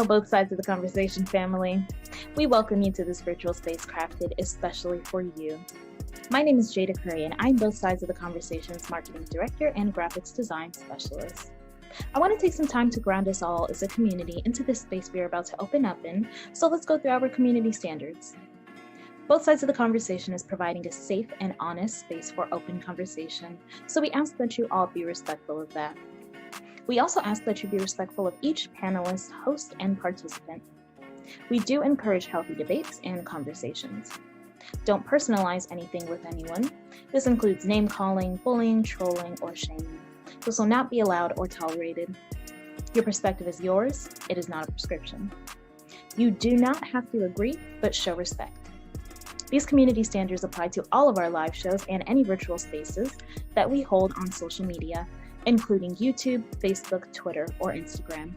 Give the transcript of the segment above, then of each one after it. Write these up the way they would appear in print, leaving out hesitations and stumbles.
Hello, both sides of the conversation family. We welcome you to this virtual space crafted especially for you. My name is Jada Curry, and I'm both sides of the conversation's marketing director and graphics design specialist. I want to take some time to ground us all as a community into this space we are about to open up in, so let's go through our community standards. Both sides of the conversation is providing a safe and honest space for open conversation, so we ask that you all be respectful of that. We also ask that you be respectful of each panelist, host, and participant. We do encourage healthy debates and conversations. Don't personalize anything with anyone. This includes name-calling, bullying, trolling, or shaming. This will not be allowed or tolerated. Your perspective is yours. It is not a prescription. You do not have to agree, but show respect. These community standards apply to all of our live shows and any virtual spaces that we hold on social media, including YouTube, Facebook, Twitter, or Instagram.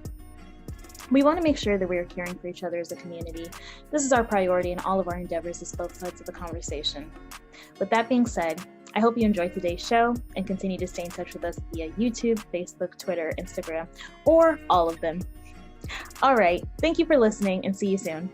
We want to make sure that we are caring for each other as a community. This is our priority in all of our endeavors as both sides of the conversation. With that being said, I hope you enjoyed today's show and continue to stay in touch with us via YouTube, Facebook, Twitter, Instagram, or all of them. All right, thank you for listening and see you soon.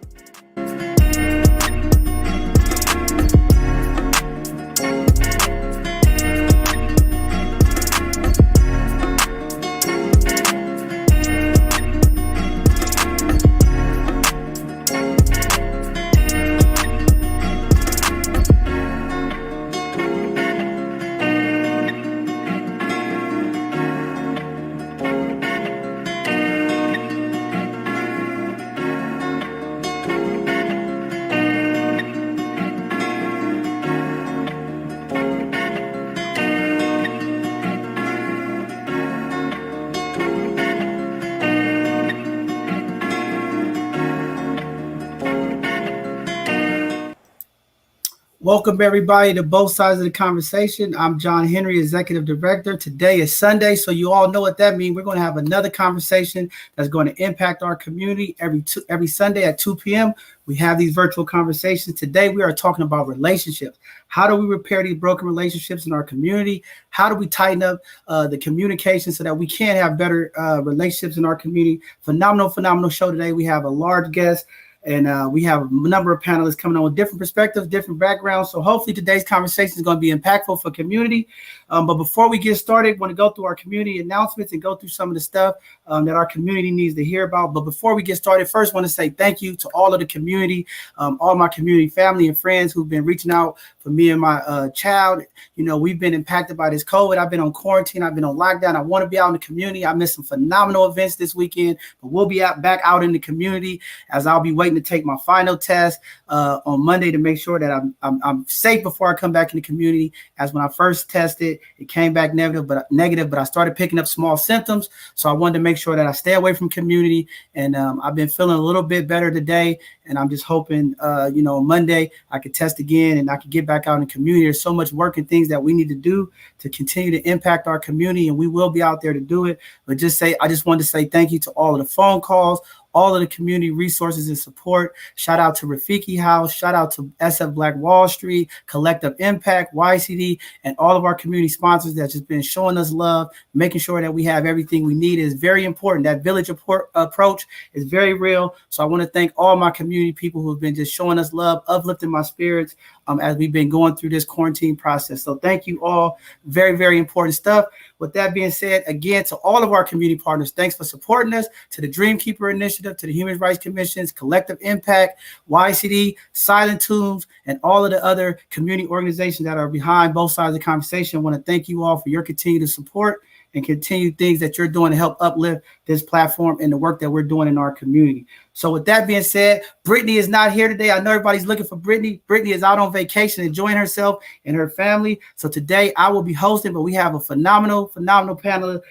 Welcome, everybody, to Both Sides of the Conversation. I'm John Henry, Executive Director. Today is Sunday, so you all know what that means. We're going to have another conversation that's going to impact our community every Sunday at 2 p.m. We have these virtual conversations. Today, we are talking about relationships. How do we repair these broken relationships in our community? How do we tighten up the communication so that we can have better relationships in our community? Phenomenal show today. We have a large guest. And we have a number of panelists coming on with different perspectives, different backgrounds. So hopefully today's conversation is going to be impactful for community. But before we get started, I want to go through our community announcements and go through some of the stuff that our community needs to hear about. But before we get started, first I want to say thank you to all of the community, all my community family and friends who've been reaching out for me and my child. You know, we've been impacted by this COVID. I've been on quarantine. I've been on lockdown. I want to be out in the community. I missed some phenomenal events this weekend, but we'll be back out in the community as I'll be waiting to take my final test on Monday to make sure that I'm safe before I come back in the community. As when I first tested, it came back negative, but I started picking up small symptoms. So I wanted to make sure that I stay away from community. And I've been feeling a little bit better today. And I'm just hoping, Monday I could test again and I could get back out in the community. There's so much work and things that we need to do to continue to impact our community. And we will be out there to do it. But I just wanted to say thank you to all of the phone calls, all of the community resources and support. Shout out to Rafiki House. Shout out to SF Black Wall Street, Collective Impact, YCD, and all of our community sponsors that just been showing us love, making sure that we have everything we need is very important. That village approach is very real. So I want to thank all my community people who have been just showing us love, uplifting my spirits as we've been going through this quarantine process. So thank you all. Very, very important stuff. With that being said, again, to all of our community partners, thanks for supporting us, to the Dreamkeeper Initiative, to the Human Rights Commissions, Collective Impact, YCD, Silent Tombs, and all of the other community organizations that are behind both sides of the conversation. I want to thank you all for your continued support and continued things that you're doing to help uplift this platform and the work that we're doing in our community. So with that being said, Brittany is not here today. I know everybody's looking for Brittany. Brittany is out on vacation, enjoying herself and her family. So today I will be hosting, but we have a phenomenal panel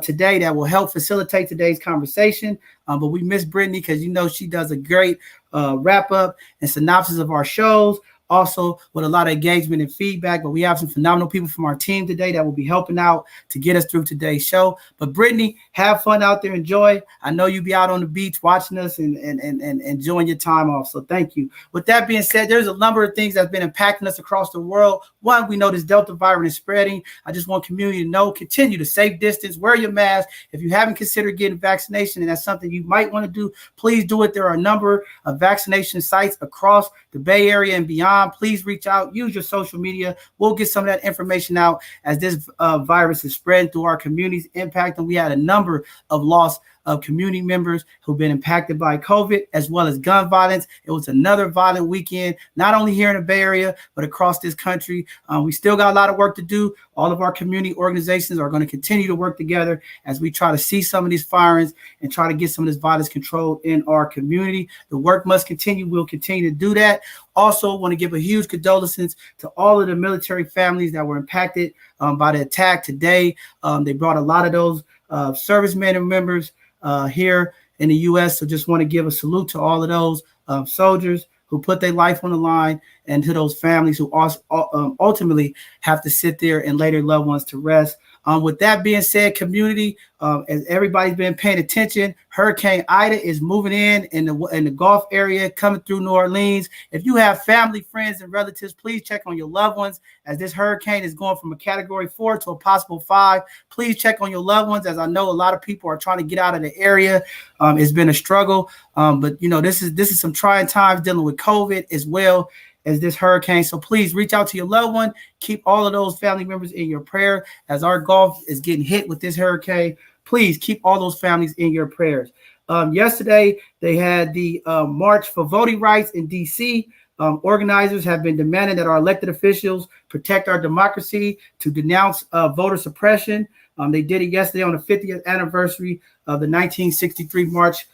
today that will help facilitate today's conversation. But we miss Brittany because, she does a great wrap up and synopsis of our shows. also with a lot of engagement and feedback. But we have some phenomenal people from our team today that will be helping out to get us through today's show. But Brittany, have fun out there, enjoy. I know you'll be out on the beach watching us and enjoying your time off. So thank you. With that being said, there's a number of things that's been impacting us across the world. One, we know this Delta variant is spreading. I just want community to know, continue to safe distance, wear your mask. If you haven't considered getting vaccination and that's something you might want to do, please do it. There are a number of vaccination sites across the Bay Area and beyond. Please reach out, use your social media. We'll get some of that information out as this virus is spreading through our communities, impacting. We had a number of loss of community members who've been impacted by COVID, as well as gun violence. It was another violent weekend, not only here in the Bay Area, but across this country. We still got a lot of work to do. All of our community organizations are going to continue to work together as we try to see some of these firings and try to get some of this violence controlled in our community. The work must continue. We'll continue to do that. Also, want to give a huge condolences to all of the military families that were impacted by the attack today. They brought a lot of those servicemen and members here in the U.S. So just want to give a salute to all of those soldiers who put their life on the line, and to those families who also, ultimately have to sit there and lay their loved ones to rest. With that being said, community, as everybody's been paying attention, Hurricane Ida is moving in the Gulf area, coming through New Orleans. If you have family, friends, and relatives, please check on your loved ones as this hurricane is going from a Category 4 to a possible 5. Please check on your loved ones, as I know a lot of people are trying to get out of the area. It's been a struggle, but you know, this is some trying times dealing with COVID as well as this hurricane. So please reach out to your loved one. Keep all of those family members in your prayer as our Gulf is getting hit with this hurricane. Please keep all those families in your prayers. Yesterday, they had the March for Voting Rights in D.C. Organizers have been demanding that our elected officials protect our democracy, to denounce voter suppression. They did it yesterday on the 50th anniversary of the 1963 March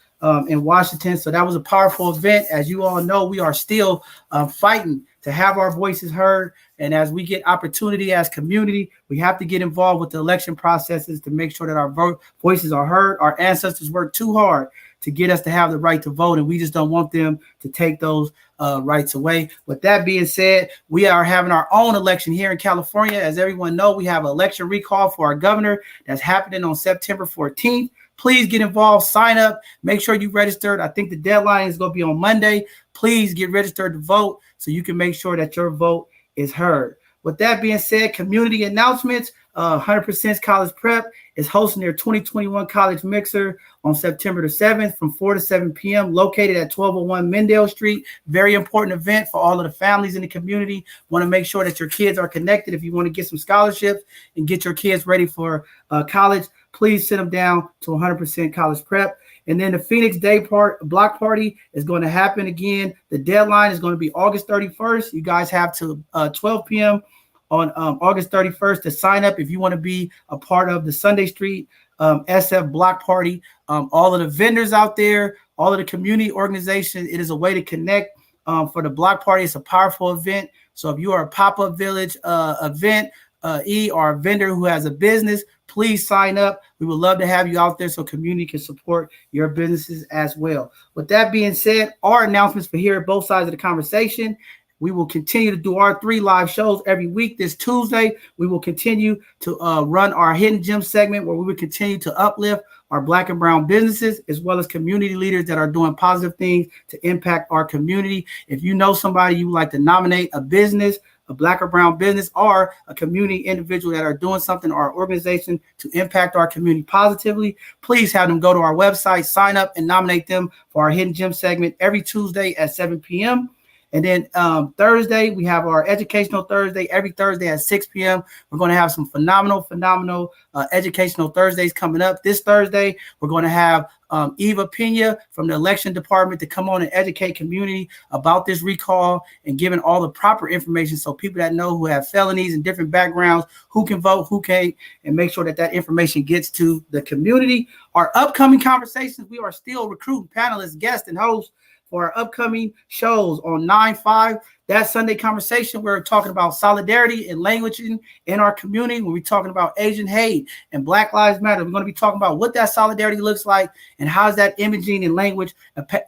in Washington. So that was a powerful event. As you all know, we are still fighting to have our voices heard. And as we get opportunity as community, we have to get involved with the election processes to make sure that our voices are heard. Our ancestors worked too hard to get us to have the right to vote, and we just don't want them to take those rights away. With that being said, we are having our own election here in California. As everyone knows, we have an election recall for our governor that's happening on September 14th. Please get involved, sign up, make sure you registered. I think the deadline is going to be on Monday. Please get registered to vote so you can make sure that your vote is heard. With that being said, community announcements. 100% College Prep is hosting their 2021 College Mixer on September the 7th from 4 to 7 p.m. located at 1201 Mendale Street. Very important event for all of the families in the community. Want to make sure that your kids are connected. If you want to get some scholarships and get your kids ready for college, please send them down to 100% College Prep. And then the Phoenix Day block party is going to happen again. The deadline is going to be August 31st. You guys have to 12 p.m. on August 31st to sign up if you want to be a part of the Sunday Street SF block party. All of the vendors out there, all of the community organizations, it is a way to connect for the block party. It's a powerful event. So if you are a pop-up village event or a vendor who has a business, please sign up. We would love to have you out there so community can support your businesses as well. With that being said, our announcements for here at both sides of the conversation. We will continue to do our 3 live shows every week. This Tuesday, we will continue to run our Hidden Gem segment, where we will continue to uplift our Black and brown businesses, as well as community leaders that are doing positive things to impact our community. If you know somebody you would like to nominate, a business, a Black or brown business, or a community individual that are doing something, or organization to impact our community positively, please have them go to our website, sign up, and nominate them for our Hidden Gem segment every Tuesday at 7 p.m. And then Thursday, we have our Educational Thursday, every Thursday at 6 p.m. We're going to have some phenomenal Educational Thursdays coming up. This Thursday, we're going to have Eva Pena from the election department to come on and educate community about this recall and giving all the proper information so people that know who have felonies and different backgrounds, who can vote, who can't, and make sure that that information gets to the community. Our upcoming conversations, we are still recruiting panelists, guests, and hosts for our upcoming shows on 9/5. That Sunday conversation, we're talking about solidarity and language in our community. When we're talking about Asian hate and Black Lives Matter, we're going to be talking about what that solidarity looks like and how that imaging and language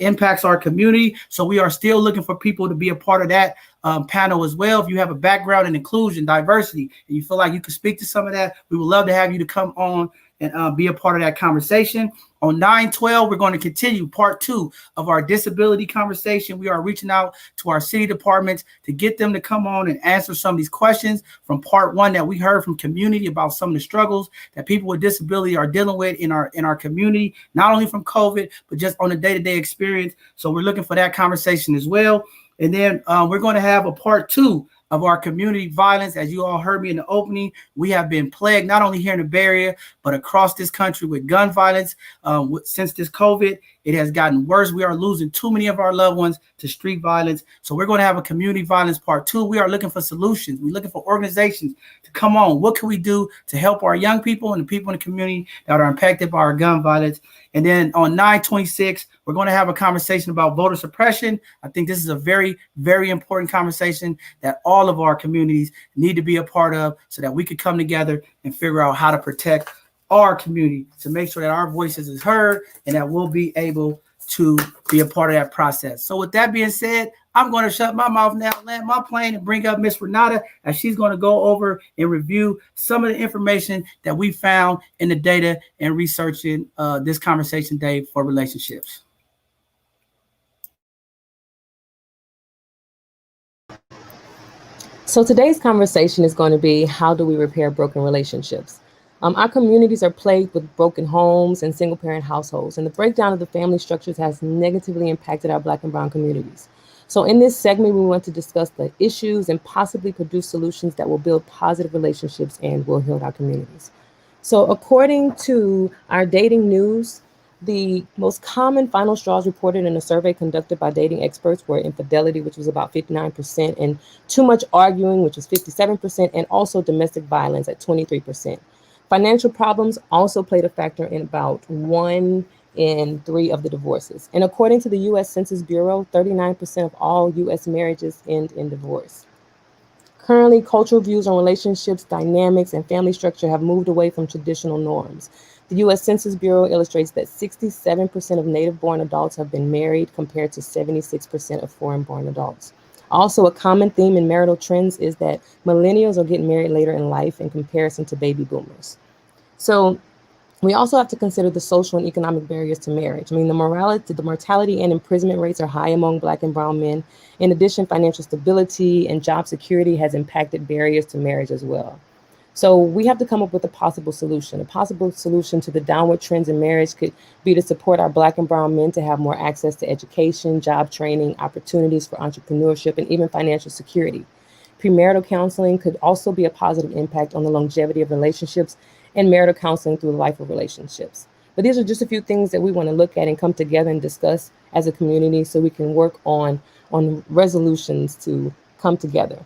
impacts our community. So we are still looking for people to be a part of that panel as well. If you have a background in inclusion, diversity, and you feel like you can speak to some of that, we would love to have you to come on and be a part of that conversation. On 9/12, we're going to continue part 2 of our disability conversation. We are reaching out to our city departments to get them to come on and answer some of these questions from part 1 that we heard from community about some of the struggles that people with disability are dealing with in our community, not only from COVID, but just on a day-to-day experience. So we're looking for that conversation as well. And then we're going to have a part 2 of our community violence. As you all heard me in the opening, we have been plagued not only here in the Bay Area, but across this country with gun violence. Since this COVID, it has gotten worse. We are losing too many of our loved ones to street violence. So we're going to have a community violence part 2. We are looking for solutions. We're looking for organizations to come on. What can we do to help our young people and the people in the community that are impacted by our gun violence? And then on 9/26, we're going to have a conversation about voter suppression. I think this is a very, very important conversation that all of our communities need to be a part of so that we could come together and figure out how to protect our community to make sure that our voices is heard and that we'll be able to be a part of that process. So with that being said, I'm going to shut my mouth now, land my plane, and bring up Miss Renata as she's going to go over and review some of the information that we found in the data and researching this conversation day for relationships. So today's conversation is going to be, how do we repair broken relationships? Our communities are plagued with broken homes and single-parent households, and the breakdown of the family structures has negatively impacted our Black and Brown communities. So in this segment, we want to discuss the issues and possibly produce solutions that will build positive relationships and will heal our communities. So according to our dating news, the most common final straws reported in a survey conducted by dating experts were infidelity, which was about 59%, and too much arguing, which was 57%, and also domestic violence at 23%. Financial problems also played a factor in about 1 in 3 of the divorces. And according to the U.S. Census Bureau, 39% of all U.S. marriages end in divorce. Currently, cultural views on relationships, dynamics, and family structure have moved away from traditional norms. The U.S. Census Bureau illustrates that 67% of native-born adults have been married compared to 76% of foreign-born adults. Also, a common theme in marital trends is that millennials are getting married later in life in comparison to baby boomers. So we also have to consider the social and economic barriers to marriage. I mean, the mortality and imprisonment rates are high among Black and Brown men. In addition, financial stability and job security has impacted barriers to marriage as well. So we have to come up with a possible solution. A possible solution to the downward trends in marriage could be to support our Black and Brown men to have more access to education, job training, opportunities for entrepreneurship, and even financial security. Premarital counseling could also be a positive impact on the longevity of relationships, and marital counseling through the life of relationships. But these are just a few things that we want to look at and come together and discuss as a community so we can work on resolutions to come together.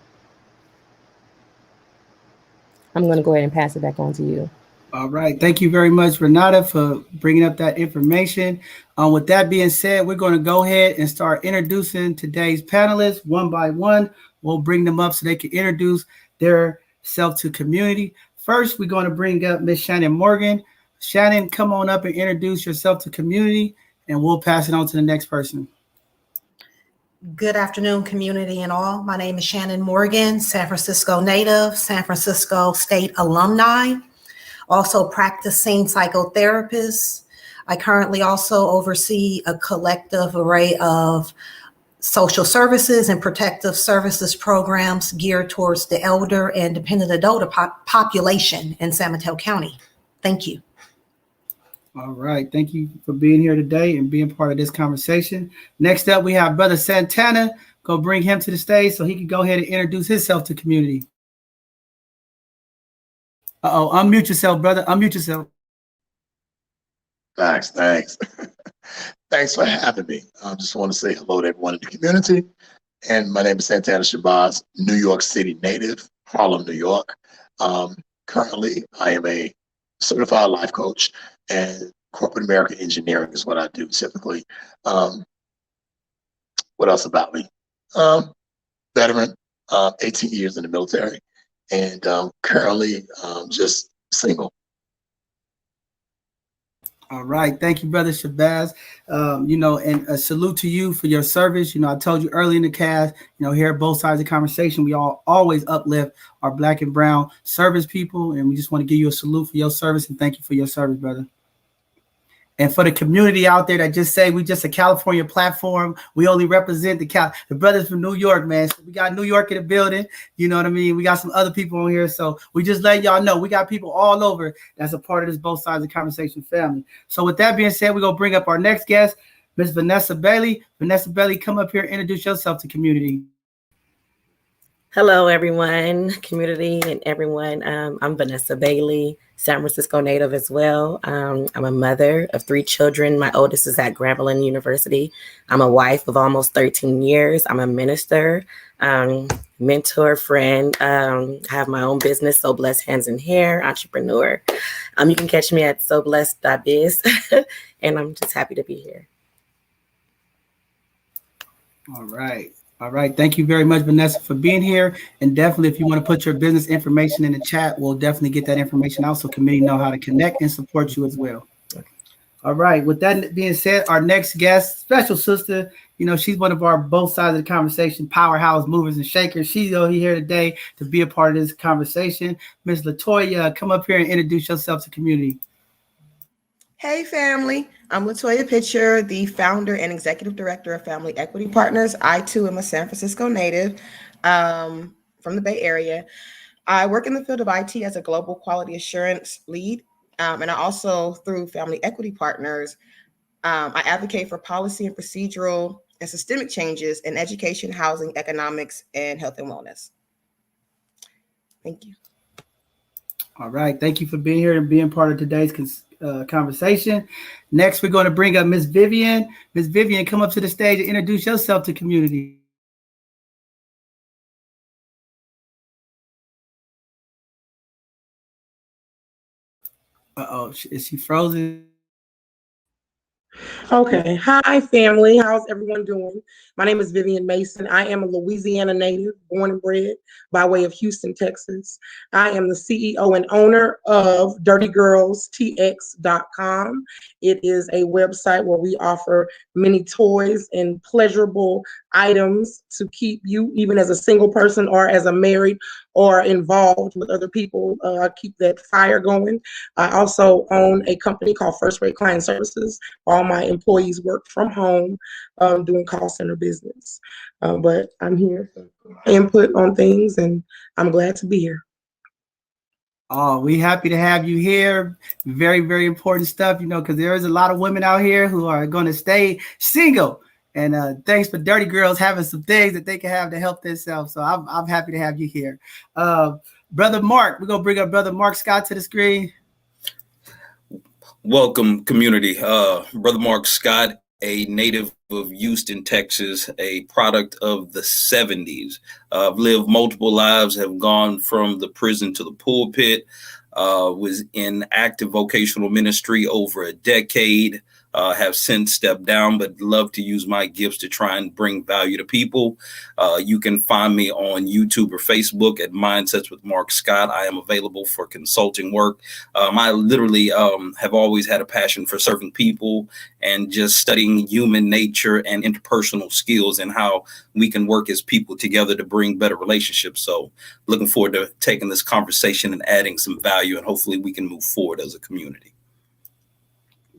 I'm going to go ahead and pass it back on to you. All right. Thank you very much, Renata, for bringing up that information. With that being said, we're going to go ahead and start introducing today's panelists one by one. We'll bring them up so they can introduce their self to community. First, we're going to bring up Miss Shannon Morgan. Shannon, come on up and introduce yourself to community, and we'll pass it on to the next person. Good afternoon, community and all. My name is Shannon Morgan, San Francisco native, San Francisco State alumni, also practicing psychotherapist. I currently also oversee a collective array of social services and protective services programs geared towards the elder and dependent adult population in San Mateo County. Thank you. All right. Thank you for being here today and being part of this conversation. Next up, we have Brother Santana. Go bring him to the stage so he can go ahead and introduce himself to community. Unmute yourself, brother. Unmute yourself. Thanks. Thanks for having me. I just want to say hello to everyone in the community. And my name is Santana Shabazz, New York City native, Harlem, New York. Currently, I am a certified life coach, and corporate American engineering is what I do typically. What else about me? Veteran, 18 years in the military, and currently just single. All right. Thank you, Brother Shabazz. And a salute to you for your service. I told you early in the cast, here at both sides of the conversation, we all always uplift our Black and brown service people. And we just want to give you a salute for your service and thank you for your service, brother. And for the community out there that just say we just a California platform, we only represent the brothers from New York, man. So we got New York in the building. You know what I mean? We got some other people on here. So we just let y'all know we got people all over that's a part of this both sides of the conversation family. So with that being said, we're going to bring up our next guest, Ms. Vanessa Bailey. Vanessa Bailey, come up here and introduce yourself to community. Hello, everyone, community and everyone. I'm Vanessa Bailey, San Francisco native as well. I'm a mother of 3 children. My oldest is at Grambling University. I'm a wife of almost 13 years. I'm a minister, mentor, friend. I have my own business, So Blessed Hands and Hair, entrepreneur. You can catch me at soblessed.biz, and I'm just happy to be here. All right. All right. Thank you very much, Vanessa, for being here. And definitely, if you want to put your business information in the chat, we'll definitely get that information out so community know how to connect and support you as well. All right. With that being said, our next guest, special sister, she's one of our both sides of the conversation, powerhouse movers and shakers. She's here today to be a part of this conversation. Ms. Latoya, come up here and introduce yourself to community. Hey, family. I'm Latoya Pitcher, the founder and executive director of Family Equity Partners. I, too, am a San Francisco native from the Bay Area. I work in the field of IT as a global quality assurance lead. And I also, through Family Equity Partners, I advocate for policy and procedural and systemic changes in education, housing, economics, and health and wellness. Thank you. All right. Thank you for being here and being part of today's conversation. Next, we're going to bring up Ms. Vivian. Ms. Vivian, come up to the stage and introduce yourself to community. Uh-oh, is she frozen? Okay. Hi, family. How's everyone doing? My name is Vivian Mason. I am a Louisiana native, born and bred by way of Houston, Texas. I am the CEO and owner of DirtyGirlsTX.com. It is a website where we offer many toys and pleasurable items to keep you, even as a single person or as a married or involved with other people, keep that fire going. I also own a company called First Rate Client Services. All my employees work from home, doing call center business. But I'm here for input on things, and I'm glad to be here. Oh, we happy to have you here. Very, very important stuff, because there is a lot of women out here who are going to stay single. And thanks for Dirty Girls having some things that they can have to help themselves. So I'm happy to have you here. Brother Mark, we're going to bring up Brother Mark Scott to the screen. Welcome, community. Brother Mark Scott, a native of Houston, Texas, a product of the 70s. I've lived multiple lives, have gone from the prison to the pulpit, was in active vocational ministry over a decade, have since stepped down, but love to use my gifts to try and bring value to people. You can find me on YouTube or Facebook at Mindsets with Mark Scott. I am available for consulting work. I literally have always had a passion for serving people and just studying human nature and interpersonal skills and how we can work as people together to bring better relationships. So looking forward to taking this conversation and adding some value, and hopefully we can move forward as a community.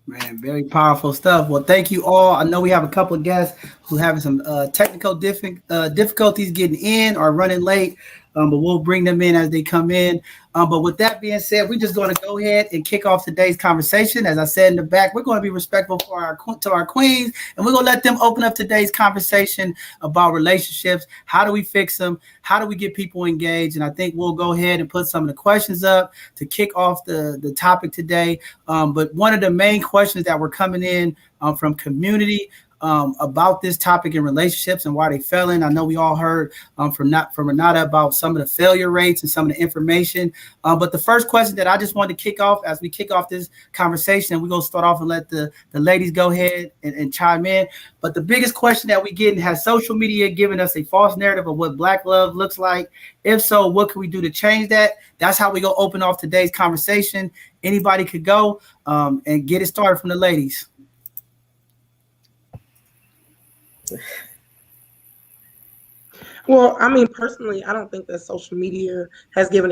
Man, very powerful stuff. Well, thank you all. I know we have a couple of guests who having some technical difficulties getting in or running late, but we'll bring them in as they come in. But with that being said, we're just going to go ahead and kick off today's conversation. As I said in the back, we're going to be respectful for our queens, and we're going to let them open up today's conversation about relationships. How do we fix them? How do we get people engaged? And I think we'll go ahead and put some of the questions up to kick off the topic today. But one of the main questions that were coming in from community about this topic in relationships and why they failing. I know we all heard from Renata about some of the failure rates and some of the information. But the first question that I just wanted to kick off as we kick off this conversation, and we're going to start off and let the ladies go ahead and chime in. But the biggest question that we get, has social media given us a false narrative of what Black love looks like? If so, what can we do to change that? That's how we go open off today's conversation. Anybody could go and get it started from the ladies. Well, I mean, personally, I don't think that social media has given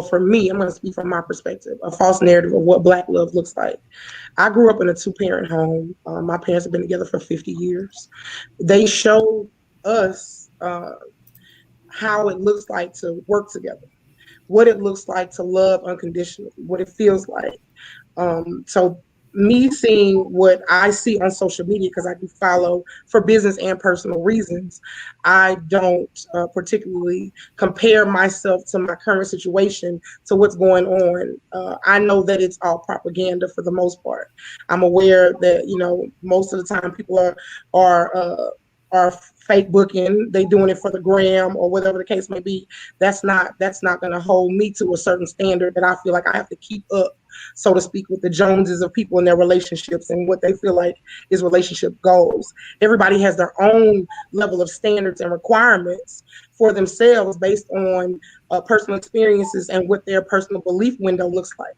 for me, I'm going to speak from my perspective, a false narrative of what Black love looks like. I grew up in a 2-parent home. My parents have been together for 50 years. They showed us how it looks like to work together, what it looks like to love unconditionally, what it feels like. So me seeing what I see on social media, because I do follow for business and personal reasons, I don't particularly compare myself to my current situation to what's going on. I know that it's all propaganda for the most part. I'm aware that, most of the time people are fake booking. They doing it for the gram or whatever the case may be. That's not going to hold me to a certain standard that I feel like I have to keep up, so to speak, with the Joneses of people in their relationships and what they feel like is relationship goals. Everybody has their own level of standards and requirements for themselves based on personal experiences and what their personal belief window looks like.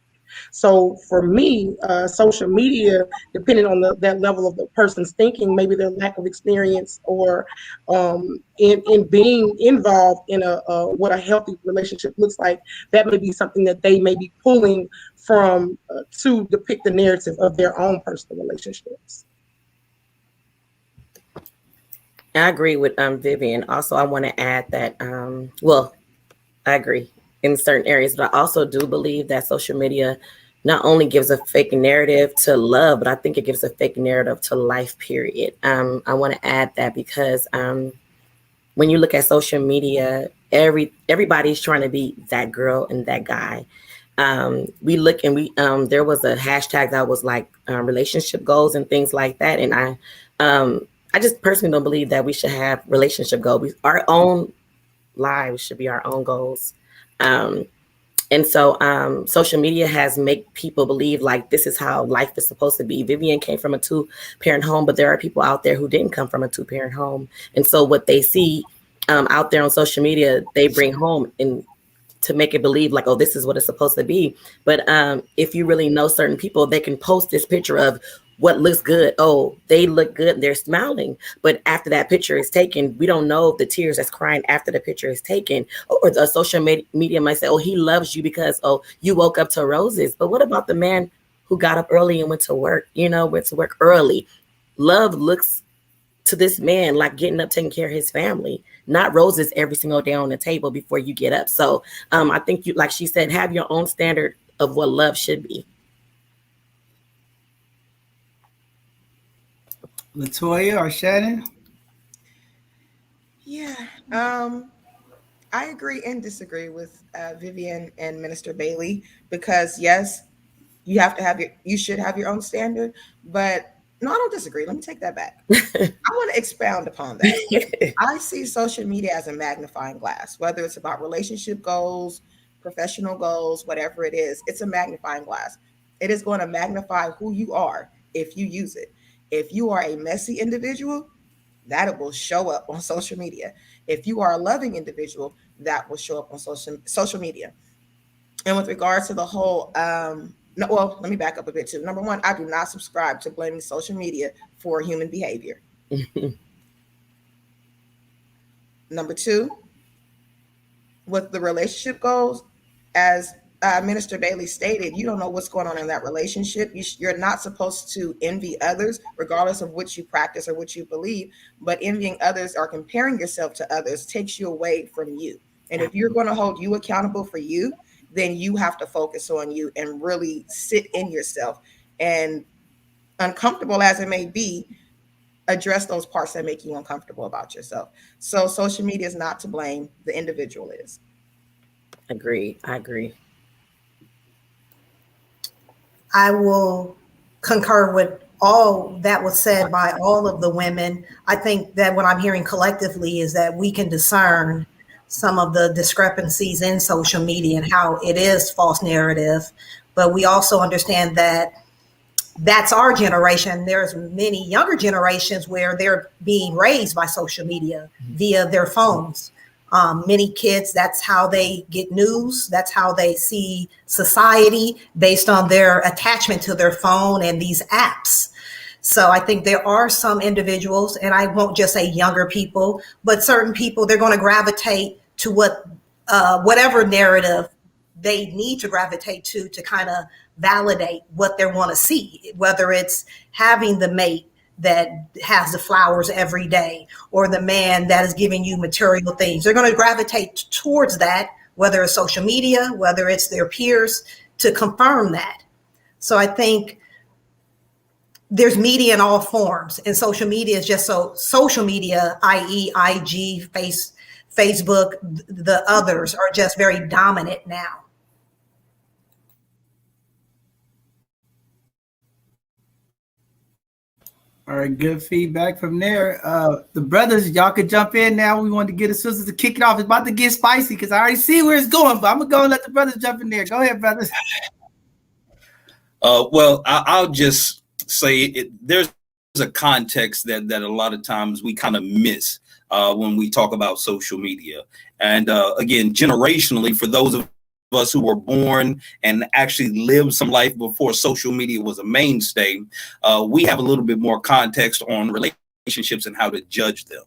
So for me, social media, depending on that level of the person's thinking, maybe their lack of experience, or in being involved in what a healthy relationship looks like, that may be something that they may be pulling from to depict the narrative of their own personal relationships. I agree with Vivian. Also, I want to add that, I agree in certain areas, but I also do believe that social media not only gives a fake narrative to love, but I think it gives a fake narrative to life, period. I want to add that because when you look at social media, everybody's trying to be that girl and that guy. We look and there was a hashtag that was like relationship goals and things like that. And I just personally don't believe that we should have relationship goals. Our own lives should be our own goals. And so social media has made people believe like this is how life is supposed to be. Vivian came from a 2-parent home, but there are people out there who didn't come from a 2-parent home. And so what they see out there on social media, they bring home and to make it believe like, oh, this is what it's supposed to be. But if you really know certain people, they can post this picture of what looks good. Oh, they look good. They're smiling. But after that picture is taken, we don't know the tears that's crying after the picture is taken. Or the social media might say, oh, he loves you because, oh, you woke up to roses. But what about the man who got up early and went to work early? Love looks to this man like getting up, taking care of his family, not roses every single day on the table before you get up. So I think you, like she said, have your own standard of what love should be. Latoya or Shannon? Yeah, I agree and disagree with Vivian and Minister Bailey, because yes, you should have your own standard, but no, I don't disagree. Let me take that back. I want to expound upon that. I see social media as a magnifying glass, whether it's about relationship goals, professional goals, whatever it is, it's a magnifying glass. It is going to magnify who you are if you use it. If you are a messy individual, that will show up on social media. If you are a loving individual, that will show up on social media. And with regards to the whole, no, well, let me back up a bit too. Number one, I do not subscribe to blaming social media for human behavior. Number two, with the relationship goals, as Minister Bailey stated, you don't know what's going on in that relationship. You're not supposed to envy others, regardless of what you practice or what you believe. But envying others or comparing yourself to others takes you away from you. And if you're going to hold you accountable for you, then you have to focus on you and really sit in yourself. And uncomfortable as it may be, address those parts that make you uncomfortable about yourself. So social media is not to blame. The individual is. Agreed. I agree. I will concur with all that was said by all of the women, I think that what I'm hearing collectively is that we can discern some of the discrepancies in social media and how it is false narrative. But we also understand that that's our generation. There's many younger generations where they're being raised by social media via their phones. Many kids, that's how they get news. That's how they see society, based on their attachment to their phone and these apps. So I think there are some individuals, and I won't just say younger people, but certain people, they're going to gravitate to whatever narrative they need to gravitate to kind of validate what they want to see, whether it's having the mate that has the flowers every day or the man that is giving you material things. They're going to gravitate towards that, whether it's social media, whether it's their peers, to confirm that. So I think there's media in all forms, and social media is just social media, i.e. IG, Facebook, the others are just very dominant now. All right, good feedback from there. The brothers, y'all could jump in now. We wanted to get the sisters to kick it off. It's about to get spicy because I already see where it's going, but I'm going to go and let the brothers jump in there. Go ahead, brothers. Well, I'll just say there's a context that a lot of times we kind of miss when we talk about social media. And again, generationally, for those of us who were born and actually lived some life before social media was a mainstay, we have a little bit more context on relationships and how to judge them.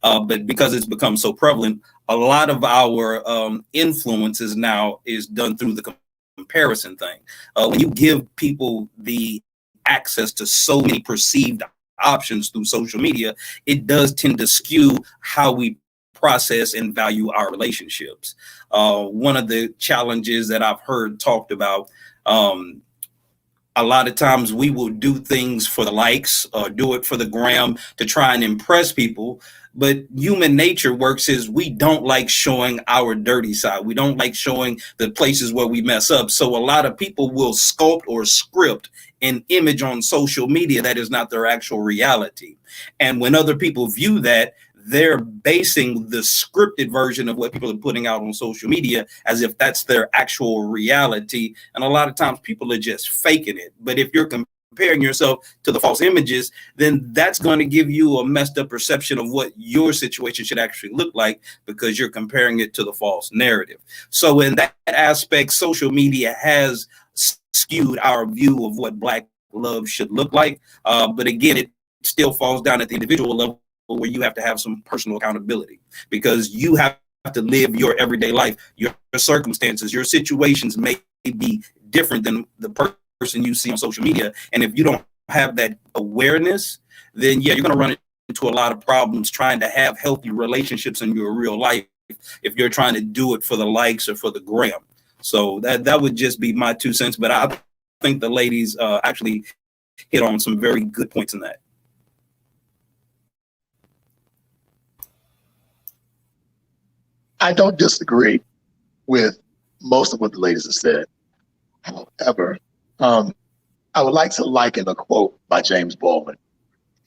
But because it's become so prevalent, a lot of our influences now is done through the comparison thing. When you give people the access to so many perceived options through social media, it does tend to skew how we process and value our relationships. One of the challenges that I've heard talked about, a lot of times we will do things for the likes or do it for the gram to try and impress people. But human nature works is we don't like showing our dirty side. We don't like showing the places where we mess up. So a lot of people will sculpt or script an image on social media that is not their actual reality. And when other people view that, they're basing the scripted version of what people are putting out on social media as if that's their actual reality. And a lot of times people are just faking it. But if you're comparing yourself to the false images, then that's going to give you a messed up perception of what your situation should actually look like, because you're comparing it to the false narrative. So in that aspect, social media has skewed our view of what Black love should look like. But again, it still falls down at the individual level, where you have to have some personal accountability, because you have to live your everyday life. Your circumstances, your situations may be different than the person you see on social media. And if you don't have that awareness, then yeah, you're going to run into a lot of problems trying to have healthy relationships in your real life if you're trying to do it for the likes or for the gram. So that would just be my 2 cents. But I think the ladies actually hit on some very good points in that. I don't disagree with most of what the ladies have said. However, I would like to liken a quote by James Baldwin.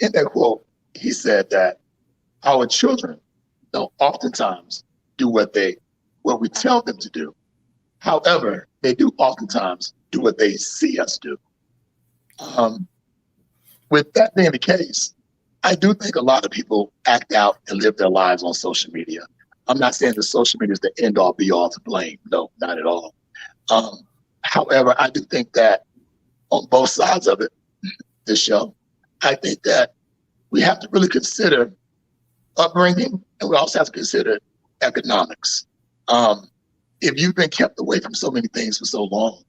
In that quote, he said that our children don't oftentimes do what we tell them to do. However, they do oftentimes do what they see us do. With that being the case, I do think a lot of people act out and live their lives on social media. I'm not saying that social media is the end all be all to blame. No, not at all. However, I do think that on both sides of it, this show, I think that we have to really consider upbringing, and we also have to consider economics. If you've been kept away from so many things for so long,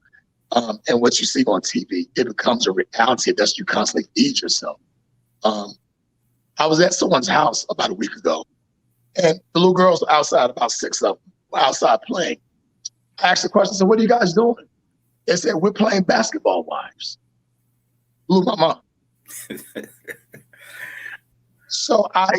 and what you see on TV, it becomes a reality that you constantly feed yourself. I was at someone's house about a week ago, and the little girls were outside, about 6 of them, were outside playing. I asked the question, so what are you guys doing? They said, we're playing basketball wives. Blew my mind. So I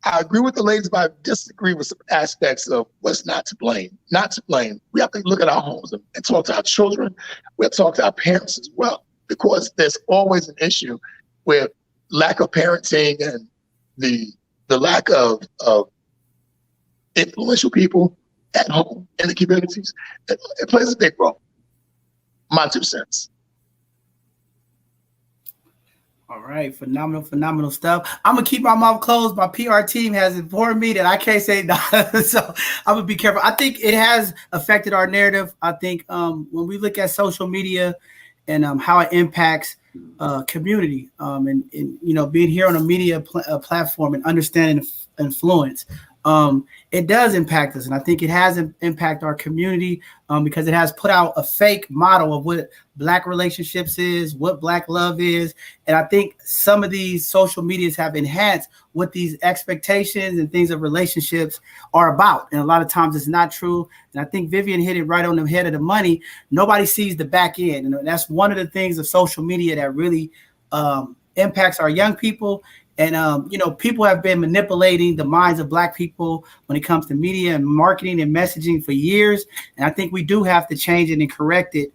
agree with the ladies, but I disagree with some aspects of what's not to blame. Not to blame. We have to look at our homes and talk to our children. We have to talk to our parents as well, because there's always an issue with lack of parenting and the lack of influential people at home in the communities, it plays a big role. My 2 cents. All right, phenomenal stuff. I'm gonna keep my mouth closed. My PR team has informed me that I can't say no, so I'm gonna be careful. I think it has affected our narrative. I think when we look at social media and how it impacts community, and being here on a media platform and understanding influence, it does impact us, and I think it has impact our community because it has put out a fake model of what Black relationships is, what Black love is, and I think some of these social medias have enhanced what these expectations and things of relationships are about, and a lot of times it's not true. And I think Vivian hit it right on the head of the money. Nobody sees the back end, and that's one of the things of social media that really impacts our young people. And, people have been manipulating the minds of Black people when it comes to media and marketing and messaging for years. And I think we do have to change it and correct it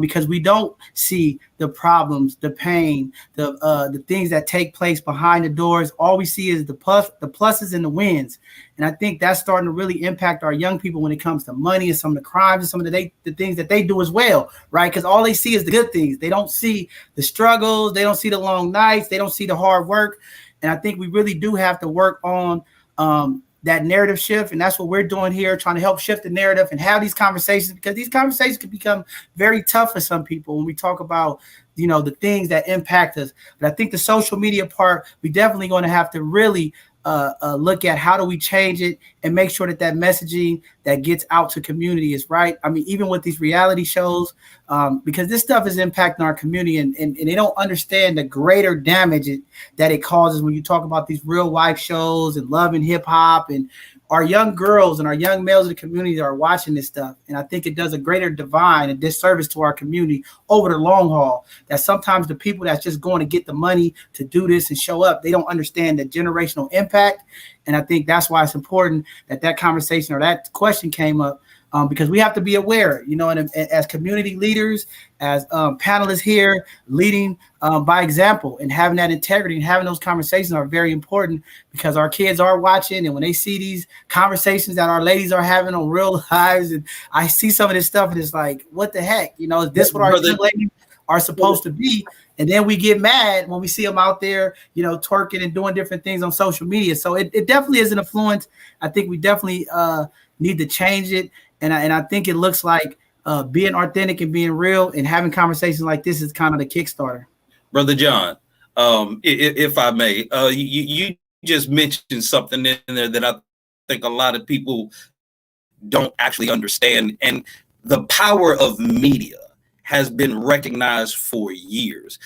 because we don't see the problems, the pain, the things that take place behind the doors. All we see is the pluses and the wins. And I think that's starting to really impact our young people when it comes to money and some of the crimes and some of the things that they do as well, right? Because all they see is the good things. They don't see the struggles. They don't see the long nights. They don't see the hard work. And I think we really do have to work on that narrative shift. And that's what we're doing here, trying to help shift the narrative and have these conversations, because these conversations can become very tough for some people when we talk about, the things that impact us. But I think the social media part, we definitely going to have to really look at how do we change it and make sure that messaging that gets out to community is right. I mean, even with these reality shows, because this stuff is impacting our community and they don't understand the greater damage that it causes when you talk about these real life shows and love and hip hop, and our young girls and our young males in the community that are watching this stuff. And I think it does a greater divine and disservice to our community over the long haul, that sometimes the people that's just going to get the money to do this and show up, they don't understand the generational impact. And I think that's why it's important that conversation or that question came up, because we have to be aware, and as community leaders, as panelists here, leading by example and having that integrity and having those conversations are very important, because our kids are watching, and when they see these conversations that our ladies are having on Real Lives, and I see some of this stuff, and it's like, what the heck, is this what our young ladies are supposed to be? And then we get mad when we see them out there, twerking and doing different things on social media. So it definitely is an influence. I think we definitely need to change it. And I think it looks like being authentic and being real and having conversations like this is kind of the Kickstarter. Brother John, if I may, you just mentioned something in there that I think a lot of people don't actually understand. And the power of media has been recognized for years.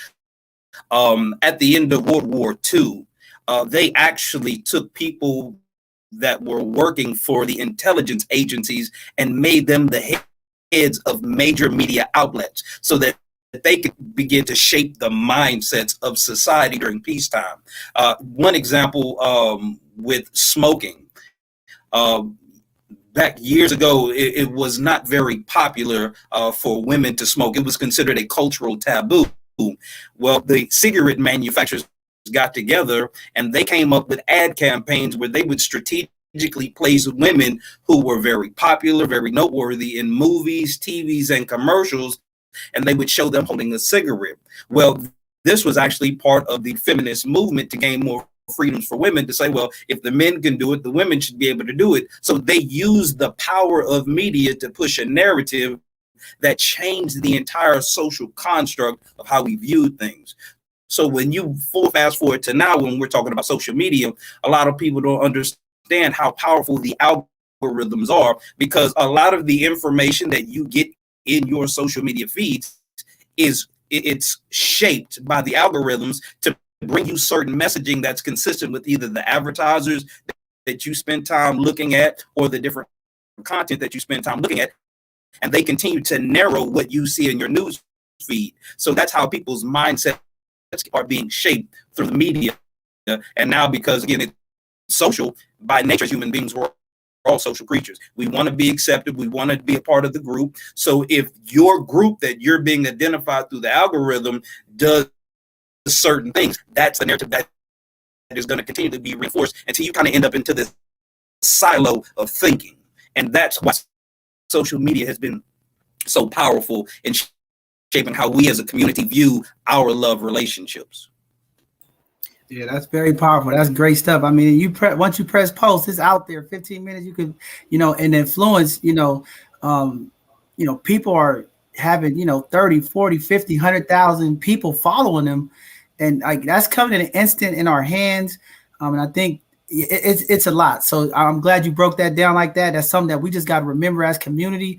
At the end of World War II, they actually took people that were working for the intelligence agencies and made them the heads of major media outlets so that they could begin to shape the mindsets of society during peacetime. One example with smoking. Back years ago, it was not very popular for women to smoke. It was considered a cultural taboo. Well, the cigarette manufacturers got together and they came up with ad campaigns where they would strategically place women who were very popular, very noteworthy in movies, TVs, and commercials, and they would show them holding a cigarette. Well, this was actually part of the feminist movement to gain more freedoms for women, to say, well, if the men can do it, the women should be able to do it. So they used the power of media to push a narrative that changed the entire social construct of how we viewed things. So when you fast forward to now, when we're talking about social media, a lot of people don't understand how powerful the algorithms are, because a lot of the information that you get in your social media feeds it's shaped by the algorithms to bring you certain messaging that's consistent with either the advertisers that you spend time looking at or the different content that you spend time looking at. And they continue to narrow what you see in your news feed. So that's how people's mindsets are being shaped through the media. And now, because again, it's social by nature, human beings were all social creatures. We want to be accepted. We want to be a part of the group. So if your group that you're being identified through the algorithm does certain things, that's the narrative that is going to continue to be reinforced until you kind of end up into this silo of thinking. And that's why social media has been so powerful in shaping how we as a community view our love relationships. Yeah, that's very powerful. That's great stuff. I mean, once you press post, it's out there. 15 minutes, you could, and influence, people are having, 30, 40, 50, 100,000 people following them. And like that's coming in an instant in our hands. And I think it's a lot. So I'm glad you broke that down like that. That's something that we just got to remember as community,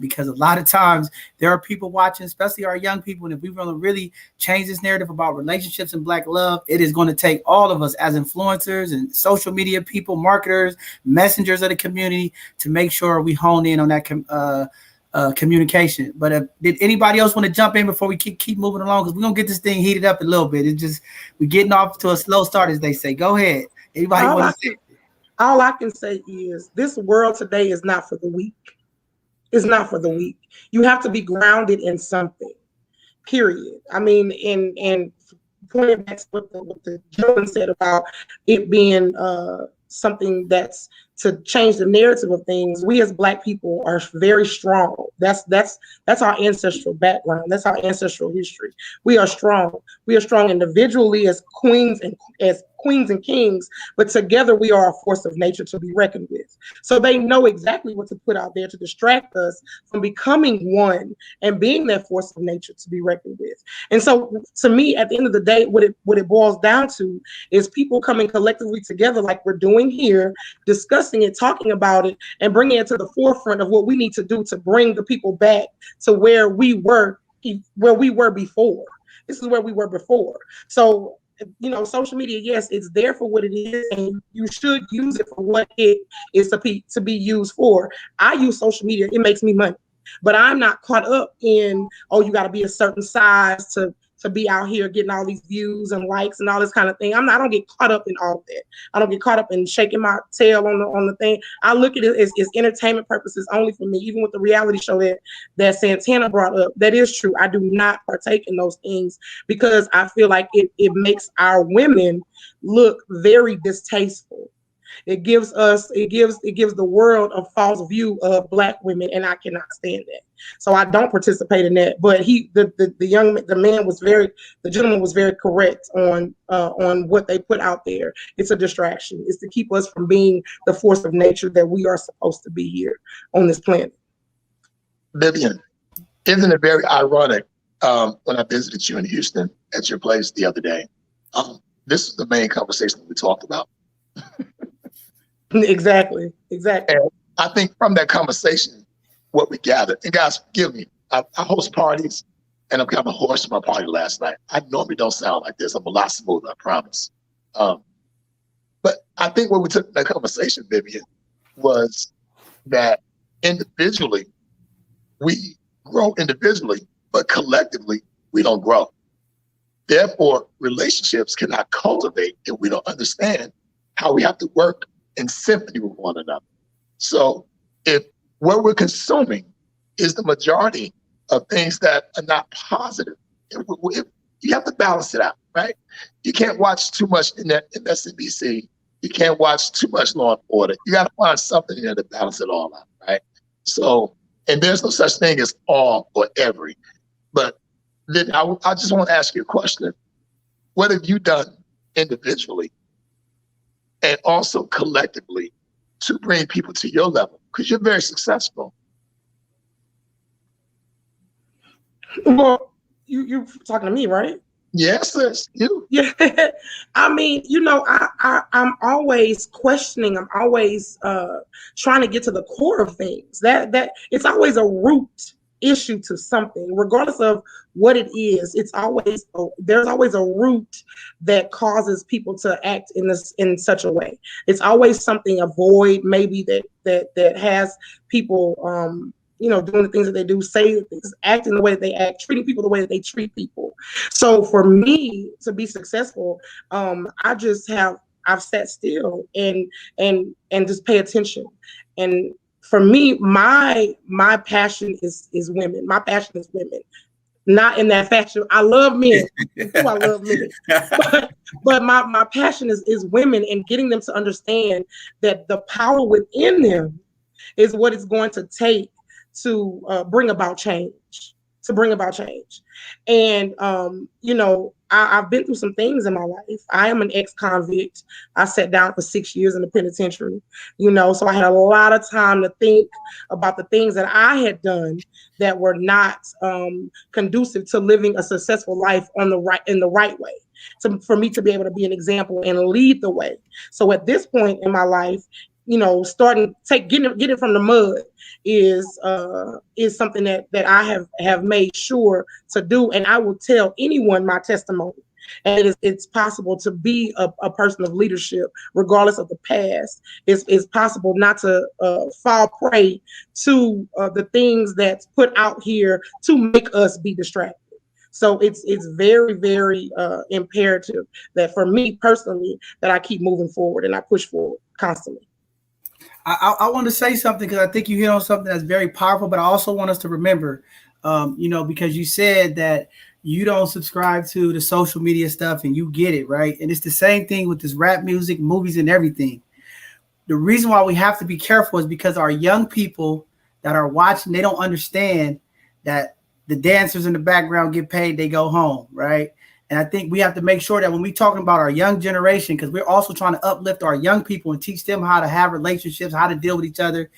because a lot of times there are people watching, especially our young people. And if we want to really change this narrative about relationships and Black love, it is going to take all of us as influencers and social media people, marketers, messengers of the community to make sure we hone in on that communication. But did anybody else want to jump in before we keep moving along? Because we're going to get this thing heated up a little bit. It's just, we're getting off to a slow start, as they say. Go ahead. Anybody want to say? All I can say is this world today is not for the weak. It's not for the weak. You have to be grounded in something, period. I mean, and pointing back to what the gentleman said about it being something that's to change the narrative of things, we as Black people are very strong. That's our ancestral background. That's our ancestral history. We are strong. We are strong individually as queens and kings, but together we are a force of nature to be reckoned with. So they know exactly what to put out there to distract us from becoming one and being that force of nature to be reckoned with. And so to me, at the end of the day, what it boils down to is people coming collectively together like we're doing here, discussing it, talking about it, and bringing it to the forefront of what we need to do to bring the people back to where we were before. This is where we were before. So, social media, yes, it's there for what it is, and you should use it for what it is to be used for. I use social media, it makes me money, but I'm not caught up in, you got to be a certain size to be out here getting all these views and likes and all this kind of thing. I don't get caught up in all of that. I don't get caught up in shaking my tail on the thing. I look at it as entertainment purposes only for me. Even with the reality show that Santana brought up, that is true. I do not partake in those things because I feel like it makes our women look very distasteful. It gives the world a false view of Black women, and I cannot stand that. So I don't participate in that. But the gentleman was very correct on what they put out there. It's a distraction. It's to keep us from being the force of nature that we are supposed to be here on this planet. Vivian, isn't it very ironic when I visited you in Houston at your place the other day? This is the main conversation we talked about. Exactly. And I think from that conversation, what we gathered, and guys, forgive me, I host parties, and I'm kind of hoarse to my party last night. I normally don't sound like this. I'm a lot smoother, I promise. But I think what we took from that conversation, Vivian, was that individually, we grow individually, but collectively, we don't grow. Therefore, relationships cannot cultivate if we don't understand how we have to work in symphony with one another. So if what we're consuming is the majority of things that are not positive, you have to balance it out, right? You can't watch too much in MSNBC. You can't watch too much Law and Order. You got to find something in there to balance it all out, right? So, and there's no such thing as all or every. But then I just want to ask you a question. What have you done individually and also collectively to bring people to your level? Because you're very successful. Well, you're talking to me, right? Yes, sis, you. Yeah. I mean, I'm always questioning. I'm always trying to get to the core of things. That it's always a root issue to something, regardless of what it is. There's always a root that causes people to act in such a way. It's always something, a void maybe that has people doing the things that they do, say the things, acting the way that they act, treating people the way that they treat people. So for me to be successful, I've sat still and just pay attention. And for me, my passion is women. My passion is women. not in that fashion. I love men. I love men. But my passion is women, and getting them to understand that the power within them is what it's going to take to bring about change. And I've been through some things in my life. I am an ex-convict. I sat down for 6 years in the penitentiary, so I had a lot of time to think about the things that I had done that were not conducive to living a successful life in the right way. For me to be able to be an example and lead the way. So at this point in my life, getting it from the mud is something that I have made sure to do, and I will tell anyone my testimony. And it's possible to be a person of leadership regardless of the past. It's possible not to fall prey to the things that's put out here to make us be distracted. So it's very, very imperative that for me personally that I keep moving forward and I push forward constantly. I want to say something because I think you hit on something that's very powerful, but I also want us to remember, because you said that you don't subscribe to the social media stuff and you get it, right? And it's the same thing with this rap music, movies, and everything. The reason why we have to be careful is because our young people that are watching, they don't understand that the dancers in the background get paid, they go home, right? And I think we have to make sure that when we're talking about our young generation, because we're also trying to uplift our young people and teach them how to have relationships, how to deal with each other.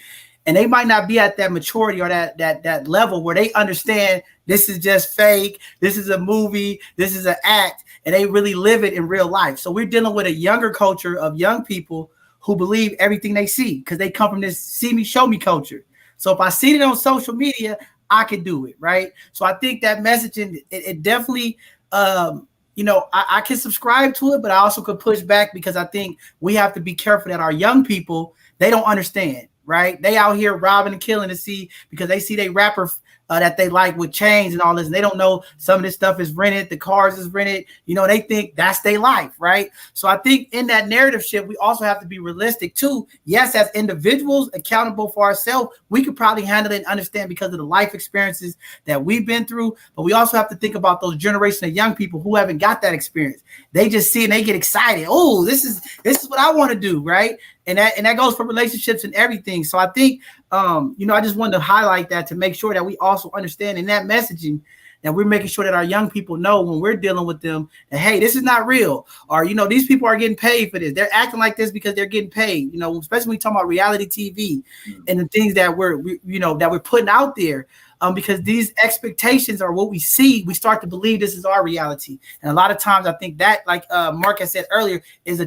And they might not be at that maturity or that level where they understand this is just fake, this is a movie, this is an act, and they really live it in real life. So we're dealing with a younger culture of young people who believe everything they see because they come from this see me, show me culture. So if I see it on social media, I can do it, right? So I think that messaging, it definitely, I can subscribe to it, but I also could push back because I think we have to be careful that our young people, they don't understand, right? They out here robbing and killing to see because they see they rapper that they like with chains and all this, and they don't know some of this stuff is rented, the cars is rented, they think that's their life, right? So I think in that narrative shift, we also have to be realistic too. Yes, as individuals accountable for ourselves, we could probably handle it and understand because of the life experiences that we've been through, but we also have to think about those generation of young people who haven't got that experience. They just see and they get excited. Oh, this is what I want to do, right? And that goes for relationships and everything. So I think, I just wanted to highlight that to make sure that we also understand in that messaging that we're making sure that our young people know when we're dealing with them that, hey, this is not real. Or, these people are getting paid for this. They're acting like this because they're getting paid, especially when we talk about reality TV and the things that we're putting out there. Because these expectations are what we see, we start to believe this is our reality. And a lot of times I think that, like Mark has said earlier, is a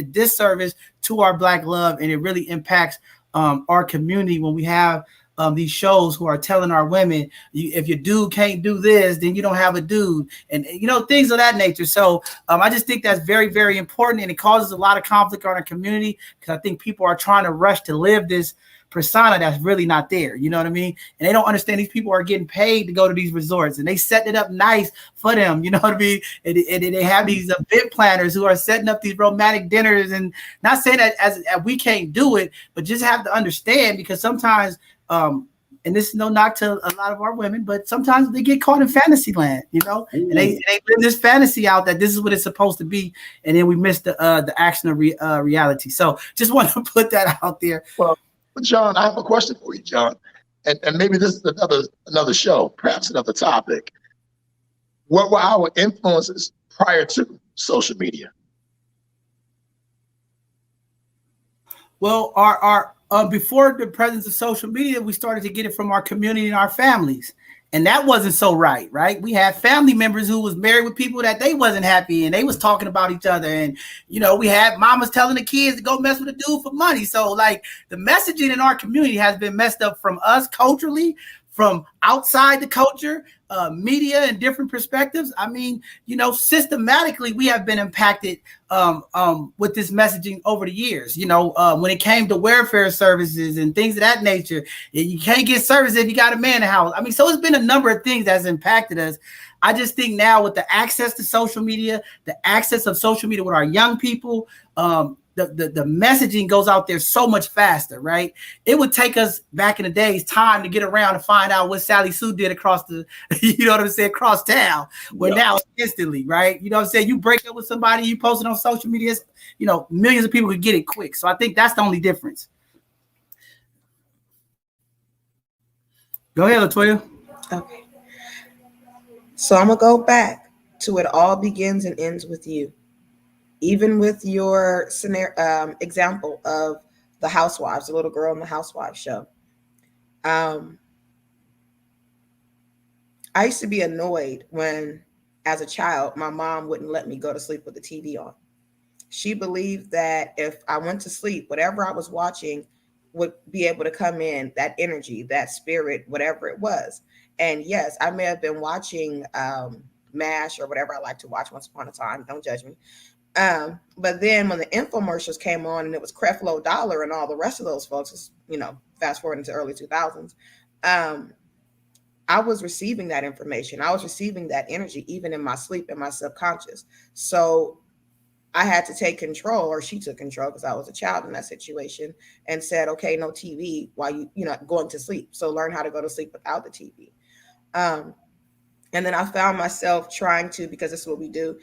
disservice to our Black love, and it really impacts our community when we have these shows who are telling our women, if your dude can't do this, then you don't have a dude, and things of that nature. So I just think that's very, very important, and it causes a lot of conflict in our community because I think people are trying to rush to live this persona that's really not there. You know what I mean? And they don't understand these people are getting paid to go to these resorts and they set it up nice for them. You know what I mean? And they have these event planners who are setting up these romantic dinners, and not saying that as we can't do it, but just have to understand because sometimes, and this is no knock to a lot of our women, but sometimes they get caught in fantasy land, and they live this fantasy out that this is what it's supposed to be. And then we miss the action of reality. So just want to put that out there. Well, John, I have a question for you, John, and maybe this is another show, perhaps another topic. What were our influences prior to social media? Well, our before the presence of social media, we started to get it from our community and our families. And that wasn't so right? We had family members who was married with people that they wasn't happy and they was talking about each other. And, we had mamas telling the kids to go mess with a dude for money. So like the messaging in our community has been messed up from us culturally, from outside the culture, media and different perspectives. I mean, systematically we have been impacted with this messaging over the years. When it came to welfare services and things of that nature, you can't get service if you got a man in the house. I mean, so it's been a number of things that's impacted us. I just think now with the access to social media, the access of social media with our young people, the messaging goes out there so much faster, right? It would take us back in the days time to get around and find out what Sally Sue did across the, you know what I'm saying, across town. Where now instantly, right? You know what I'm saying? You break up with somebody, you post it on social media, you know, millions of people could get it quick. So I think that's the only difference. Go ahead, LaToya. Okay. So I'm going to go back to it all begins and ends with you. Even with your scenario, example of the housewives, the little girl in the housewives show. I used to be annoyed when, as a child, my mom wouldn't let me go to sleep with the TV on. She believed that if I went to sleep, whatever I was watching would be able to come in, that energy, that spirit, whatever it was. And yes, I may have been watching MASH or whatever I like to watch once upon a time. Don't judge me. But then when the infomercials came on and it was Creflo Dollar and all the rest of those folks, you know, fast forward into early 2000s, I was receiving that information. I was receiving that energy, even in my sleep, in my subconscious. So I had to take control, or she took control because I was a child in that situation, and said, okay, no TV while you know, going to sleep. So learn how to go to sleep without the TV. And then I found myself trying to, because this is what we do,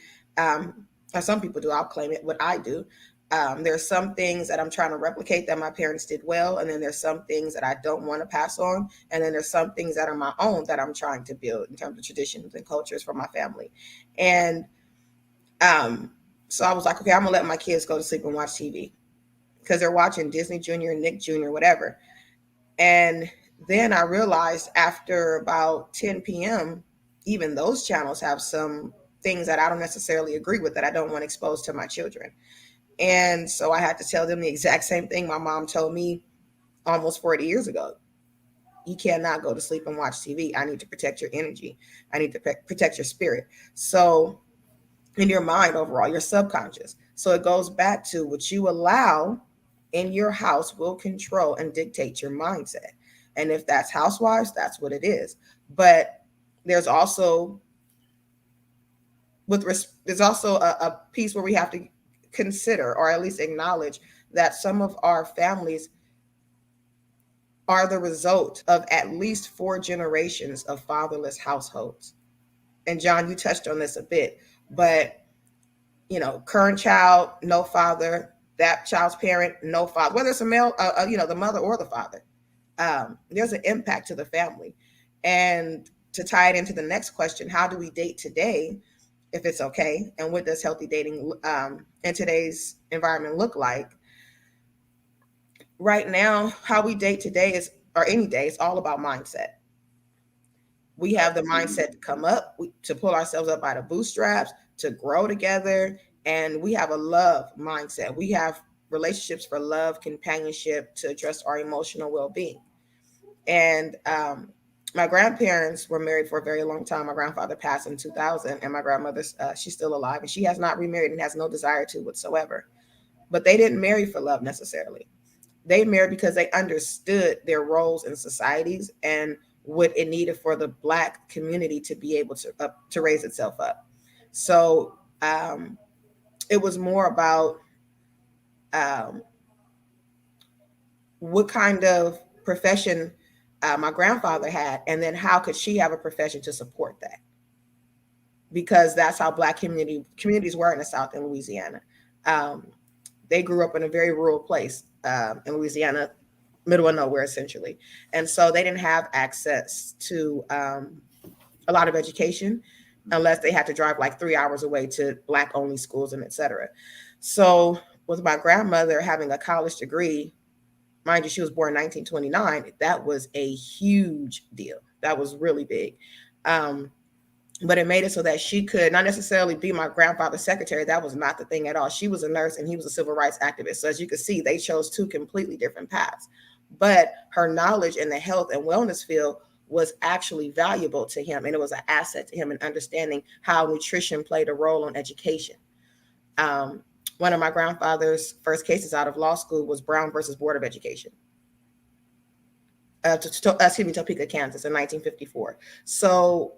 as some people do, I'll claim it, what I do. There's some things that I'm trying to replicate that my parents did well. And then there's some things that I don't want to pass on. And then there's some things that are my own that I'm trying to build in terms of traditions and cultures for my family. And so I was like, okay, I'm gonna let my kids go to sleep and watch TV because they're watching Disney Junior, Nick Jr., whatever. And then I realized after about 10 p.m., even those channels have some things that I don't necessarily agree with, that I don't want exposed to my children. And so I had to tell them the exact same thing my mom told me almost 40 years ago. You cannot go to sleep and watch TV. I need to protect your energy. I need to protect your spirit. So in your mind overall, your subconscious. So it goes back to what you allow in your house will control and dictate your mindset. And if that's housewives, that's what it is. But there's also there's also a piece where we have to consider, or at least acknowledge, that some of our families are the result of at least 4 generations of fatherless households. And John, you touched on this a bit, but you know, current child, no father, that child's parent, no father, whether it's a male, you know, the mother or the father, there's an impact to the family. And to tie it into the next question, how do we date today, if it's okay? And what does healthy dating in today's environment look like? Right now, how we date today is, or any day, it's all about mindset. We have the mindset to come up, to pull ourselves up by the bootstraps, to grow together. And we have a love mindset. We have relationships for love, companionship, to address our emotional well-being. And my grandparents were married for a very long time. My grandfather passed in 2000, and my grandmother, she's still alive, and she has not remarried and has no desire to whatsoever. But they didn't marry for love necessarily. They married because they understood their roles in societies and what it needed for the Black community to be able to raise itself up. So it was more about what kind of profession my grandfather had, and then how could she have a profession to support that? Because that's how Black communities were in the South in Louisiana. They grew up in a very rural place in Louisiana, middle of nowhere, essentially. And so they didn't have access to a lot of education unless they had to drive like 3 hours away to Black only schools and et cetera. So with my grandmother having a college degree, mind you, she was born in 1929, that was a huge deal. That was really big. But it made it so that she could not necessarily be my grandfather's secretary. That was not the thing at all. She was a nurse and he was a civil rights activist. So as you can see, they chose 2 completely different paths. But her knowledge in the health and wellness field was actually valuable to him. And it was an asset to him in understanding how nutrition played a role in education. One of my grandfather's first cases out of law school was Brown versus Board of Education. Topeka, Kansas in 1954. So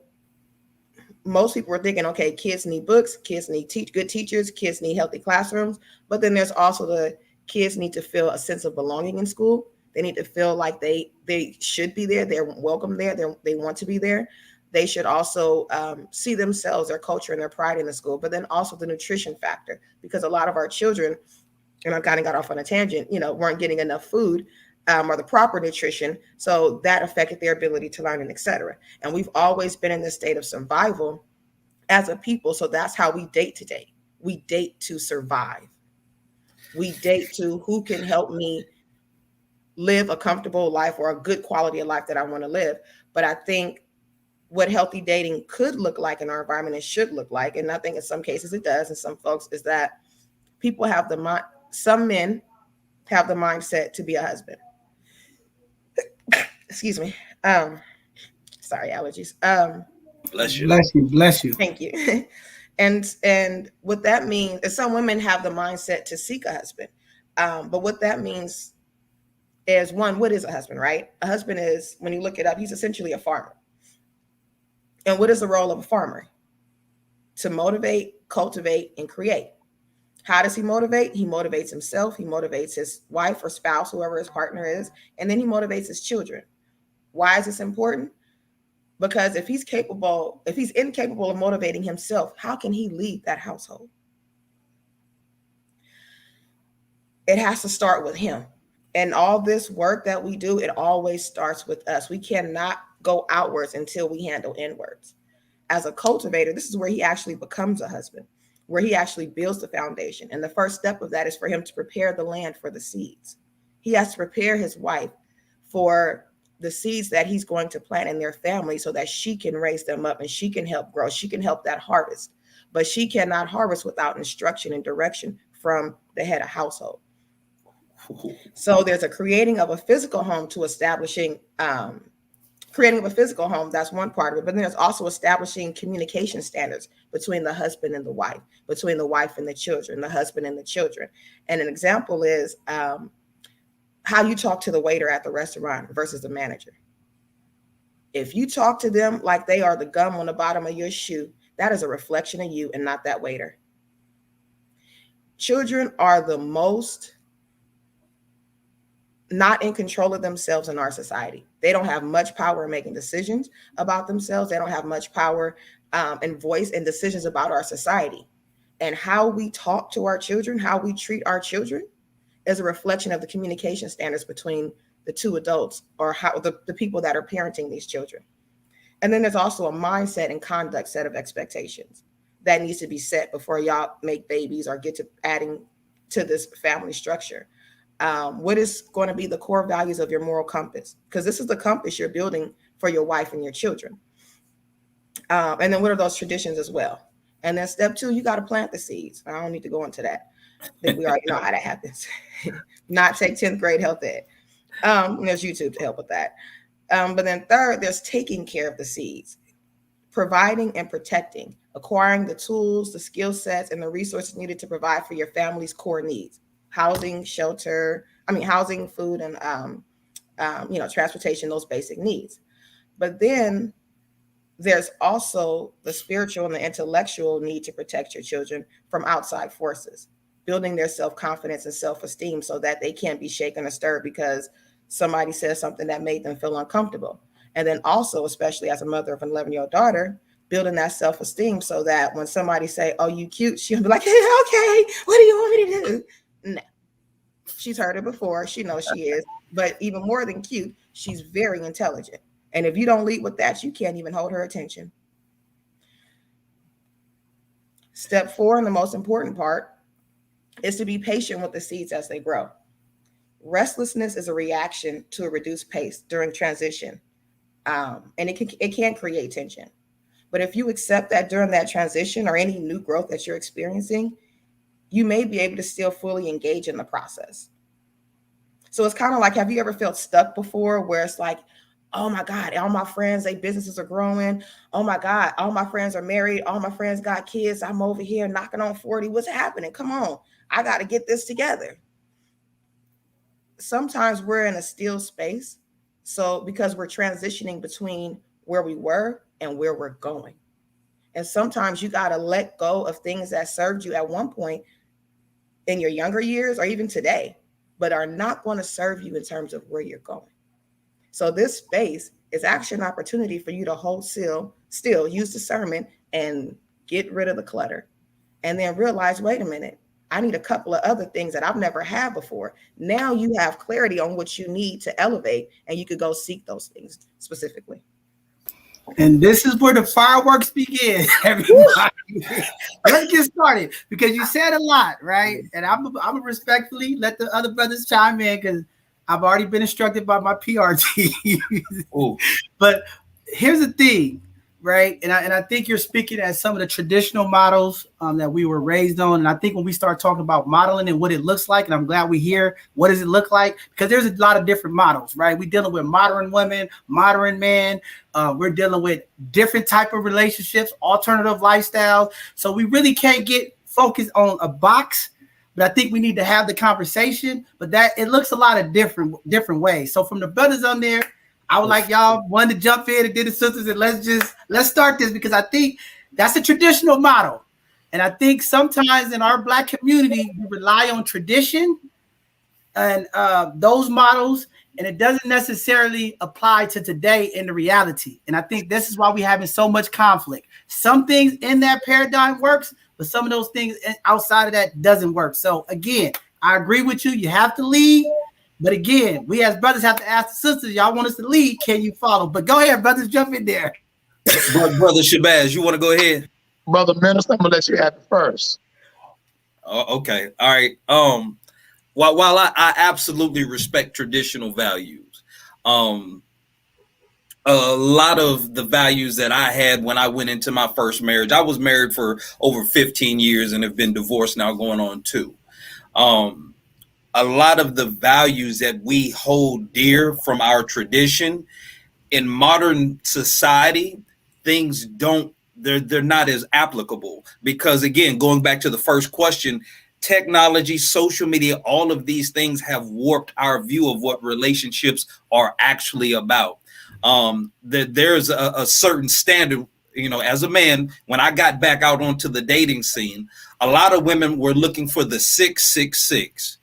most people were thinking, okay, kids need books, kids need good teachers, kids need healthy classrooms. But then there's also the kids need to feel a sense of belonging in school. They need to feel like they should be there. They're welcome there. They want to be there. They should also see themselves, their culture, and their pride in the school. But then also the nutrition factor, because a lot of our children, and I kind of got off on a tangent, weren't getting enough food or the proper nutrition. So that affected their ability to learn and et cetera. And we've always been in this state of survival as a people. So that's how we date today. We date to survive. We date to who can help me live a comfortable life or a good quality of life that I want to live. But I think what healthy dating could look like in our environment and should look like, and I think in some cases it does, and some folks, is that people have the mind, some men have the mindset to be a husband. Excuse me. Sorry, allergies. Bless you. Bless you. Bless you. Thank you. And what that means is some women have the mindset to seek a husband. But what that means is, one, what is a husband, right? A husband is, when you look it up, he's essentially a farmer. And what is the role of a farmer? To motivate, cultivate, and create. How does he motivate? He motivates himself. He motivates his wife or spouse, whoever his partner is, and then he motivates his children. Why is this important? Because if he's incapable of motivating himself, how can he lead that household? It has to start with him. And all this work that we do, it always starts with us. We cannot go outwards until we handle inwards. As a cultivator, this is where he actually becomes a husband, where he actually builds the foundation. And the first step of that is for him to prepare the land for the seeds. He has to prepare his wife for the seeds that he's going to plant in their family so that she can raise them up and she can help grow. She can help that harvest. But she cannot harvest without instruction and direction from the head of household. So there's a creating of a physical home to establishing creating of a physical home. That's one part of it. But then there's also establishing communication standards between the husband and the wife, between the wife and the children, the husband and the children. And an example is how you talk to the waiter at the restaurant versus the manager. If you talk to them like they are the gum on the bottom of your shoe, that is a reflection of you and not that waiter. Children are the most not in control of themselves in our society. They don't have much power in making decisions about themselves. They don't have much power and voice in decisions about our society. And how we talk to our children, how we treat our children, is a reflection of the communication standards between the two adults, or how the people that are parenting these children. And then there's also a mindset and conduct set of expectations that needs to be set before y'all make babies or get to adding to this family structure. What is going to be the core values of your moral compass? Because this is the compass you're building for your wife and your children. And then what are those traditions as well? And then step 2, you got to plant the seeds. I don't need to go into that. I think we already know how that happens. Not take 10th grade health ed. There's YouTube to help with that. But then third, there's taking care of the seeds, providing and protecting, acquiring the tools, the skill sets, and the resources needed to provide for your family's core needs. Housing, food, and transportation, those basic needs. But then there's also the spiritual and the intellectual need to protect your children from outside forces, building their self-confidence and self-esteem so that they can't be shaken or stirred because somebody says something that made them feel uncomfortable. And then also, especially as a mother of an 11-year-old daughter, building that self-esteem so that when somebody say, "Oh, you cute," she'll be like, "Hey, okay, what do you want me to do?" No, she's heard it before. She knows she is. But even more than cute, she's very intelligent. And if you don't lead with that, you can't even hold her attention. Step 4, and the most important part, is to be patient with the seeds as they grow. Restlessness is a reaction to a reduced pace during transition. And it can create tension. But if you accept that during that transition or any new growth that you're experiencing, you may be able to still fully engage in the process. So it's kind of like, have you ever felt stuck before where it's like, oh my God, all my friends, their businesses are growing. Oh my God, all my friends are married. All my friends got kids. I'm over here knocking on 40. What's happening? Come on, I got to get this together. Sometimes we're in a still space. So because we're transitioning between where we were and where we're going. And sometimes you got to let go of things that served you at one point in your younger years or even today, but are not going to serve you in terms of where you're going. So this space is actually an opportunity for you to hold still, use discernment and get rid of the clutter. And then realize, wait a minute, I need a couple of other things that I've never had before. Now you have clarity on what you need to elevate, and you could go seek those things specifically. And this is where the fireworks begin, everybody. Let's get started, because you said a lot, right? And I'm gonna respectfully let the other brothers chime in, because I've already been instructed by my PR team. But here's the thing, right? And I think you're speaking at some of the traditional models that we were raised on. And I think when we start talking about modeling and what it looks like, and I'm glad we hear what does it look like, because there's a lot of different models, right? We're dealing with modern women, modern men. We're dealing with different type of relationships, alternative lifestyles. So we really can't get focused on a box. But I think we need to have the conversation. But that it looks a lot of different ways. So from the brothers on there, I would like y'all one to jump in, and then the sisters, and let's start this, because I think that's a traditional model. And I think sometimes in our Black community, we rely on tradition and those models, and it doesn't necessarily apply to today in the reality. And I think this is why we're having so much conflict. Some things in that paradigm works, but some of those things outside of that doesn't work. So again, I agree with you. You have to lead. But again, we as brothers have to ask the sisters, y'all want us to lead, can you follow? But go ahead, brothers, jump in there. Brother Shabazz, you want to go ahead? Brother Minister, I'm going to let you have it first. Okay. All right. While I absolutely respect traditional values, a lot of the values that I had when I went into my first marriage, I was married for over 15 years and have been divorced now going on 2. A lot of the values that we hold dear from our tradition in modern society, things they're not as applicable, because again, going back to the first question, technology, social media, all of these things have warped our view of what relationships are actually about. There's a certain standard, as a man, when I got back out onto the dating scene, a lot of women were looking for the 666,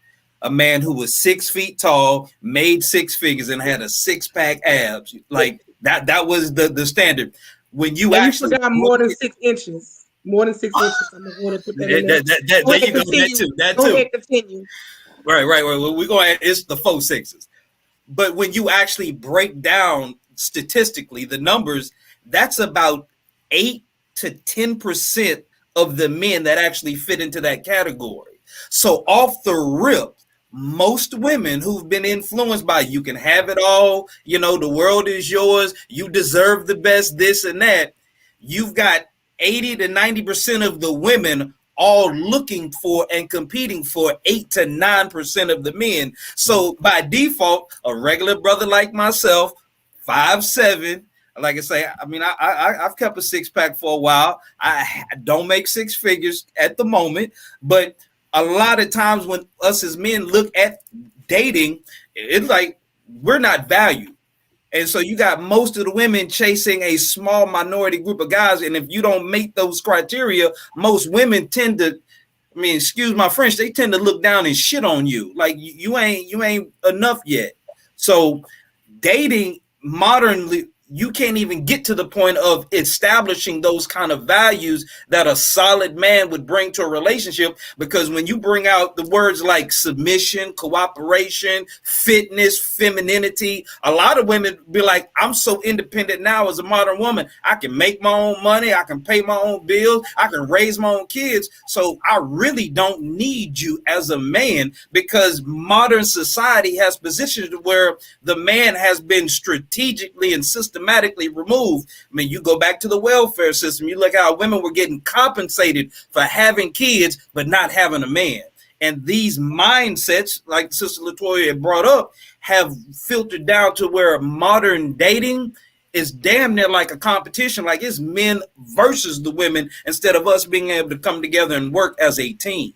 a man who was 6 feet tall, made 6 figures, and had a 6-pack abs. Like that was the standard. When you actually got more than 6 inches. More than 6 inches. I'm going to put that in there. There you go. That too. Go ahead, continue. Right. We're going. It's the faux 6s. But when you actually break down statistically the numbers, that's about 8 to 10% of the men that actually fit into that category. So off the rip, most women who've been influenced by you can have it all, the world is yours, you deserve the best, this and that. You've got 80 to 90% of the women all looking for and competing for 8 to 9% of the men. So by default, a regular brother like myself, 5'7", like I say, I've kept a 6-pack for a while. I don't make 6 figures at the moment, but a lot of times when us as men look at dating, it's like we're not valued. And so you got most of the women chasing a small minority group of guys. And if you don't meet those criteria, most women tend to, excuse my French, they tend to look down and shit on you. Like you ain't enough yet. So dating modernly, you can't even get to the point of establishing those kind of values that a solid man would bring to a relationship. Because when you bring out the words like submission, cooperation, fitness, femininity, a lot of women be like, I'm so independent now as a modern woman. I can make my own money. I can pay my own bills. I can raise my own kids. So I really don't need you as a man, because modern society has positioned where the man has been strategically and systematically removed. You go back to the welfare system, you look how women were getting compensated for having kids but not having a man. And these mindsets, like Sister Latoya had brought up, have filtered down to where modern dating is damn near like a competition, like it's men versus the women, instead of us being able to come together and work as a team.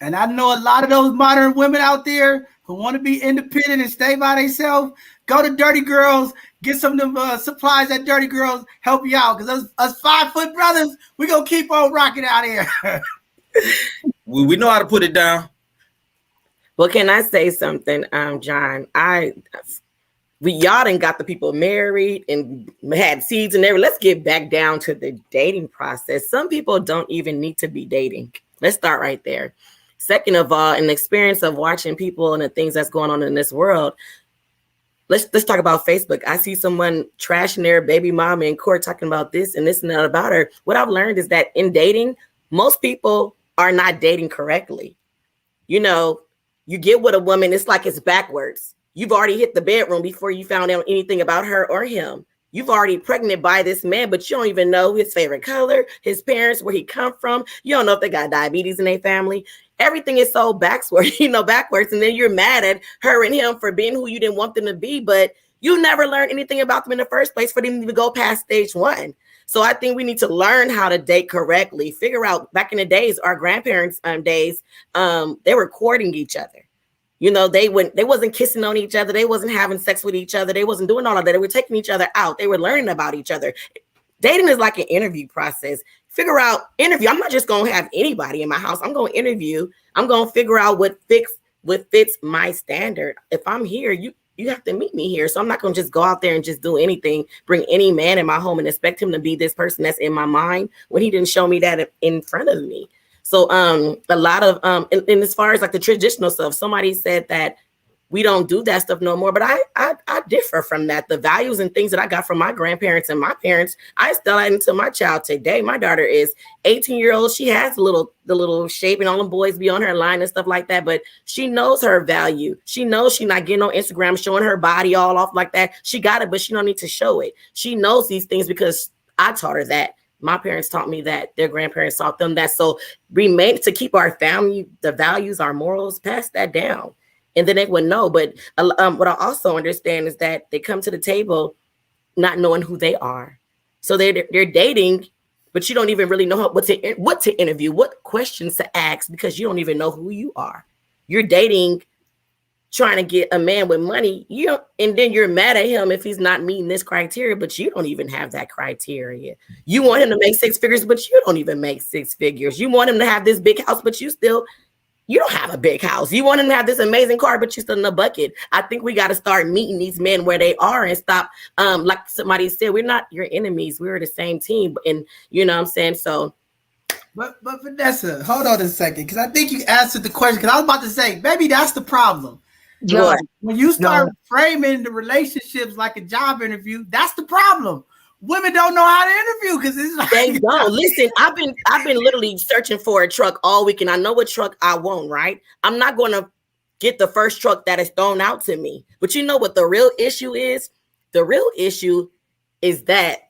And I know a lot of those modern women out there, who want to be independent and stay by themselves, go to Dirty Girls, get some of them supplies at Dirty Girls, help you out. Because us 5 foot brothers, we going to keep on rocking out here. We know how to put it down. Well, can I say something, John? Y'all done got the people married and had seeds and everything. Let's get back down to the dating process. Some people don't even need to be dating. Let's start right there. Second of all, an experience of watching people and the things that's going on in this world. Let's talk about Facebook. I see someone trashing their baby mama in court talking about this and that about her. What I've learned is that in dating, most people are not dating correctly. You know, you get with a woman, it's like it's backwards. You've already hit the bedroom before you found out anything about her or him. You've already pregnant by this man, but you don't even know his favorite color, his parents, where he come from. You don't know if they got diabetes in their family. Everything is so backwards. And then you're mad at her and him for being who you didn't want them to be, but you never learned anything about them in the first place for them to go past stage 1. So I think we need to learn how to date correctly. Figure out, back in the days, our grandparents' days, they were courting each other. You know, they wasn't kissing on each other. They wasn't having sex with each other. They wasn't doing all of that. They were taking each other out. They were learning about each other. Dating is like an interview process. Figure out, interview. I'm not just going to have anybody in my house. I'm going to interview. I'm going to figure out what fits my standard. If I'm here, you have to meet me here. So I'm not going to just go out there and just do anything, bring any man in my home and expect him to be this person that's in my mind when he didn't show me that in front of me. So a lot of, and as far as like the traditional stuff, somebody said that we don't do that stuff no more, but I differ from that. The values and things that I got from my grandparents and my parents, I still add into my child today. My daughter is 18-year-old. She has the little shape and all the boys be on her line and stuff like that, but she knows her value. She knows she's not getting on Instagram, showing her body all off like that. She got it, but she don't need to show it. She knows these things because I taught her that. My parents taught me that. Their grandparents taught them that. So remain to keep our family, the values, our morals, pass that down. And then they would know. But what I also understand is that they come to the table not knowing who they are. So they're dating, but you don't even really know what to interview, what questions to ask, because you don't even know who you are. You're dating, trying to get a man with money, and then you're mad at him if he's not meeting this criteria, but you don't even have that criteria. You want him to make 6 figures, but you don't even make 6 figures. You want him to have this big house, but you don't have a big house. You want him to have this amazing car, but you're still in a bucket. I think we got to start meeting these men where they are and stop. Like somebody said, we're not your enemies. We're the same team. And you know what I'm saying? So. But Vanessa, hold on a second, because I think you answered the question. Because I was about to say, maybe that's the problem. When you start framing the relationships like a job interview, that's the problem. Women don't know how to interview because it's like they don't. Listen, I've been literally searching for a truck all week, and I know what truck I want, right? I'm not going to get the first truck that is thrown out to me. But you know what the real issue is? The real issue is that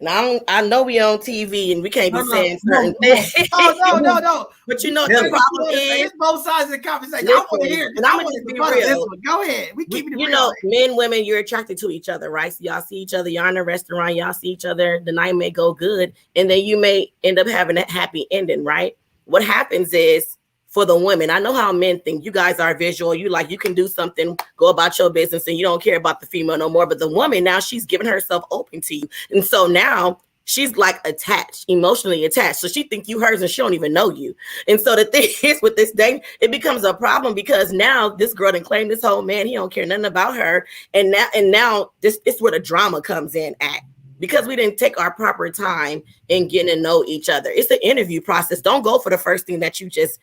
now I know we on TV and we can't be saying certain things. No. But you know the problem is it's both sides of the conversation. I want to hear it. And I'm gonna just be real. Go ahead. We keep it real. You know, men, women, you're attracted to each other, right? So y'all see each other, you're in a restaurant, y'all see each other, the night may go good, and then you may end up having a happy ending, right? What happens is, for the women, I know how men think. You guys are visual. You can do something, go about your business, and you don't care about the female no more. But the woman, now she's giving herself open to you. And so now she's like attached, emotionally attached. So she think you hers and she don't even know you. And so the thing is with this thing, it becomes a problem because now this girl done claimed this whole man. He don't care nothing about her. And now this is where the drama comes in at. Because we didn't take our proper time in getting to know each other. It's an interview process. Don't go for the first thing that you just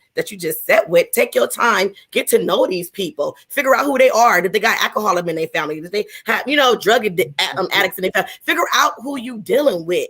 set with. Take your time, get to know these people, figure out who they are. Did they got alcoholism in their family? Did they have, drug addicts in their family? Figure out who you dealing with.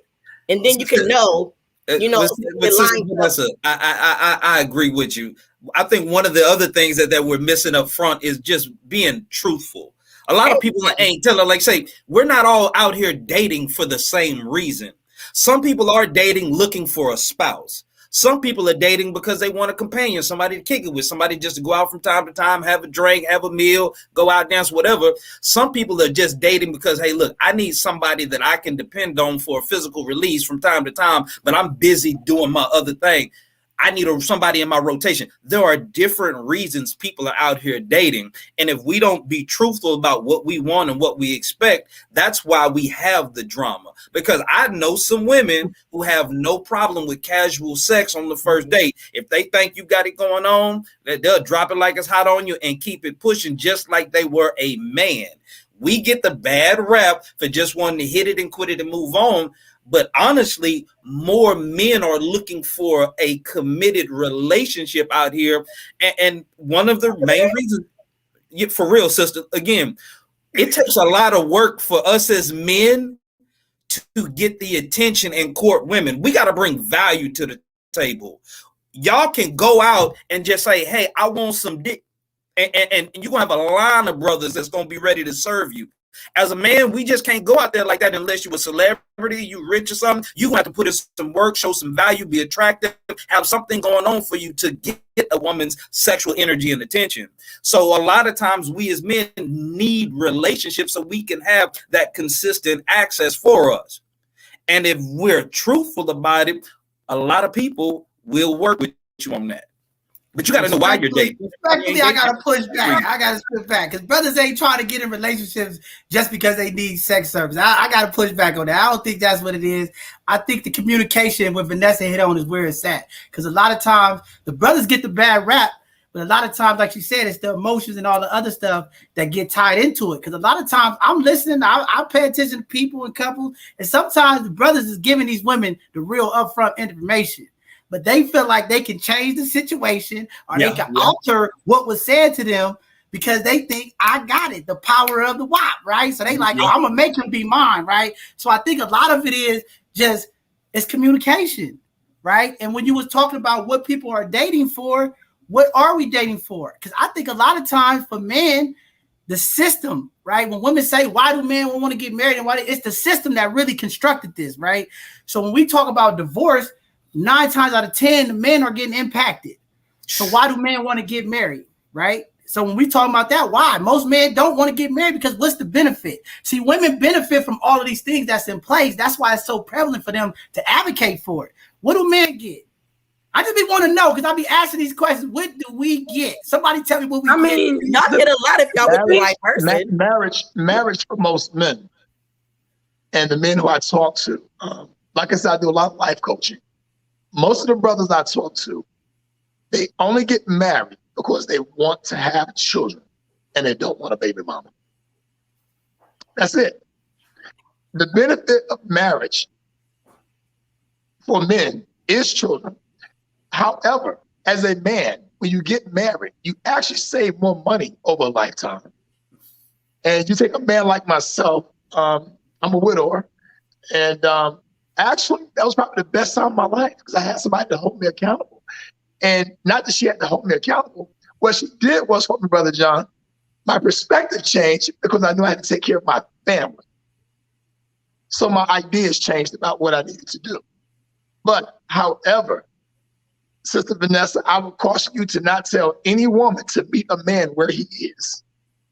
And then you can know, Vanessa, I agree with you. I think one of the other things that we're missing up front is just being truthful. A lot of people ain't telling, like say, we're not all out here dating for the same reason. Some people are dating looking for a spouse. Some people are dating because they want a companion, somebody to kick it with, somebody just to go out from time to time, have a drink, have a meal, go out, dance, whatever. Some people are just dating because, hey, look, I need somebody that I can depend on for a physical release from time to time, but I'm busy doing my other thing. I need somebody in my rotation. There are different reasons people are out here dating. And if we don't be truthful about what we want and what we expect, that's why we have the drama. Because I know some women who have no problem with casual sex on the first date. If they think you got it going on, they'll drop it like it's hot on you and keep it pushing just like they were a man. We get the bad rap for just wanting to hit it and quit it and move on. But honestly, more men are looking for a committed relationship out here. And one of the main reasons, for real, sister, again, it takes a lot of work for us as men to get the attention and court women. We got to bring value to the table. Y'all can go out and just say, hey, I want some dick. And you're going to have a line of brothers that's going to be ready to serve you. As a man, we just can't go out there like that unless you're a celebrity, you rich or something. You have to put in some work, show some value, be attractive, have something going on for you to get a woman's sexual energy and attention. So a lot of times we as men need relationships so we can have that consistent access for us. And if we're truthful about it, a lot of people will work with you on that. But you got to know why you're dating. Respectfully, I got to push back. I got to push back because brothers ain't trying to get in relationships just because they need sex service. I got to push back on that. I don't think that's what it is. I think the communication with Vanessa hit on is where it's at. Because a lot of times the brothers get the bad rap, but a lot of times, like you said, it's the emotions and all the other stuff that get tied into it. Because a lot of times I'm listening, I pay attention to people and couples, and sometimes the brothers is giving these women the real upfront information. But they feel like they can change the situation or they can alter what was said to them because they think I got it, the power of the WAP, right? So they like, oh, I'm going to make him be mine, right? So I think a lot of it is just, it's communication, right? And when you was talking about what people are dating for, what are we dating for? Because I think a lot of times for men, the system, right? When women say, why do men want to get married? And why it's the system that really constructed this, right? So when we talk about divorce, 9 times out of 10, the men are getting impacted. So why do men want to get married, right? So when we talk about that, why? Most men don't want to get married because what's the benefit? See, women benefit from all of these things that's in place. That's why it's so prevalent for them to advocate for it. What do men get? I just want to know because I'll be asking these questions. What do we get? Somebody tell me what we get. I mean, y'all get a lot if y'all with the right person. Marriage for most men and the men who I talk to, like I said, I do a lot of life coaching. Most of the brothers I talk to, they only get married because they want to have children and they don't want a baby mama. That's it. The benefit of marriage for men is children. However, as a man, when you get married, you actually save more money over a lifetime. And you take a man like myself, I'm a widower, and actually, that was probably the best time of my life because I had somebody to hold me accountable. And not that she had to hold me accountable. What she did was, for me, Brother John, my perspective changed because I knew I had to take care of my family. So my ideas changed about what I needed to do. But however, Sister Vanessa, I would caution you to not tell any woman to meet a man where he is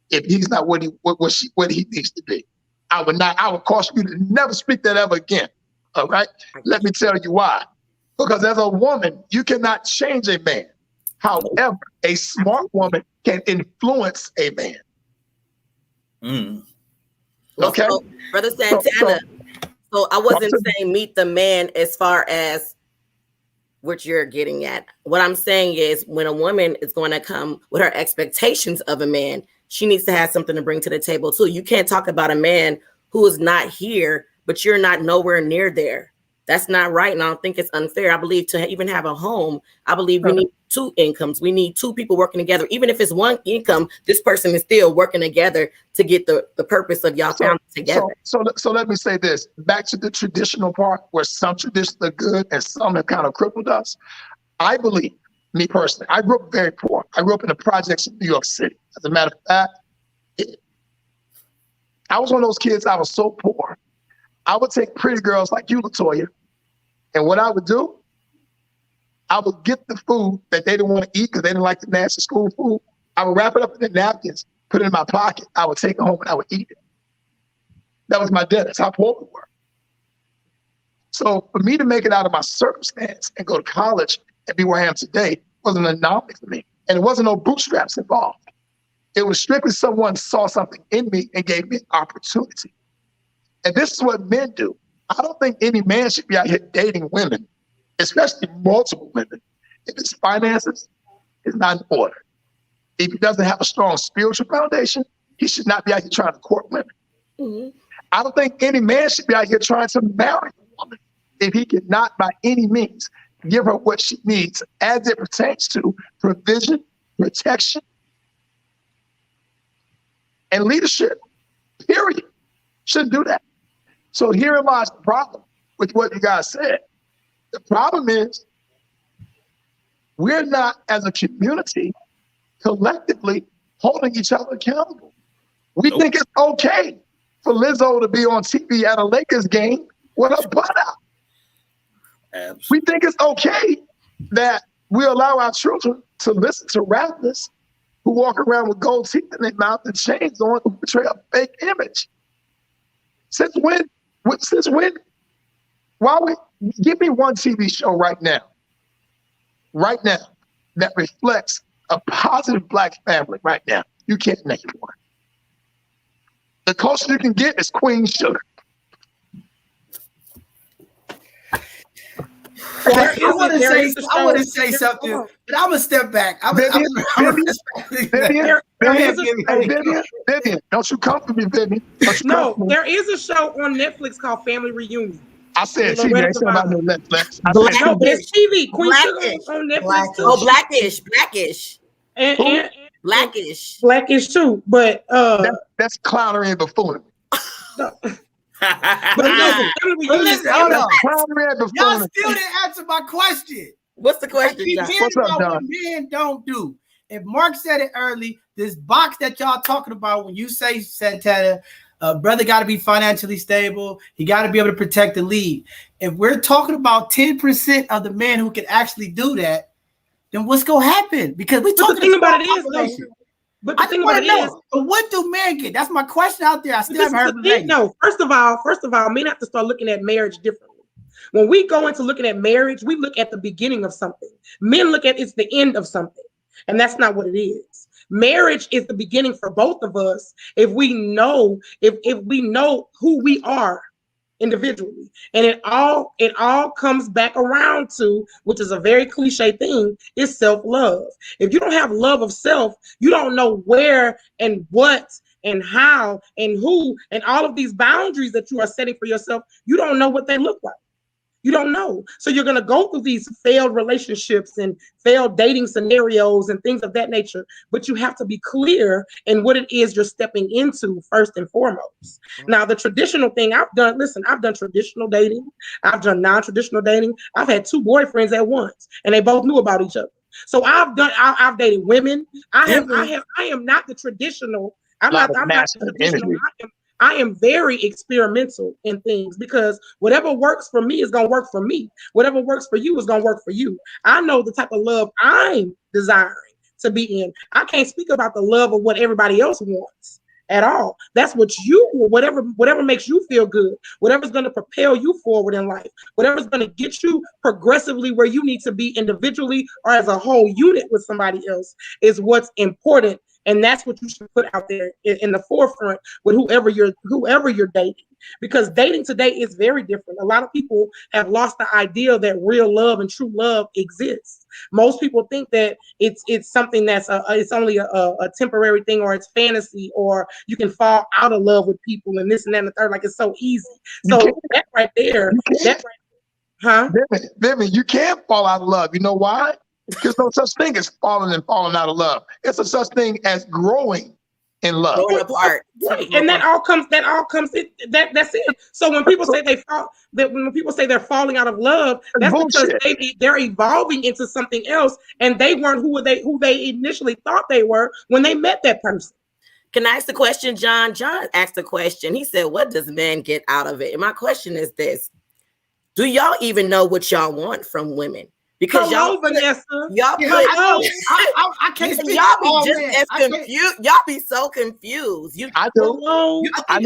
if he's not what he needs to be. I would caution you to never speak that ever again. All right. Let me tell you why. Because as a woman, you cannot change a man. However, a smart woman can influence a man. Okay. So, Brother Santana, so I wasn't saying meet the man as far as what you're getting at. What I'm saying is when a woman is going to come with her expectations of a man, she needs to have something to bring to the table too. You can't talk about a man who is not here, but you're not nowhere near there. That's not right. And I don't think it's unfair. I believe to even have a home, I believe we need 2 incomes. We need 2 people working together. Even if it's 1 income, this person is still working together to get the purpose of y'all family together. So let me say this, back to the traditional part where some traditions are good and some have kind of crippled us. I believe, me personally, I grew up very poor. I grew up in the projects of New York City. As a matter of fact, I was one of those kids, I was so poor. I would take pretty girls like you, LaToya, and what I would do, I would get the food that they didn't want to eat because they didn't like the nasty school food. I would wrap it up in the napkins, put it in my pocket. I would take it home and I would eat it. That was my dinner. That's how poor we were. So for me to make it out of my circumstance and go to college and be where I am today was an anomaly for me. And it wasn't no bootstraps involved. It was strictly someone saw something in me and gave me an opportunity. And this is what men do. I don't think any man should be out here dating women, especially multiple women, if his finances is not in order. If he doesn't have a strong spiritual foundation, he should not be out here trying to court women. Mm-hmm. I don't think any man should be out here trying to marry a woman if he cannot by any means give her what she needs as it pertains to provision, protection, and leadership, period. Shouldn't do that. So herein lies the problem with what you guys said. The problem is we're not, as a community, collectively holding each other accountable. We think it's okay for Lizzo to be on TV at a Lakers game with her butt out. Absolutely. We think it's okay that we allow our children to listen to rappers who walk around with gold teeth in their mouth and chains on, who portray a fake image. Since when? Give me one TV show right now, that reflects a positive Black family right now. You can't name one. The closest you can get is Queen Sugar. I want to say something, but I'm gonna step back. Vivian, don't you come for me, Vivian. No, there is a show on Netflix called Family Reunion. I said TV. I said about no Netflix. No, but it's TV. Queen Sugar on Netflix too. Oh, Blackish. And Blackish too. But that's clownery and buffoonery. Listen, hold on. Y'all still didn't answer my question. What's the question, John? What's up, John? What men don't do. If Mark said it early, this box that y'all talking about when you say, Santana, brother got to be financially stable. He got to be able to protect and lead. If we're talking about 10% of the men who can actually do that, then what's going to happen? Because we're talking about it is, but the thing about it is, but what do men get? That's my question out there. I still haven't heard from No, first of all, men have to start looking at marriage differently. When we go into looking at marriage, we look at the beginning of something. Men look at it's the end of something, and that's not what it is. Marriage is the beginning for both of us if we know who we are individually, and it all comes back around to, which is a very cliche thing, is self-love. If you don't have love of self, you don't know where and what and how and who and all of these boundaries that you are setting for yourself. You don't know what they look like. You don't know. So you're going to go through these failed relationships and failed dating scenarios and things of that nature. But you have to be clear in what it is you're stepping into first and foremost. Now, the traditional thing I've done traditional dating. I've done non-traditional dating. I've had 2 boyfriends at once and they both knew about each other. So I've dated women. I am not the traditional. I'm not the traditional. I am very experimental in things because whatever works for me is going to work for me. Whatever works for you is going to work for you. I know the type of love I'm desiring to be in. I can't speak about the love of what everybody else wants at all. That's what whatever makes you feel good, whatever's going to propel you forward in life, whatever's going to get you progressively where you need to be individually or as a whole unit with somebody else is what's important. And that's what you should put out there in the forefront with whoever you're dating, because dating today is very different. A lot of people have lost the idea that real love and true love exists. Most people think that it's something that's it's only a temporary thing, or it's fantasy, or you can fall out of love with people and this and that and the third. Like, it's so easy. So that right there, Vivian, you can't fall out of love. You know why? There's no such thing as falling out of love. It's a such thing as growing in love. Growing apart. And that's it. So when people say when people say they're falling out of love, that's because they're evolving into something else, and they weren't who they initially thought they were when they met that person. Can I ask the question, John? John asked the question. He said, what does men get out of it? And my question is this: do y'all even know what y'all want from women? Because Vanessa. I can't speak. Y'all be just as confused. Y'all be so confused. I know. I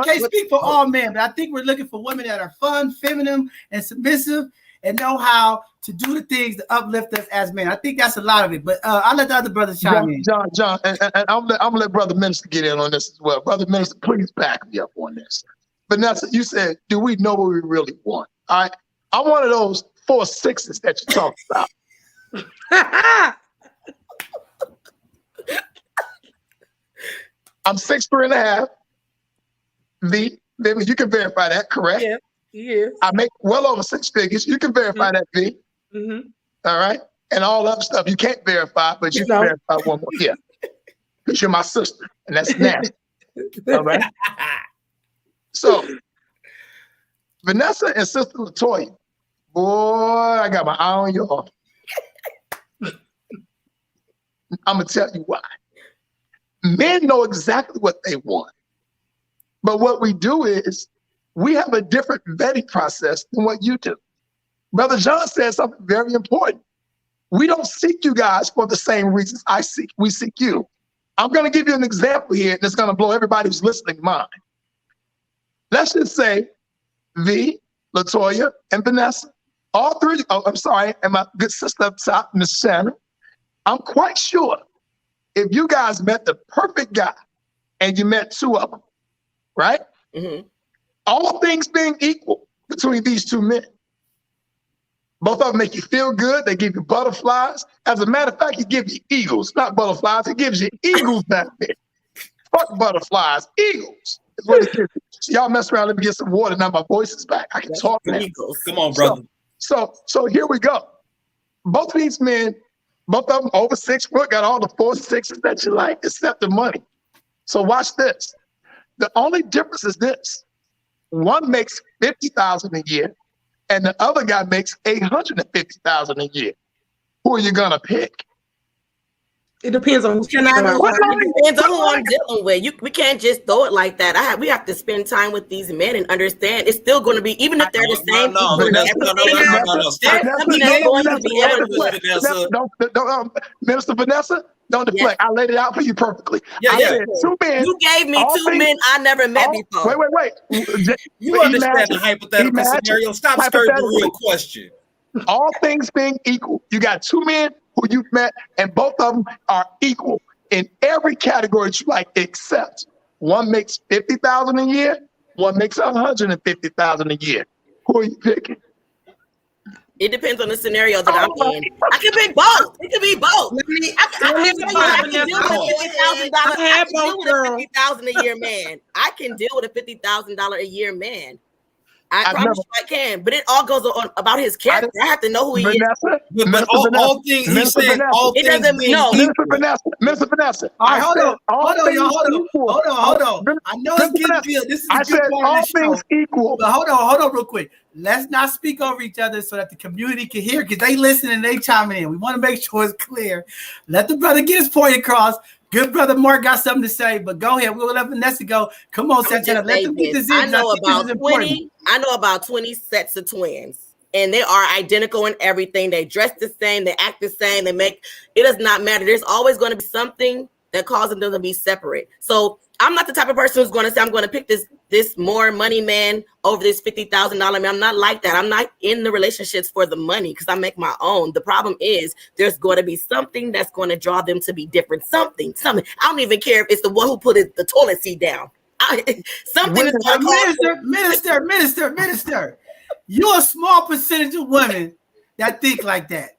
can't speak for all men, but I think we're looking for women that are fun, feminine, and submissive. and know how to do the things to uplift us as men. I think that's a lot of it. But I'll let the other brothers chime in. John, and I'm gonna let Brother Minister get in on this as well. Brother Minister, please back me up on this. Vanessa, you said, do we know what we really want? All right. I'm one of those 4 6s that you talked about. I'm 6'3.5". V, you can verify that, correct? Yeah, he is. I make well over 6 figures. You can verify that, V. Mm-hmm. All right. And all that stuff you can't verify, but you can verify one more. Yeah. Because you're my sister, and that's nasty. All right. So, Vanessa and Sister Latoya, boy, I got my eye on y'all. I'm going to tell you why. Men know exactly what they want. But what we do is we have a different vetting process than what you do. Brother John said something very important. We don't seek you guys for the same reasons we seek you. I'm going to give you an example here, and it's going to blow everybody who's listening mind. Let's just say V, Latoya, and Vanessa, all three, and my good sister up top, Miss Shannon, I'm quite sure if you guys met the perfect guy and you met 2 of them, right? Mm-hmm. All things being equal between these 2 men, both of them make you feel good. They give you butterflies. As a matter of fact, he gives you eagles, not butterflies. He gives you eagles back there. Fuck butterflies, eagles is what he gives you. So y'all mess around. Let me get some water. Now my voice is back. I can talk now. Eagles. Come on, brother. So here we go. Both of these men, both of them over 6 foot, got all the 4 6s that you like, except the money. So watch this. The only difference is this: one makes $50,000 a year, and the other guy makes $850,000 a year. Who are you gonna pick? It depends on who's It depends on who I'm dealing with. We can't just throw it like that. We have to spend time with these men and understand it's still going to be, even if they're the same people. Minister Vanessa, don't deflect. I laid it out for you perfectly. I said 2 men. You gave me 2 men I never met before. Wait. You understand the hypothetical scenario. Stop skirting the real question. All things being equal, you got 2 men who you've met, and both of them are equal in every category that you like, except one makes $50,000 a year, one makes $150,000 a year. Who are you picking? It depends on the scenario that I'm in. I can pick both. It could be both. I can deal with a $50,000 a year man. I can deal with a $50,000 a year man. I promise you I can, but it all goes on about his character. I have to know who he is. But all things he said, all it things doesn't know. Minister Vanessa. All right, hold on. I know it's getting real. This is a good part of the show. Equal. But hold on real quick. Let's not speak over each other so that the community can hear, because they listen and they chime in. We want to make sure it's clear. Let the brother get his point across. Good brother Mark got something to say, but go ahead. We'll let Vanessa go. Come on, Santana. Let them get this in. I know about 20 sets of twins, and they are identical in everything. They dress the same. They act the same. It does not matter. There's always going to be something that causes them to be separate. So I'm not the type of person who's going to say I'm going to pick this more money man over this $50,000 man. I'm not like that. I'm not in the relationships for the money because I make my own. The problem is there's going to be something that's going to draw them to be different. Something. I don't even care if it's the one who put the toilet seat down. Something is going to Minister. You're a small percentage of women that think like that.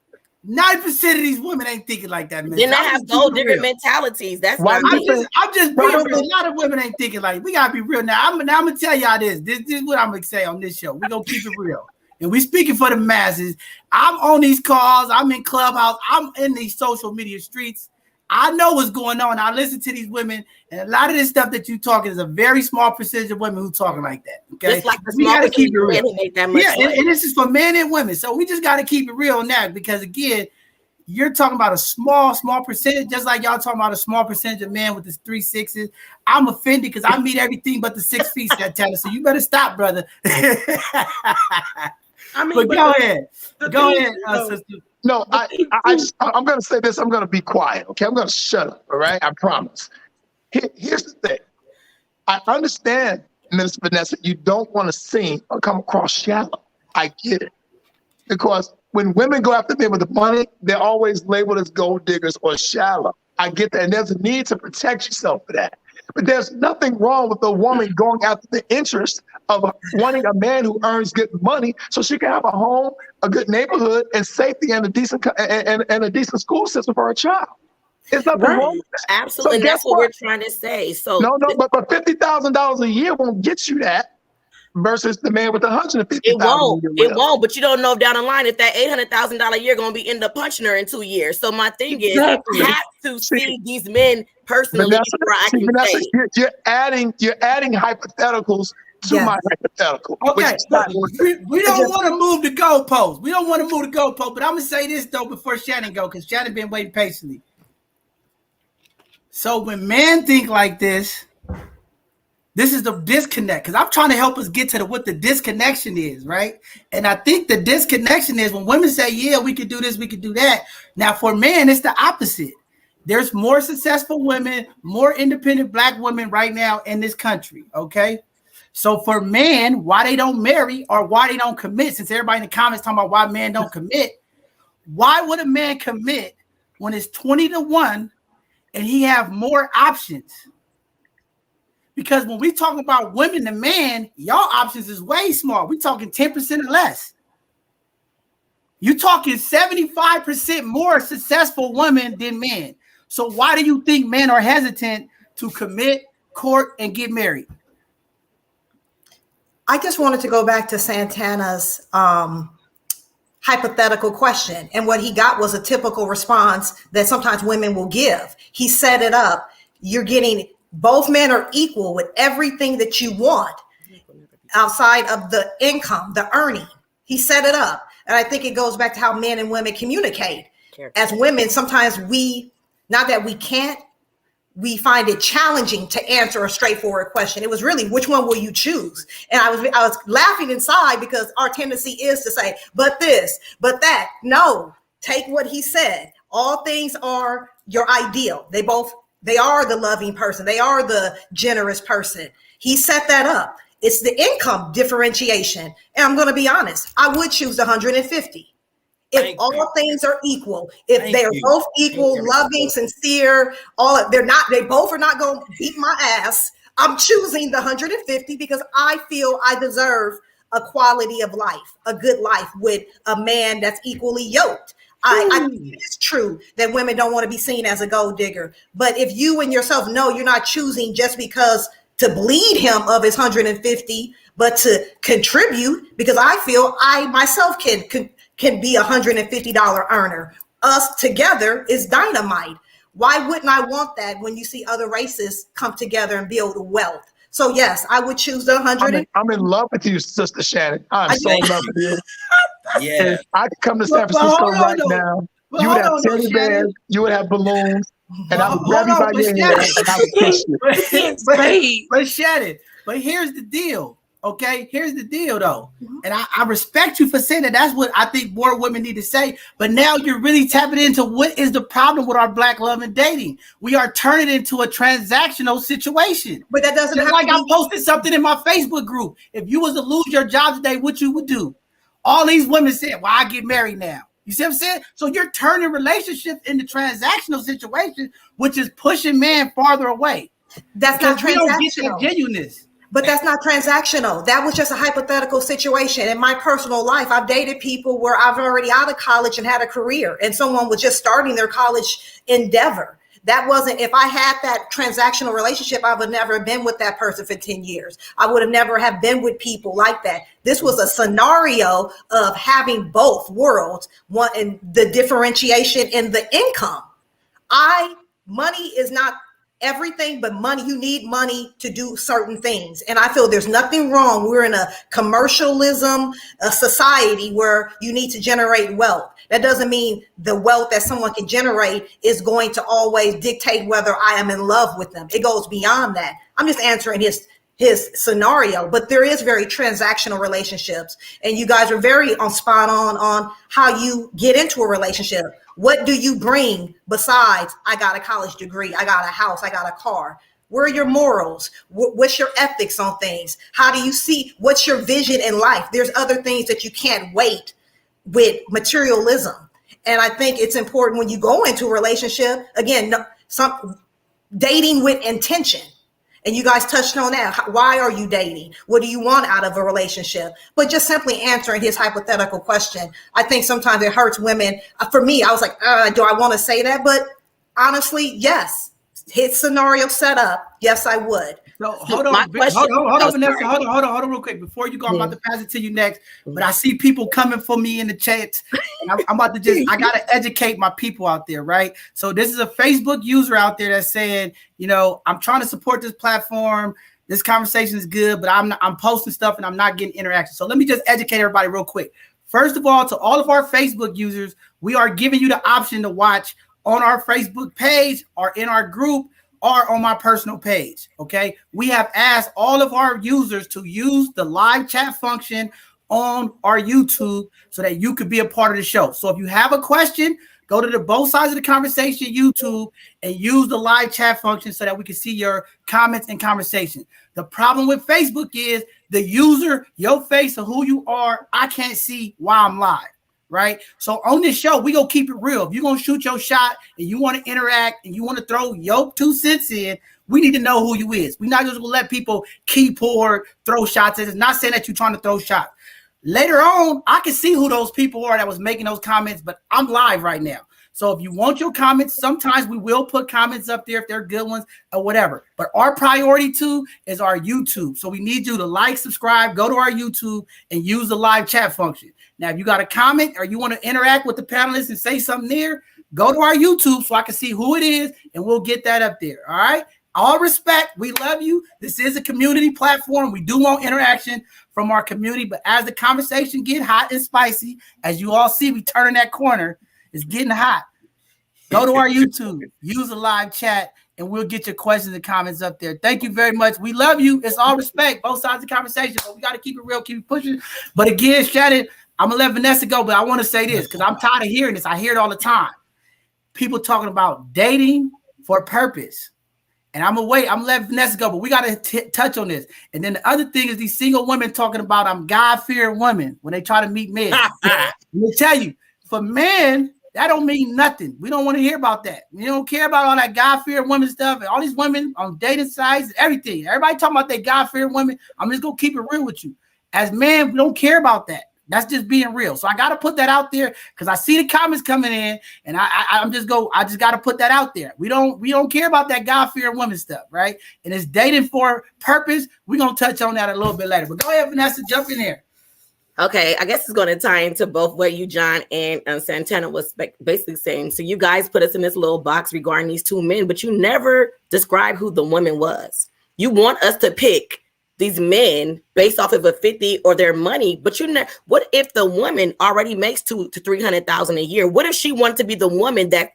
90% of these women ain't thinking like that, man. Then they have those different mentalities. That's why I'm just being real. A lot of women ain't thinking like. We gotta be real now. I'm gonna tell y'all this. This is what I'm gonna say on this show. We gonna keep it real, and we speaking for the masses. I'm on these calls. I'm in Clubhouse. I'm in these social media streets. I know what's going on. I listen to these women, and a lot of this stuff that you talking is a very small percentage of women who talking like that. Okay, just like the we gotta keep it real. Who make that much money. And this is for men and women. So we just gotta keep it real on that, because again, you're talking about a small percentage, just like y'all talking about a small percentage of men with the 3 6s. I'm offended because I meet everything but the 6 feet, Santana. So you better stop, brother. But go ahead, sister. No, I'm going to say this. I'm going to be quiet. Okay, I'm going to shut up. All right, I promise. Here's the thing. I understand, Minister Vanessa, you don't want to seem or come across shallow. I get it. because when women go after men with the money, they're always labeled as gold diggers or shallow. I get that, and there's a need to protect yourself for that. But there's nothing wrong with a woman going after the interest of wanting a man who earns good money so she can have a home, a good neighborhood, and safety, and a decent and a decent school system for her child. There's nothing wrong with that. Absolutely, So and that's what we're trying to say. So but $50,000 a year won't get you that. Versus the man with $150,000. It won't. But you don't know down the line if that $800,000 a year going to be end up punching her in 2 years. So my thing is, I have to see these men personally before I can say. You're adding hypotheticals to my hypothetical. Okay, we don't want to move the goalposts. We don't want to move the goalposts. But I'm gonna say this though before Shannon go, because Shannon been waiting patiently. So when men think like this is the disconnect, because I'm trying to help us get to what the disconnection is, right? And I think the disconnection is when women say, yeah, we could do this, we could do that. Now, for men, it's the opposite. There's more successful women, more independent Black women right now in this country, okay? So for men, why they don't marry or why they don't commit, since everybody in the comments talking about why men don't commit, why would a man commit when it's 20-1 and he have more options? Because when we talk about women to man, y'all options is way small. We talking 10% or less. You talking 75% more successful women than men. So why do you think men are hesitant to commit, court, and get married? I just wanted to go back to Santana's hypothetical question. And what he got was a typical response that sometimes women will give. He set it up. You're getting... Both men are equal with everything that you want outside of the income, the earning. He set it up. And I think it goes back to how men and women communicate. As women, sometimes not that we can't, we find it challenging to answer a straightforward question. It was really, which one will you choose? And I was laughing inside because our tendency is to say, but this, but that. No, take what he said. All things are your ideal. They are the loving person. They are the generous person. He set that up. It's the income differentiation. And I'm going to be honest, I would choose 150. If all things are equal, if they're both equal, loving, sincere, they both are not going to beat my ass. I'm choosing the 150 because I feel I deserve a quality of life, a good life with a man that's equally yoked. I think it's true that women don't want to be seen as a gold digger. But if you and yourself know you're not choosing just because to bleed him of his 150, but to contribute, because I feel I myself can be $150 earner. Us together is dynamite. Why wouldn't I want that when you see other races come together and build wealth? So yes, I would choose the 100. I'm in love with you, Sister Shannon. I'm so in love with you. Yeah. If I could come to San Francisco right now, you would have teddy bears, you would have balloons, and I would grab you by your hair and I would kiss you. But Shannon, but here's the deal, okay? Here's the deal, though. And I respect you for saying that. That's what I think more women need to say. But now you're really tapping into what is the problem with our Black love and dating. We are turning into a transactional situation. But that doesn't have like to I posted something in my Facebook group. If you was to lose your job today, what you would do? All these women said, well, I get married now. You see what I'm saying? So you're turning relationships into transactional situations, which is pushing men farther away. That's not transactional. Don't get that genuineness. But that's not transactional. That was just a hypothetical situation. In my personal life, I've dated people where I've already out of college and had a career, and someone was just starting their college endeavor. That wasn't, if I had that transactional relationship, I would never have been with that person for 10 years. I would have never have been with people like that. This was a scenario of having both worlds, one and the differentiation in the income. Money is not everything, but money, you need money to do certain things. And I feel there's nothing wrong. We're in a commercialism, a society where you need to generate wealth. That doesn't mean the wealth that someone can generate is going to always dictate whether I am in love with them. It goes beyond that. I'm just answering his scenario, but there is very transactional relationships. And you guys are very spot on how you get into a relationship. What do you bring besides, I got a college degree, I got a house, I got a car? Where are your morals? What's your ethics on things? How do you see, what's your vision in life? There's other things that you can't wait with materialism. And I think it's important when you go into a relationship, again, some dating with intention. And you guys touched on that. Why are you dating? What do you want out of a relationship? But just simply answering his hypothetical question, I think sometimes it hurts women. For me, I was like, do I want to say that? But honestly, yes. His scenario set up, yes, I would. So hold on, Vanessa. Hold on, real quick. Before you go, I'm about to pass it to you next. But I see people coming for me in the chat. And I'm about to I gotta educate my people out there, right? So this is a Facebook user out there that's saying, I'm trying to support this platform. This conversation is good, but I'm posting stuff and I'm not getting interaction. So let me just educate everybody real quick. First of all, to all of our Facebook users, we are giving you the option to watch on our Facebook page or in our group or on my personal page, okay? We have asked all of our users to use the live chat function on our YouTube so that you could be a part of the show. So if you have a question, go to the Both Sides of the Conversation YouTube and use the live chat function so that we can see your comments and conversation. The problem with Facebook is the user, your face or who you are, I can't see while I'm live. Right. So on this show, we gonna keep it real. If you're gonna shoot your shot and you want to interact and you want to throw your 2 cents in, we need to know who you is. We're not just gonna let people keyboard throw shots at us. Not saying that you're trying to throw shots. Later on, I can see who those people are that was making those comments, but I'm live right now. So if you want your comments, sometimes we will put comments up there if they're good ones or whatever. But our priority too is our YouTube. So we need you to like, subscribe, go to our YouTube and use the live chat function. Now, if you got a comment or you want to interact with the panelists and say something there, go to our YouTube so I can see who it is and we'll get that up there. All right. All respect. We love you. This is a community platform. We do want interaction from our community. But as the conversation get hot and spicy, as you all see, we turning that corner. It's getting hot. Go to our YouTube, use the live chat, and we'll get your questions and comments up there. Thank you very much. We love you. It's all respect, both sides of the conversation, but we got to keep it real, keep it pushing. But again, Shannon, I'm going to let Vanessa go, but I want to say this because I'm tired of hearing this. I hear it all the time. People talking about dating for purpose. And I'm going to wait. I'm going to let Vanessa go, but we got to touch on this. And then the other thing is these single women talking about I'm God-fearing women when they try to meet men. Let me tell you, for men, that don't mean nothing. We don't want to hear about that. We don't care about all that God-fearing women stuff and all these women on dating sites and everything. Everybody talking about they God-fearing women. I'm just going to keep it real with you. As men, we don't care about that. That's just being real. So I got to put that out there because I see the comments coming in and I just got to put that out there. We don't care about that God-fearing women stuff, right? And it's dating for purpose. We're going to touch on that a little bit later. But go ahead, Vanessa, jump in there. Okay, I guess it's going to tie into both what you, John, and Santana was basically saying. So you guys put us in this little box regarding these 2 men, but you never describe who the woman was. You want us to pick these men based off of a 50 or their money, but what if the woman already makes $200,000 to $300,000 a year? What if she wanted to be the woman that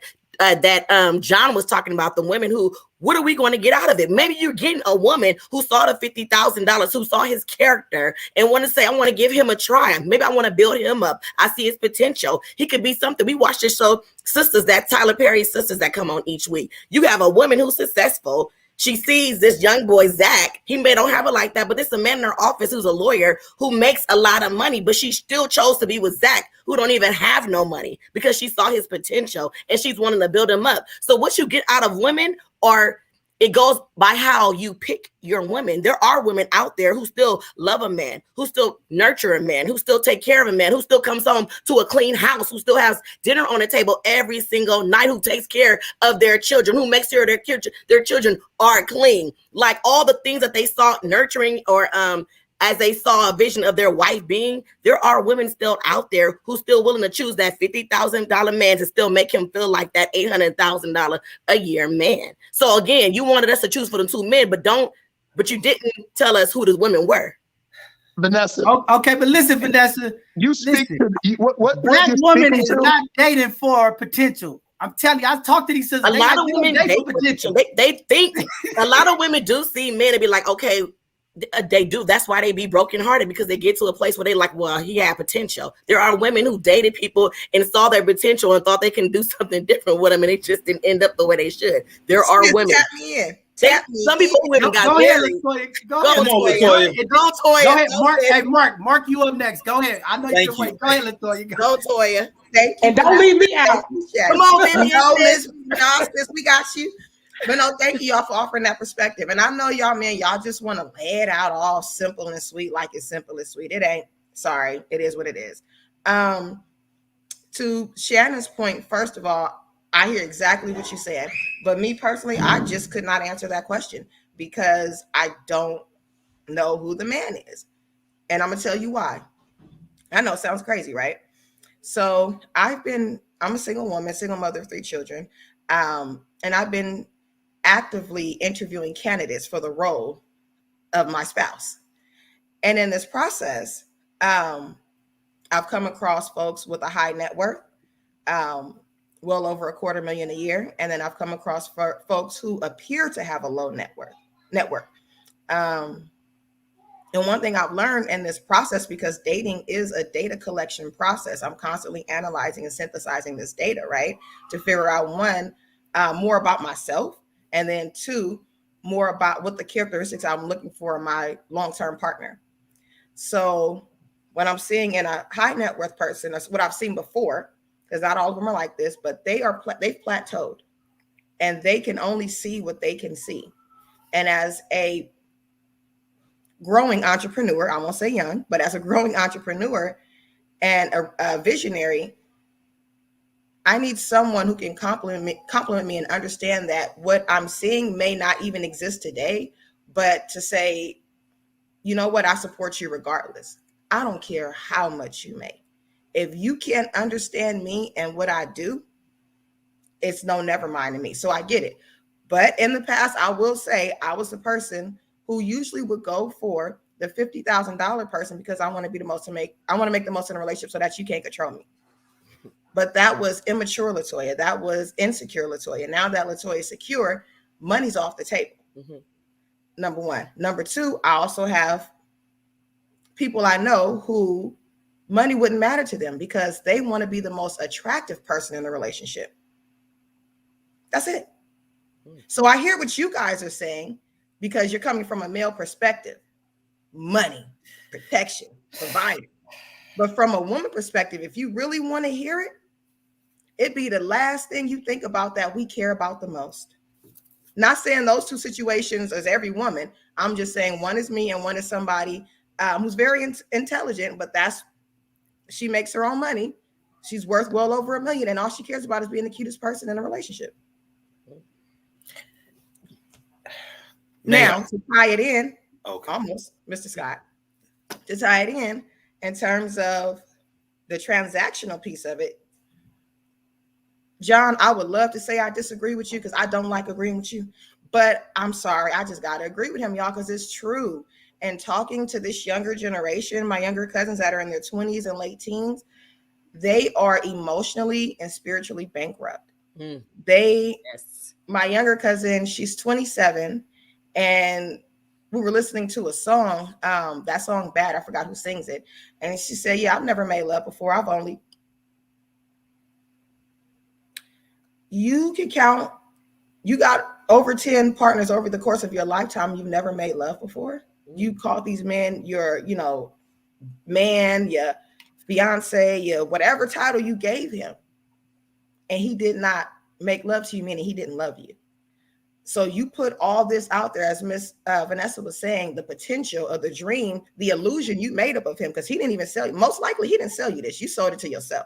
John was talking about, the women who, what are we going to get out of it? Maybe you're getting a woman who saw the $50,000, who saw his character and want to say, I want to give him a try. Maybe I want to build him up. I see his potential. He could be something. We watch this show, Sisters, that Tyler Perry Sisters that come on each week. You have a woman who's successful. She sees this young boy, Zach. He may don't have it like that, but there's a man in her office who's a lawyer who makes a lot of money, but she still chose to be with Zach, who don't even have no money because she saw his potential and she's wanting to build him up. So what you get out of women are, it goes by how you pick your women. There are women out there who still love a man, who still nurture a man, who still take care of a man, who still comes home to a clean house, who still has dinner on the table every single night, who takes care of their children, who makes sure their children are clean. Like all the things that they saw nurturing or as they saw a vision of their wife being, there are women still out there who still willing to choose that $50,000 man to still make him feel like that $800,000 a year man. So again, you wanted us to choose for the 2 men, but you didn't tell us who the women were. Vanessa. Okay, but listen, Vanessa. You speak to what black woman is not dating for potential. I'm telling you, I talked to these sisters. A lot of women date for potential. They think a lot of women do see men and be like, okay, they do. That's why they be brokenhearted, because they get to a place where they like, well, he had potential. There are women who dated people and saw their potential and thought they can do something different with them, and they just didn't end up the way they should. There are women. Some people who even got Go ahead, married. Latoya. Go, Come on, Latoya. Go, Toya. Go ahead, Go, Mark. Toya. Hey, Mark, you up next. Go ahead. I know Thank you can you. wait. Go ahead, Latoya. Go, Toya. Thank you. And don't leave me out. Come on, Vivian. No, Miss, we got you. But no, thank you, y'all, for offering that perspective. And I know y'all, man, y'all just want to lay it out all simple and sweet, like it's simple and sweet. It ain't. Sorry, it is what it is. To Shannon's point, first of all, I hear exactly what you said. But me personally, I just could not answer that question because I don't know who the man is. And I'm going to tell you why. I know it sounds crazy, right? So I'm a single woman, single mother of 3 children. And I've been actively interviewing candidates for the role of my spouse. And in this process, I've come across folks with a high net worth, well over $250,000 a year. And then I've come across folks who appear to have a low net worth. And one thing I've learned in this process, because dating is a data collection process, I'm constantly analyzing and synthesizing this data, right? To figure out, one, more about myself, and then 2, more about what the characteristics I'm looking for in my long-term partner. So what I'm seeing in a high net worth person, that's what I've seen before, because not all of them are like this, but they've plateaued and they can only see what they can see. And as a growing entrepreneur, I won't say young, but as a growing entrepreneur and a visionary, I need someone who can compliment me and understand that what I'm seeing may not even exist today, but to say, you know what, I support you regardless. I don't care how much you make. If you can't understand me and what I do, it's no never mind to me. So I get it. But in the past, I will say I was the person who usually would go for the $50,000 person because I want to be the most I want to make the most in a relationship so that you can't control me. But that was immature Latoya. That was insecure Latoya. Now that Latoya is secure, money's off the table. Mm-hmm. Number one. Number 2, I also have people I know who money wouldn't matter to them because they want to be the most attractive person in the relationship. That's it. So I hear what you guys are saying because you're coming from a male perspective. Money, protection, provider. But from a woman perspective, if you really want to hear it, it'd be the last thing you think about that we care about the most. Not saying those 2 situations as every woman. I'm just saying one is me and one is somebody who's very intelligent, but she makes her own money. She's worth well over $1 million, and all she cares about is being the cutest person in a relationship. Now, to tie it in, almost, Mr. Scott, to tie it in terms of the transactional piece of it, John, I would love to say I disagree with you because I don't like agreeing with you, but I'm sorry. I just got to agree with him, y'all, because it's true. And talking to this younger generation, my younger cousins that are in their 20s and late teens, they are emotionally and spiritually bankrupt. My younger cousin, she's 27, and we were listening to a song, that song Bad, I forgot who sings it. And she said, yeah, I've never made love before. You can count, you got over 10 partners over the course of your lifetime. You've never made love before. You called these men your, man, your fiance, your whatever title you gave him. And he did not make love to you, meaning he didn't love you. So you put all this out there, as Miss Vanessa was saying, the potential of the dream, the illusion you made up of him, because he didn't even sell you. Most likely he didn't sell you this. You sold it to yourself.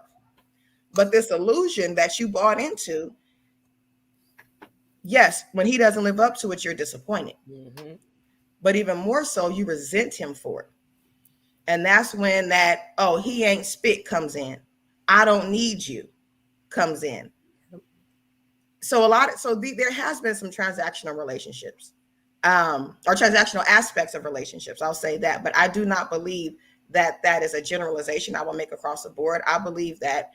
But this illusion that you bought into, yes, when he doesn't live up to it, you're disappointed. Mm-hmm. But even more so, you resent him for it. And that's when that, oh, he ain't spit comes in. I don't need you comes in. So there has been some transactional relationships, or transactional aspects of relationships. I'll say that, but I do not believe that that is a generalization I will make across the board. I believe that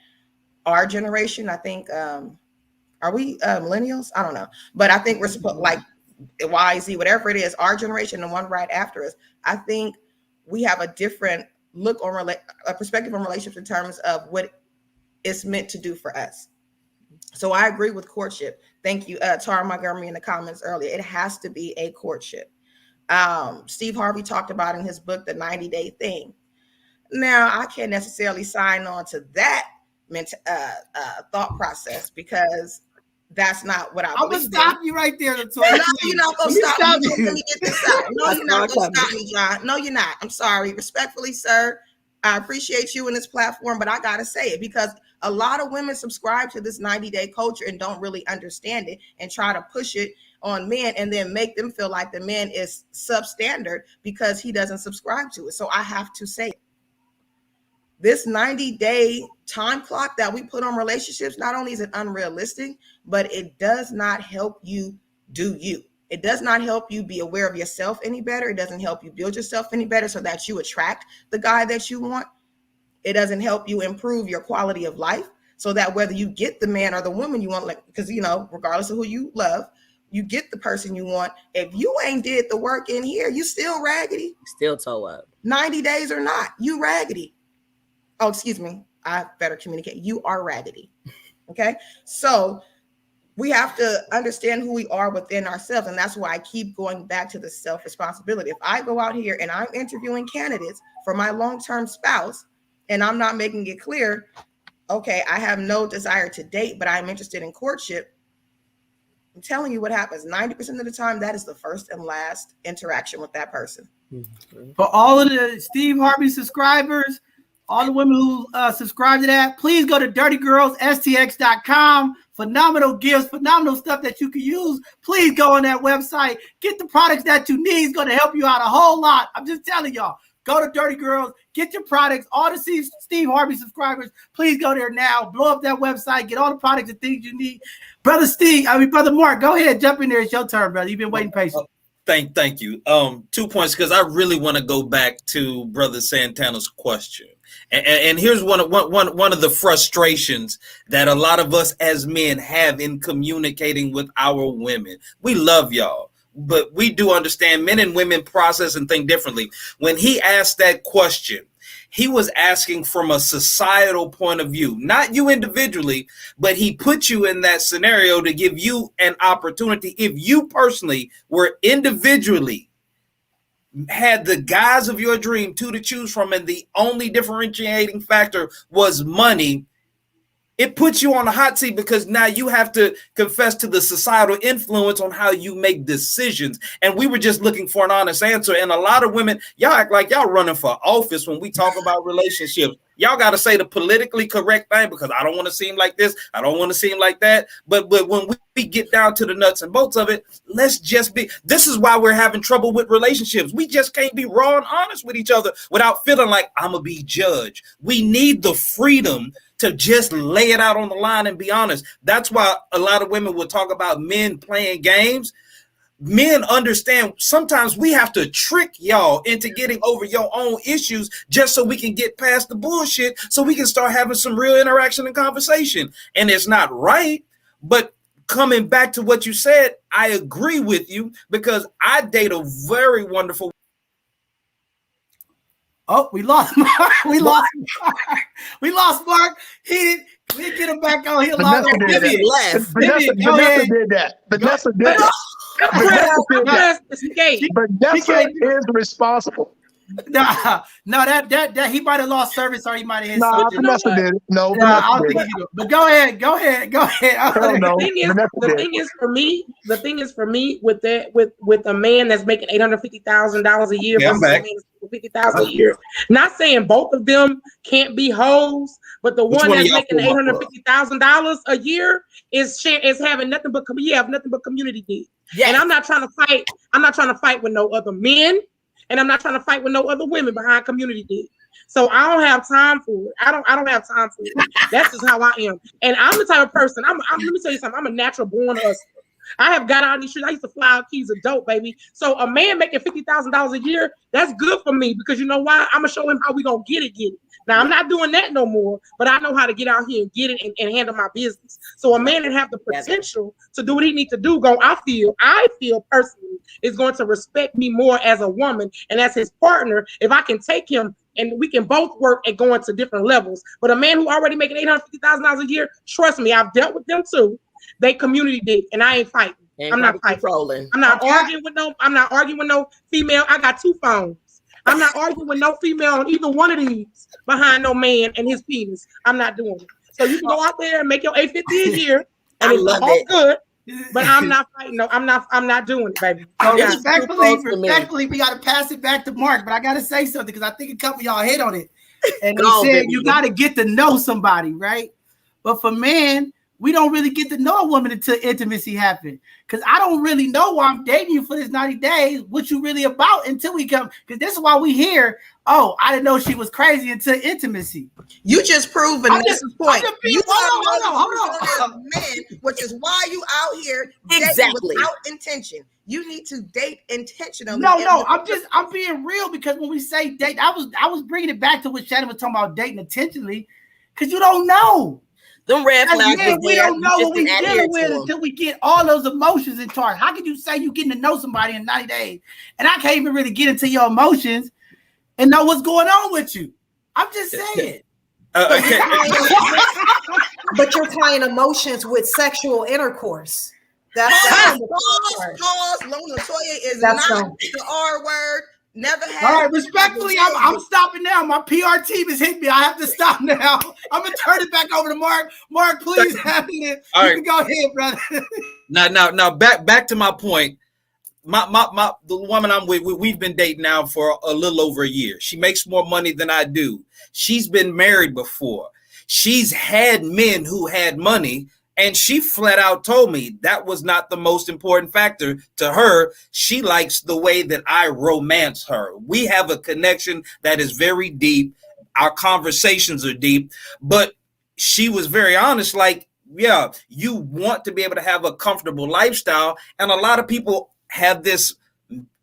our generation, I think, are we millennials? I don't know, but I think we're supposed, like Y, Z, whatever it is, our generation and one right after us, I think we have a different look on a perspective on relationships in terms of what it's meant to do for us. So I agree with courtship. Thank you, Tara Montgomery in the comments earlier. It has to be a courtship. Steve Harvey talked about in his book, The 90-Day Thing. Now, I can't necessarily sign on to that thought process because that's not what I believe. I'm gonna stop you right there, Latoya. No, you're not gonna stop me. Let me get this out. No, you're not gonna coming. stop me, John. No, you're not. I'm sorry. Respectfully, sir, I appreciate you in this platform, but I gotta say it because a lot of women subscribe to this 90-day culture and don't really understand it and try to push it on men and then make them feel like the man is substandard because he doesn't subscribe to it. So I have to say it. This 90-day time clock that we put on relationships, not only is it unrealistic, but it does not help you do you. It does not help you be aware of yourself any better. It doesn't help you build yourself any better so that you attract the guy that you want. It doesn't help you improve your quality of life so that whether you get the man or the woman you want, like, because, you know, regardless of who you love, you get the person you want. If you ain't did the work in here, you still raggedy. Still toe up. 90 days or not, you raggedy. Oh, excuse me. I better communicate. You are raggedy. Okay. So we have to understand who we are within ourselves. And that's why I keep going back to the self-responsibility. If I go out here and I'm interviewing candidates for my long-term spouse, and I'm not making it clear, okay, I have no desire to date, but I'm interested in courtship, I'm telling you what happens. 90% of the time, that is the first and last interaction with that person. For all of the Steve Harvey subscribers, all the women who subscribe to that, please go to dirtygirlsstx.com. Phenomenal gifts, phenomenal stuff that you can use. Please go on that website. Get the products that you need. It's going to help you out a whole lot. I'm just telling y'all. Go to Dirty Girls. Get your products. All the Steve Harvey subscribers, please go there now. Blow up that website. Get all the products and things you need. Brother Mark, go ahead. Jump in there. It's your turn, brother. You've been waiting patiently. Thank you. 2 points, because I really want to go back to Brother Santana's question. And here's one of the frustrations that a lot of us as men have in communicating with our women. We love y'all, but we do understand men and women process and think differently. When he asked that question, he was asking from a societal point of view, not you individually, but he put you in that scenario to give you an opportunity. If you personally were individually had the guys of your dream to choose from, and the only differentiating factor was money, it puts you on the hot seat because now you have to confess to the societal influence on how you make decisions. And we were just looking for an honest answer. And a lot of women, y'all act like y'all running for office when we talk about relationships. Y'all got to say the politically correct thing because I don't want to seem like this. I don't want to seem like that. But when we get down to the nuts and bolts of it, let's just be. This is why we're having trouble with relationships. We just can't be raw and honest with each other without feeling like I'm going to be judged. We need the freedom to just lay it out on the line and be honest. That's why a lot of women will talk about men playing games. Men understand sometimes we have to trick y'all into getting over your own issues just so we can get past the bullshit, so we can start having some real interaction and conversation. And it's not right, but coming back to what you said, I agree with you because I date a very wonderful. Oh, we lost Mark. We lost Mark. We didn't get him back on. He lost. Vanessa did that. Vanessa did that. Vanessa is responsible. No, that he might have lost service or he might have hit something. Vanessa did it. No, I don't think he did. But go ahead. The thing is for me with that, with a man that's making $850,000 a year, $50,000 a year. Not saying both of them can't be hoes, but the one that's making $850,000 a year is having nothing but community deeds. Yes. And I'm not trying to fight. I'm not trying to fight with no other men. And I'm not trying to fight with no other women behind community deeds. So I don't have time for it. I don't have time for it. That's just how I am. And I'm the type of person, let me tell you something. I'm a natural born hustler. I have got out in these streets. I used to fly out keys of dope, baby. So a man making $50,000 a year, that's good for me because you know why? I'm going to show him how we going to get it. Now, I'm not doing that no more, but I know how to get out here and get it and handle my business. So a man that have the potential to do what he needs to do, I feel personally is going to respect me more as a woman and as his partner if I can take him and we can both work at going to different levels. But a man who already making $850,000 a year, trust me, I've dealt with them too. They community dig, and I ain't fighting. I'm not fighting. I'm not arguing with no. I'm not arguing with no female. I got 2 phones. I'm not arguing with no female on either one of these behind no man and his penis. I'm not doing it. So you can go out there and make your $850 a year, and it's all good. But I'm not fighting. No, I'm not doing it, baby. Respectfully, we got to pass it back to Mark. But I got to say something because I think a couple of y'all hit on it. And they said you got to get to know somebody, right? But for men, we don't really get to know a woman until intimacy happens. Because I don't really know why I'm dating you for this 90 days, what you really about until we come. Because this is why we hear, oh, I didn't know she was crazy until intimacy. You just proved Vanessa's point. Hold on. Men, which is why you out here dating without intention. You need to date intentionally. No, I'm being real because when we say date, I was bringing it back to what Shannon was talking about dating intentionally because you don't know. Them red flags. We don't know what we're dealing with until we get all those emotions in charge. How can you say you're getting to know somebody in 90 days and I can't even really get into your emotions and know what's going on with you? I'm just saying. But you're tying emotions with sexual intercourse. That's pause. Lona Toya is not the R word. Never had. All right, respectfully, I'm stopping now. My PR team is hitting me. I have to stop now. I'm gonna turn it back over to Mark. Mark, please handle it. You can go ahead, brother. Now, back to my point. The woman I'm with, we've been dating now for a little over a year. She makes more money than I do. She's been married before. She's had men who had money. And she flat out told me that was not the most important factor to her. She likes the way that I romance her. We have a connection that is very deep. Our conversations are deep, but she was very honest. Like, yeah, you want to be able to have a comfortable lifestyle. And a lot of people have this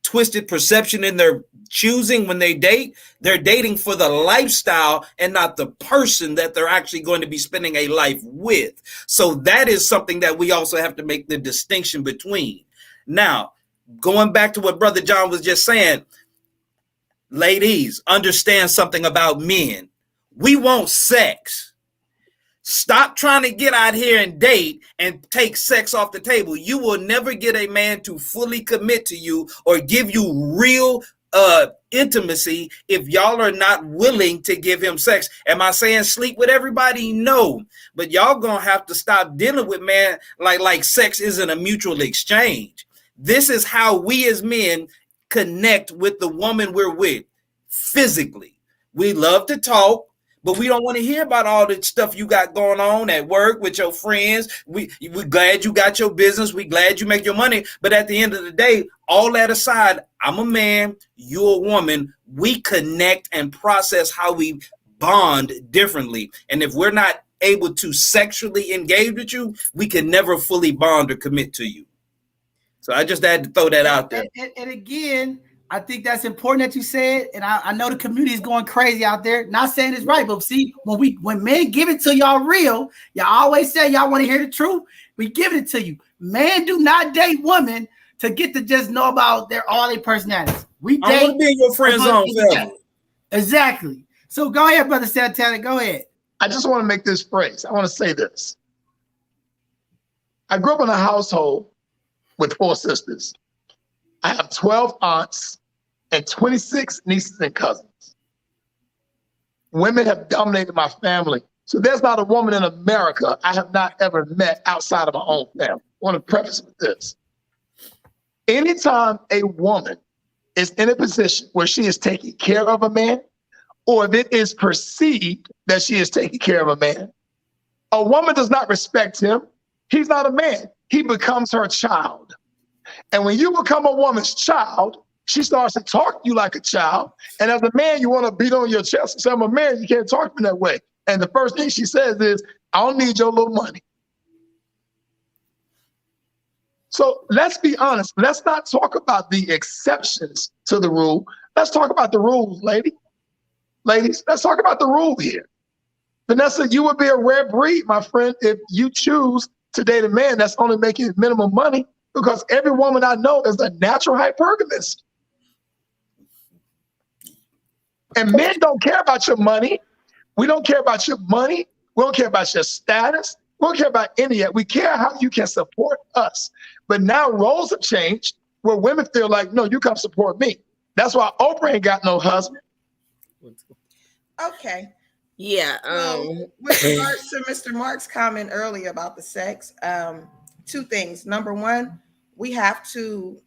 twisted perception in their choosing when they date. They're dating for the lifestyle and not the person that they're actually going to be spending a life with. So that is something that we also have to make the distinction between. Now, going back to what Brother John was just saying, ladies, understand something about men. We want sex. Stop trying to get out here and date and take sex off the table. You will never get a man to fully commit to you or give you real intimacy if y'all are not willing to give him sex. Am I saying sleep with everybody? No, but y'all gonna have to stop dealing with man like sex isn't a mutual exchange. This is how we as men connect with the woman we're with physically. We love to talk, but we don't want to hear about all the stuff you got going on at work with your friends. We're glad you got your business. We glad you make your money. But at the end of the day, all that aside, I'm a man, you're a woman. We connect and process how we bond differently. And if we're not able to sexually engage with you, we can never fully bond or commit to you. So I just had to throw that out there. And again, I think that's important that you said, and I know the community is going crazy out there. Not saying it's right, but see, when men give it to y'all real, y'all always say y'all want to hear the truth. We give it to you. Men do not date women to get to just know about all their personalities. We date. I want to be in your friend zone. Exactly. So go ahead, Brother Santana. Go ahead. I just want to make this phrase. I want to say this. I grew up in a household with 4 sisters. I have 12 aunts and 26 nieces and cousins. Women have dominated my family. So there's not a woman in America I have not ever met outside of my own family. I want to preface with this. Anytime a woman is in a position where she is taking care of a man, or if it is perceived that she is taking care of a man, a woman does not respect him. He's not a man. He becomes her child. And when you become a woman's child, she starts to talk to you like a child. And as a man, you want to beat on your chest and say, I'm a man, you can't talk to me that way. And the first thing she says is, I don't need your little money. So let's be honest. Let's not talk about the exceptions to the rule. Let's talk about the rules, ladies. Let's talk about the rule here. Vanessa, you would be a rare breed, my friend, if you choose to date a man that's only making minimum money, because every woman I know is a natural hypergamist. And men don't care about your money. We don't care about your money. We don't care about your status. We don't care about any of it. We care how you can support us. But now roles have changed where women feel like, no, you come support me. That's why Oprah ain't got no husband. Okay. Yeah. With regards to Mr. Mark's comment earlier about the sex, two things. Number one, we have to,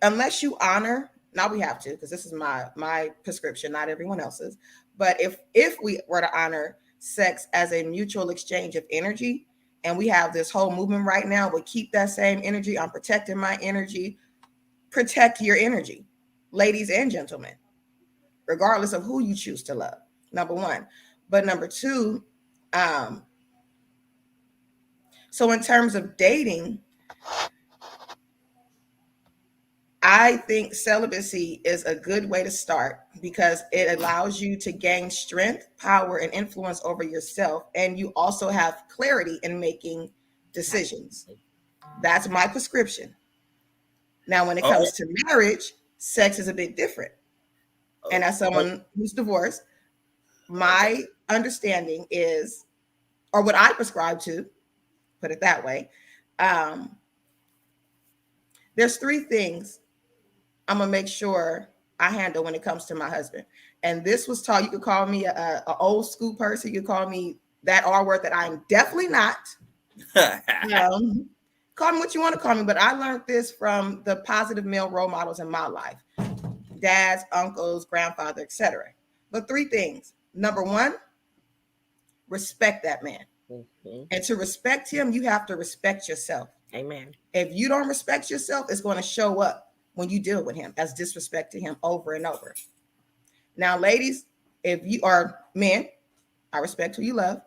unless you honor, now we have to, because this is my prescription, not everyone else's. But if we were to honor sex as a mutual exchange of energy, and we have this whole movement right now, we keep that same energy. I'm protecting my energy. Protect your energy, ladies and gentlemen, regardless of who you choose to love. Number one. But number two, so in terms of dating, I think celibacy is a good way to start because it allows you to gain strength, power, and influence over yourself. And you also have clarity in making decisions. That's my prescription. Now, when it comes to marriage, sex is a bit different. And as someone who's divorced, my understanding is, or what I prescribe to, put it that way, there's three things I'm gonna make sure I handle when it comes to my husband. And this was taught, you could call me a old school person, you could call me that R word that I'm definitely not. Call me what you want to call me, but I learned this from the positive male role models in my life. Dads, uncles, grandfather, etc. But three things. Number one, respect that man. Mm-hmm. And to respect him, you have to respect yourself. Amen. If you don't respect yourself, it's going to show up when you deal with him as disrespect to him over and over. Now, ladies, if you are men, I respect who you love.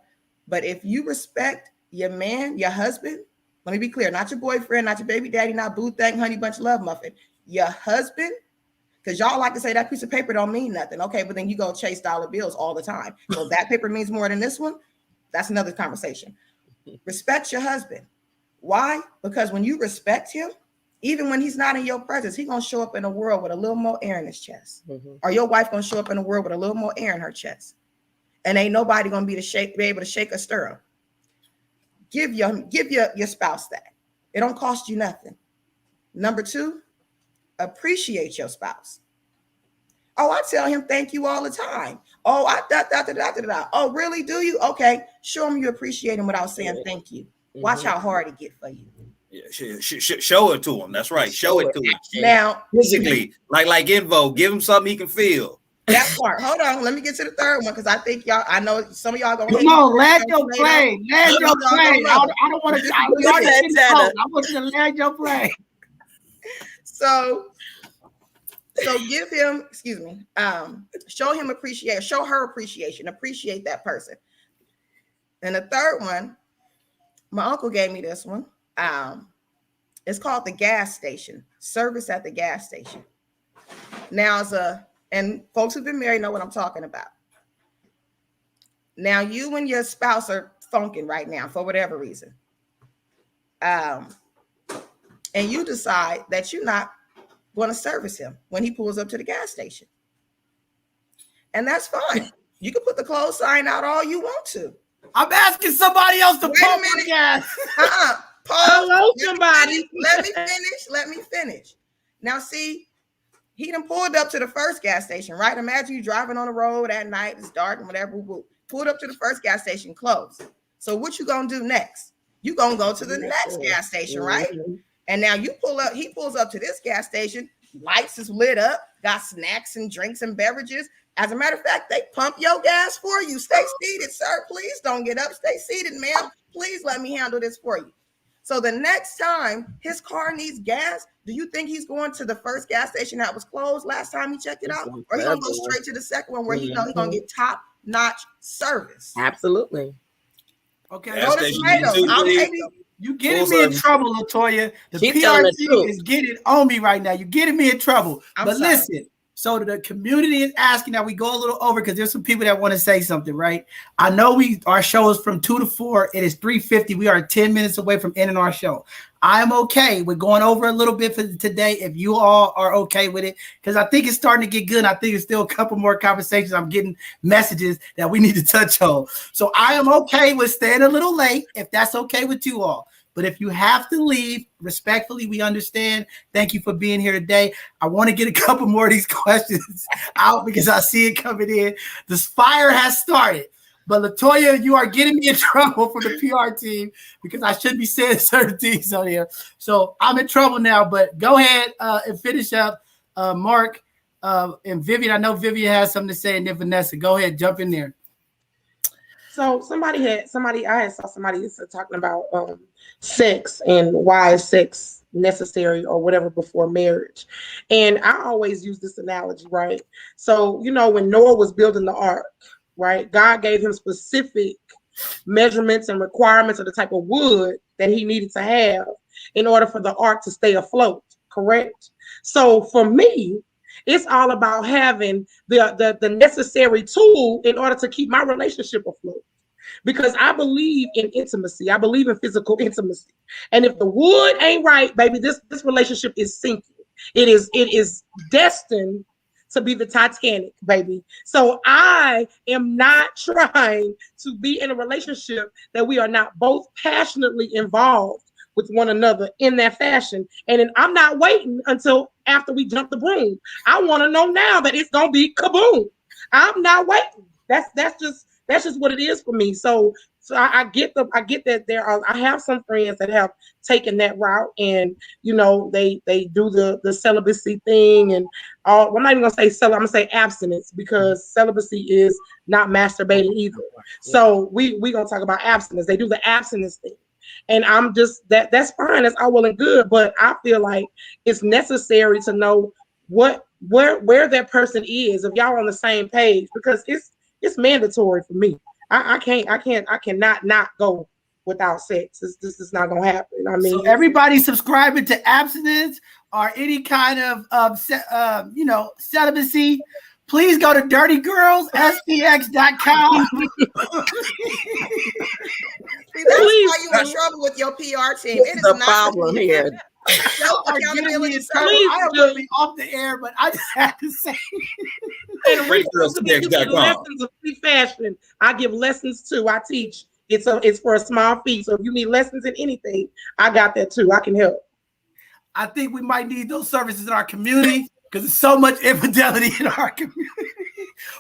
But if you respect your man, your husband, let me be clear, not your boyfriend, not your baby daddy, not boo thang, honey bunch of love muffin, your husband, because y'all like to say that piece of paper don't mean nothing. Okay, but then you go chase dollar bills all the time. So that paper means more than this one. That's another conversation. Respect your husband. Why? Because when you respect him, even when he's not in your presence, he's going to show up in the world with a little more air in his chest. Mm-hmm. Or your wife going to show up in the world with a little more air in her chest. And ain't nobody going to be able to shake or stir him. Give your spouse that. It don't cost you nothing. Number two, appreciate your spouse. Oh, I tell him thank you all the time. Oh, Oh, really? Do you? Okay. Show him you appreciate him without saying thank you. Mm-hmm. Watch how hard he get for you. Yeah, show it to him. That's right. Show it to him. Now, physically, like Invo, give him something he can feel. That part. Hold on. Let me get to the third one because I think y'all. I know some of y'all gonna. Come on, land your plane. Land your plane. I don't want to. I want you to land your plane. So give him. Excuse me. Show him appreciation. Show her appreciation. Appreciate that person. And the third one, my uncle gave me this one. It's called the gas station. Service at the gas station. Now, and folks who've been married know what I'm talking about. Now, you and your spouse are funking right now for whatever reason. And you decide that you're not going to service him when he pulls up to the gas station. And that's fine. You can put the close sign out all you want to. I'm asking somebody else to pump the gas. Pause. Hello, somebody. Let me finish. Now, see, he done pulled up to the first gas station, right? Imagine you driving on the road at night, it's dark and whatever. Pulled up to the first gas station, closed. So what you gonna do next? You gonna go to the next gas station, right? And now you pull up, he pulls up to this gas station, lights is lit up, got snacks and drinks and beverages. As a matter of fact, they pump your gas for you. Stay seated, sir. Please don't get up. Stay seated, ma'am. Please let me handle this for you. So the next time his car needs gas, do you think he's going to the first gas station that was closed last time he checked it out? Or he's going to go straight to the second one where he know he's going to get top-notch service? Absolutely. Okay. You getting me in trouble, Latoya. The PRC is getting on me right now. You're getting me in trouble. But listen, So the community is asking that we go a little over because there's some people that want to say something, right? I know our show is from 2 to 4. It is 3:50. We are 10 minutes away from ending our show. I'm okay with going over a little bit for today if you all are okay with it, because I think it's starting to get good. I think it's still a couple more conversations. I'm getting messages that we need to touch on. So I am okay with staying a little late if that's okay with you all. But if you have to leave, respectfully, we understand. Thank you for being here today. I want to get a couple more of these questions out because I see it coming in. This fire has started. But LaToya, you are getting me in trouble for the PR team because I shouldn't be saying certain things on here. So I'm in trouble now, but go ahead and finish up. Mark and Vivian, I know Vivian has something to say, and then Vanessa, go ahead, jump in there. So I saw somebody talking about sex and why is sex necessary or whatever before marriage. And I always use this analogy, right? So, when Noah was building the ark, right, God gave him specific measurements and requirements of the type of wood that he needed to have in order for the ark to stay afloat, correct? So for me, it's all about having the necessary tool in order to keep my relationship afloat. Because I believe in intimacy. I believe in physical intimacy. And if the wood ain't right, baby, this relationship is sinking. It is destined to be the Titanic, baby. So I am not trying to be in a relationship that we are not both passionately involved with one another in that fashion. And then I'm not waiting until after we jump the broom. I want to know now that it's gonna be kaboom. I'm not waiting. That's just what it is for me. So I get that I have some friends that have taken that route, and they do the celibacy thing and all. I'm not even gonna say I'm gonna say abstinence, because celibacy is not masturbating either. So we gonna talk about abstinence. They do the abstinence thing. And I'm just that's fine, that's all well and good, but I feel like it's necessary to know where that person is, if y'all on the same page, because it's mandatory for me. I cannot not go without sex. This is not gonna happen. I mean, so everybody subscribing to abstinence or any kind of celibacy, please go to dirtygirlsstx.com. See, that's why you in trouble with your PR team. It is the not problem here. accountability. I am going to be off the air, but I just have to say. And lessons of free fashion. I give lessons too. I teach. It's for a small fee. So if you need lessons in anything, I got that too. I can help. I think we might need those services in our community because there's so much infidelity in our community.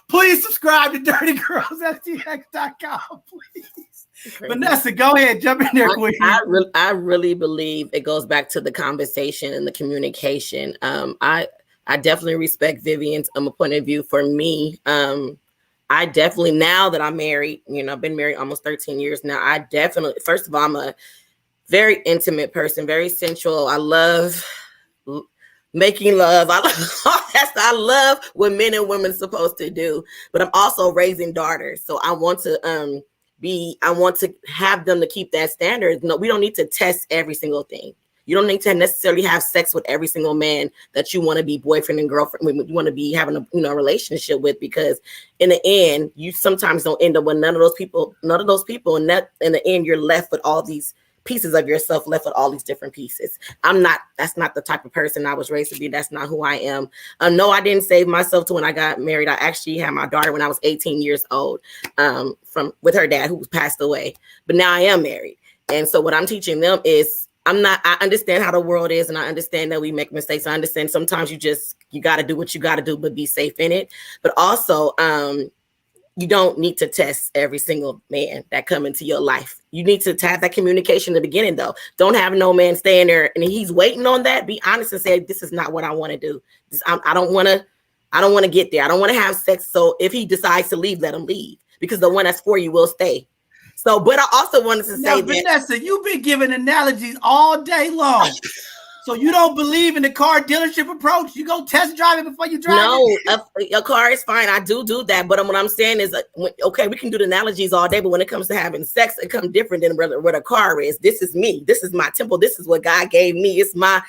Please subscribe to dirtygirlsstx.com, please. Vanessa, go ahead, jump in there, Queen. I really believe it goes back to the conversation and the communication. I definitely respect Vivian's point of view. For me, I definitely, now that I'm married, I've been married almost 13 years now. I definitely, first of all, I'm a very intimate person, very sensual. I love making love. I love what men and women are supposed to do, but I'm also raising daughters. So I want to have them to keep that standard. No, we don't need to test every single thing. You don't need to necessarily have sex with every single man that you want to be boyfriend and girlfriend, you want to be having a relationship with, because in the end, you sometimes don't end up with none of those people, and that in the end, you're left with all these pieces of yourself, left with all these different pieces. That's not the type of person I was raised to be. That's not who I am. No, I didn't save myself to when I got married. I actually had my daughter when I was 18 years old, with her dad who passed away. But now I am married. And so what I'm teaching them is I understand how the world is, and I understand that we make mistakes. I understand sometimes you got to do what you got to do, but be safe in it. But also, you don't need to test every single man that come into your life. You need to have that communication in the beginning, though. Don't have no man staying there and he's waiting on that. Be honest and say, this is not what I want to do. I don't want to get there. I don't want to have sex. So if he decides to leave, let him leave, because the one that's for you will stay. So, but I also wanted to say, Vanessa, you've been giving analogies all day long. So you don't believe in the car dealership approach? You go test drive it before you drive it? No, a car is fine. I do that. But what I'm saying is, okay, we can do the analogies all day, but when it comes to having sex, it comes different than what a car is. This is me. This is my temple. This is what God gave me. It's my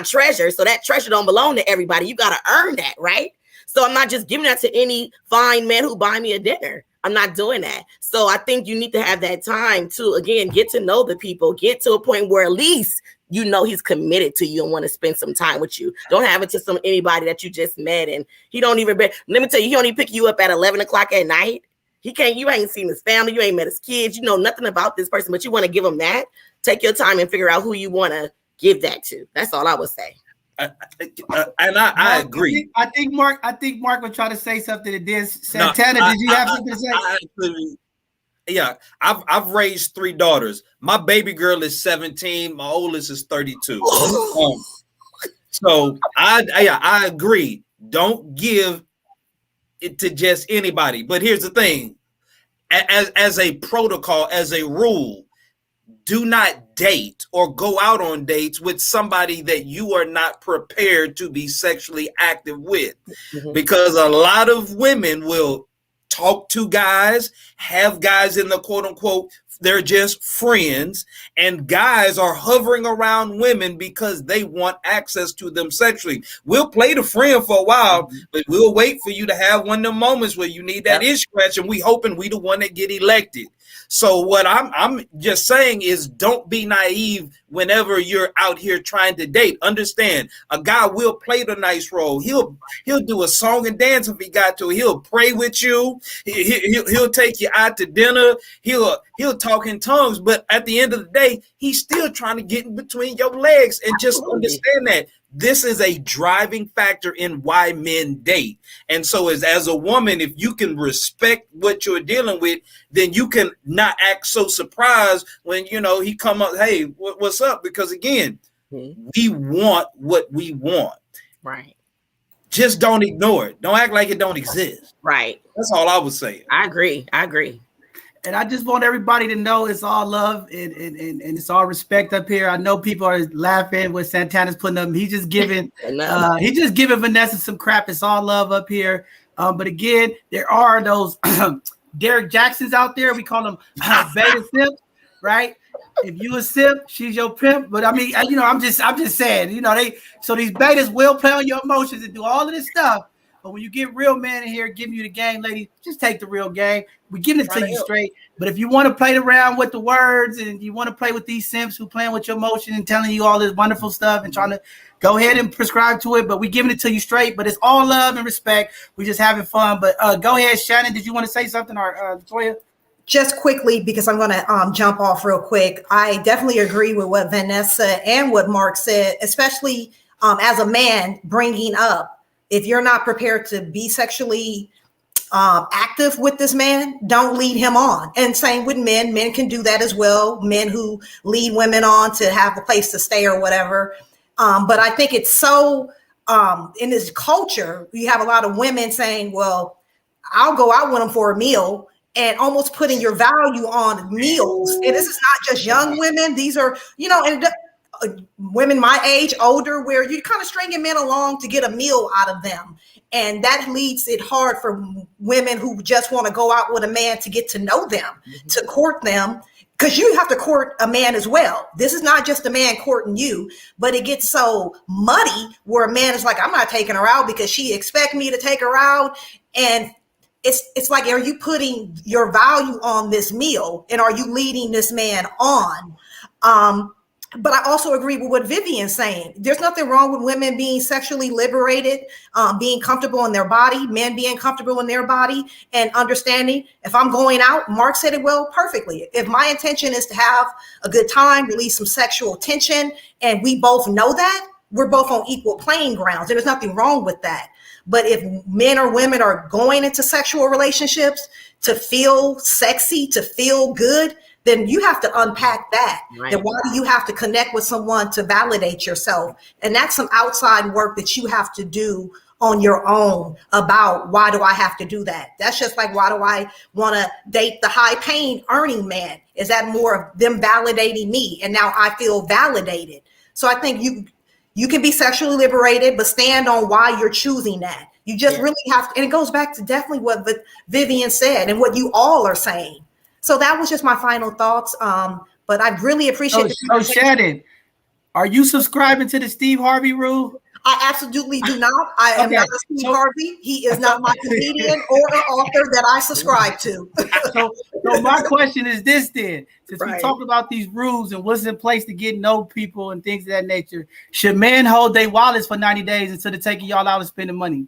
treasure. So that treasure don't belong to everybody. You got to earn that, right? So I'm not just giving that to any fine man who buy me a dinner. I'm not doing that. So I think you need to have that time to, again, get to know the people, get to a point where at least you know he's committed to you and want to spend some time with you. Don't have it to anybody that you just met and he don't even let me tell you, he don't even pick you up at 11 o'clock at night. He can't, you ain't seen his family, you ain't met his kids, you know nothing about this person, but you want to give him that. Take your time and figure out who you want to give that to. That's all I would say. I agree. I think Mark was trying to say something to this. Santana, did you have something to say? Yeah, I've raised 3 daughters. My baby girl is 17. My oldest is 32. So I agree. Don't give it to just anybody. But here's the thing: as a protocol, as a rule, do not date or go out on dates with somebody that you are not prepared to be sexually active with, because a lot of women will talk to guys, have guys in the quote unquote, they're just friends, and guys are hovering around women because they want access to them sexually. We'll play the friend for a while, but we'll wait for you to have one of them moments where you need that itch scratch, and we hoping we the one that get elected. So what I'm just saying is, don't be naive whenever you're out here trying to date. Understand, a guy will play the nice role. He'll do a song and dance if he got to. He'll pray with you. He'll take you out to dinner. He'll talk in tongues. But at the end of the day, he's still trying to get in between your legs. And just understand that this is a driving factor in why men date. And so as a woman, if you can respect what you're dealing with, then you can not act so surprised when, you know, he come up, hey, what's up? Because again, we want what we want. Right. Just don't ignore it. Don't act like it don't exist. Right. That's all I was saying. I agree. And I just want everybody to know it's all love and it's all respect up here. I know people are laughing what Santana's putting up. He's just giving Vanessa some crap. It's all love up here. But again, there are those Derek Jacksons out there. We call them beta simps, right? If you a simp, she's your pimp. But I mean, you know, I'm just saying, you know, so these betas will play on your emotions and do all of this stuff. But when you get real men in here giving you the game, ladies, just take the real game. We're giving it to you straight. But if you want to play around with the words and you want to play with these simps who playing with your emotion and telling you all this wonderful stuff and trying to go ahead and prescribe to it, but we're giving it to you straight. But it's all love and respect. We're just having fun. But go ahead, Shannon. Did you want to say something, or Toya? Just quickly, because I'm going to jump off real quick. I definitely agree with what Vanessa and what Mark said, especially as a man bringing up, if you're not prepared to be sexually active with this man, don't lead him on. And same with men. Men can do that as well. Men who lead women on to have a place to stay or whatever. But I think it's so in this culture, you have a lot of women saying, well, I'll go out with him for a meal, and almost putting your value on meals. And this is not just young women. These are, you know, and women my age, older, where you're kind of stringing men along to get a meal out of them. And that leaves it hard for women who just want to go out with a man to get to know them, to court them, because you have to court a man as well. This is not just a man courting you, but it gets so muddy where a man is like, I'm not taking her out because she expect me to take her out. And it's like, are you putting your value on this meal, and are you leading this man on? But I also agree with what Vivian's saying. There's nothing wrong with women being sexually liberated, being comfortable in their body, men being comfortable in their body, and understanding if I'm going out, Mark said it well perfectly. If my intention is to have a good time, release some sexual tension, and we both know that, we're both on equal playing grounds. There's nothing wrong with that. But if men or women are going into sexual relationships to feel sexy, to feel good, then you have to unpack that. Right. And why do you have to connect with someone to validate yourself? And that's some outside work that you have to do on your own about why do I have to do that? That's just like, why do I want to date the high paying earning man? Is that more of them validating me? And now I feel validated. So I think you can be sexually liberated, but stand on why you're choosing that. You just really have to, and it goes back to definitely what Vivian said and what you all are saying. So that was just my final thoughts. But I really appreciate Shannon, are you subscribing to the Steve Harvey rule? I absolutely do not. I am Okay, not a Steve Harvey. He is not my comedian or an author that I subscribe to. So my question is this then, since we Right. talk about these rules and what's in place to get to know people and things of that nature, should men hold their wallets for 90 days instead of taking y'all out and spending money?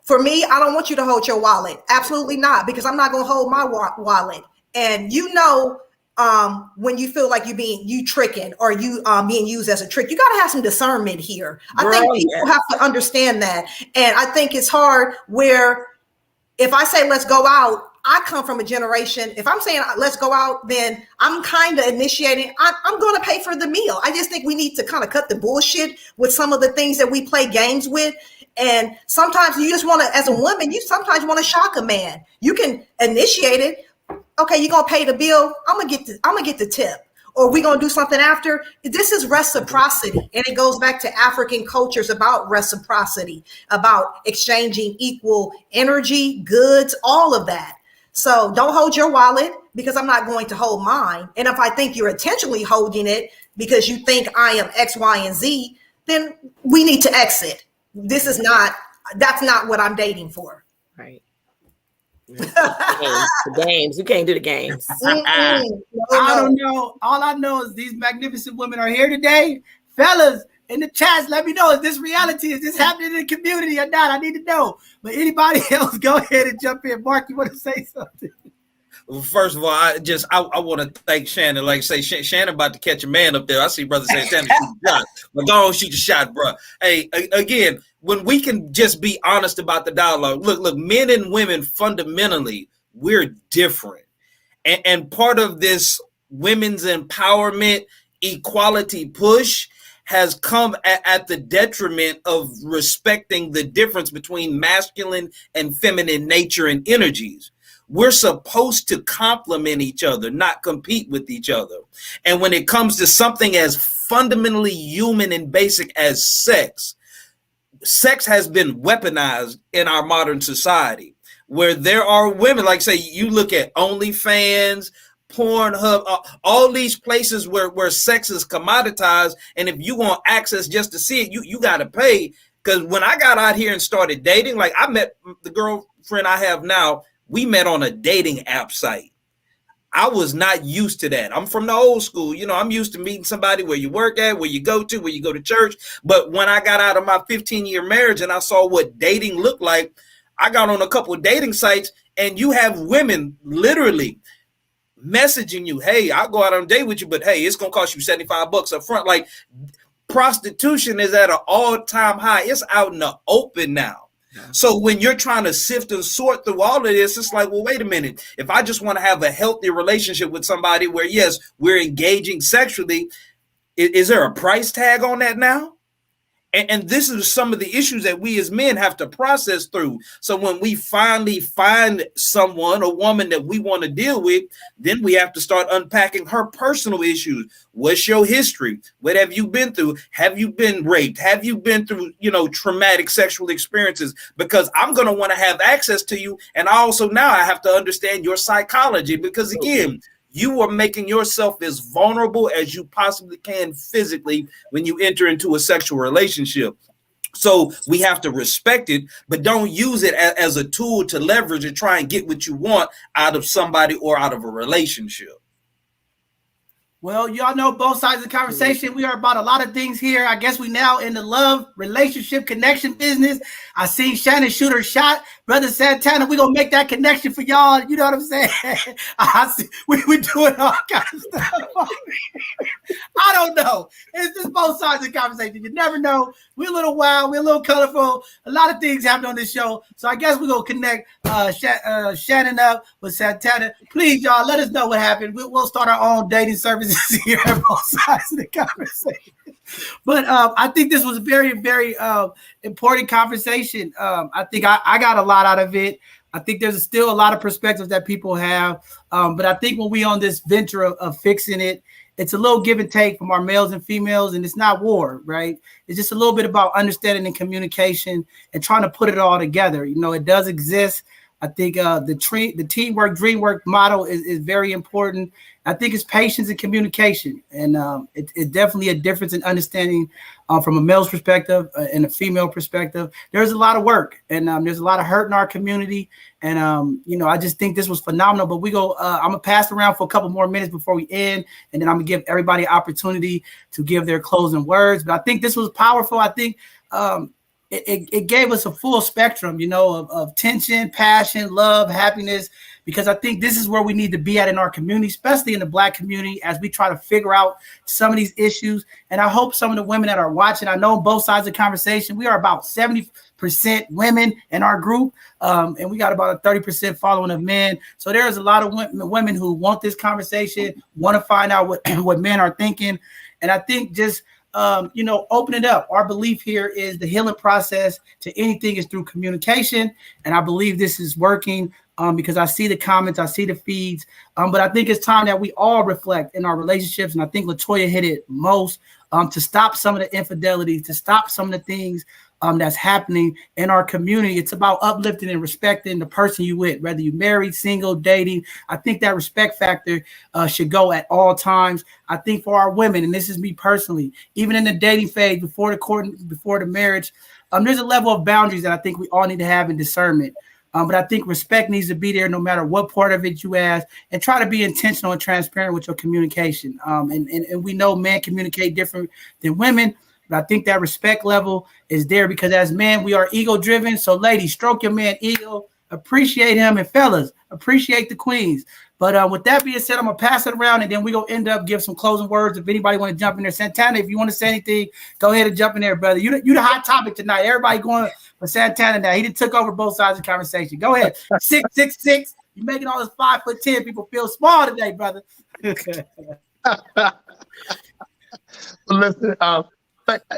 For me, I don't want you to hold your wallet. Absolutely not, because I'm not going to hold my wallet. And when you feel like you tricking or you being used as a trick, you got to have some discernment here. I think people have to understand that. And I think it's hard where if I say, let's go out, I come from a generation. If I'm saying let's go out, then I'm kind of initiating. I'm going to pay for the meal. I just think we need to kind of cut the bullshit with some of the things that we play games with. And sometimes you just want to, as a woman, you sometimes want to shock a man. You can initiate it. Okay, you're gonna pay the bill. I'm gonna get the tip, or we're gonna do something after. This is reciprocity, and it goes back to African cultures about reciprocity, about exchanging equal energy, goods, all of that. So don't hold your wallet, because I'm not going to hold mine. And if I think you're intentionally holding it because you think I am X, Y, and Z, then we need to exit. That's not what I'm dating for. Right. The games. You can't do the games. I don't know. All I know is these magnificent women are here today. Fellas, in the chats, let me know. Is this reality? Is this happening in the community or not? I need to know. But anybody else, go ahead and jump in. Mark, you want to say something? Well, first of all, I want to thank Shannon. Like say, Shannon about to catch a man up there. I see Brother Santana shoot a shot. But go on, shoot your shot, bro. Hey, again, when we can just be honest about the dialogue. Look, men and women, fundamentally, we're different. And part of this women's empowerment, equality push has come at the detriment of respecting the difference between masculine and feminine nature and energies. We're supposed to complement each other, not compete with each other. And when it comes to something as fundamentally human and basic as sex has been weaponized in our modern society, where there are women, like say, you look at OnlyFans, Pornhub, all these places where sex is commoditized. And if you want access just to see it, you got to pay. Because when I got out here and started dating, like I met the girlfriend I have now, we met on a dating app site. I was not used to that. I'm from the old school. You know, I'm used to meeting somebody where you work at, where you go to church. But when I got out of my 15-year marriage and I saw what dating looked like, I got on a couple of dating sites, and you have women literally messaging you, hey, I'll go out on a date with you, but hey, it's going to cost you $75 up front. Like, prostitution is at an all-time high. It's out in the open now. So when you're trying to sift and sort through all of this, it's like, well, wait a minute. If I just want to have a healthy relationship with somebody where, yes, we're engaging sexually, is there a price tag on that now? And this is some of the issues that we as men have to process through. So when we finally find someone, a woman that we want to deal with, then we have to start unpacking her personal issues. What's your history? What have you been through? Have you been raped? Have you been through, traumatic sexual experiences? Because I'm going to want to have access to you. And also now I have to understand your psychology, because again, you are making yourself as vulnerable as you possibly can physically when you enter into a sexual relationship. So we have to respect it, but don't use it as a tool to leverage and try and get what you want out of somebody or out of a relationship. Well, y'all know both sides of the conversation. We are about a lot of things here. I guess we now in the love, relationship, connection business. I seen Shannon shoot her shot. Brother Santana, we're going to make that connection for y'all. You know what I'm saying? I see, we're doing all kinds of stuff. I don't know. It's just both sides of the conversation. You never know. We're a little wild. We're a little colorful. A lot of things happen on this show. So I guess we're going to connect Shannon up with Santana. Please, y'all, let us know what happened. We'll start our own dating services here at both sides of the conversation. But I think this was a very, very important conversation. I think I got a lot out of it. I think there's still a lot of perspectives that people have. But I think when we on this venture of fixing it, it's a little give and take from our males and females, and it's not war, right? It's just a little bit about understanding and communication and trying to put it all together. It does exist. I think the teamwork, dream work model is very important. I think it's patience and communication, and it's definitely a difference in understanding from a male's perspective and a female perspective. There's a lot of work, and there's a lot of hurt in our community, and I just think this was phenomenal. But I'm gonna pass around for a couple more minutes before we end, and then I'm gonna give everybody an opportunity to give their closing words. But I think this was powerful. I think it gave us a full spectrum, of tension, passion, love, happiness, because I think this is where we need to be at in our community, especially in the Black community, as we try to figure out some of these issues. And I hope some of the women that are watching, I know both sides of the conversation, we are about 70% women in our group, and we got about a 30% following of men. So there's a lot of women who want this conversation, want to find out what men are thinking. And I think just open it up. Our belief here is the healing process to anything is through communication. And I believe this is working because I see the comments, I see the feeds. But I think it's time that we all reflect in our relationships. And I think LaToya hit it most to stop some of the infidelity, to stop some of the things that's happening in our community. It's about uplifting and respecting the person you with, whether you're married, single, dating. I think that respect factor should go at all times. I think for our women, and this is me personally, even in the dating phase, before the court, before the marriage, there's a level of boundaries that I think we all need to have in discernment. But I think respect needs to be there no matter what part of it you ask, and try to be intentional and transparent with your communication. And we know men communicate different than women. But I think that respect level is there because as men, we are ego driven. So ladies, stroke your man ego, appreciate him, and fellas, appreciate the queens. But with that being said, I'm going to pass it around and then we're going to end up give some closing words. If anybody want to jump in there, Santana, if you want to say anything, go ahead and jump in there, brother. You the hot topic tonight. Everybody going for Santana now. He done took over both sides of the conversation. Go ahead. 6'6". You're making all this 5'10" people feel small today, brother. Listen,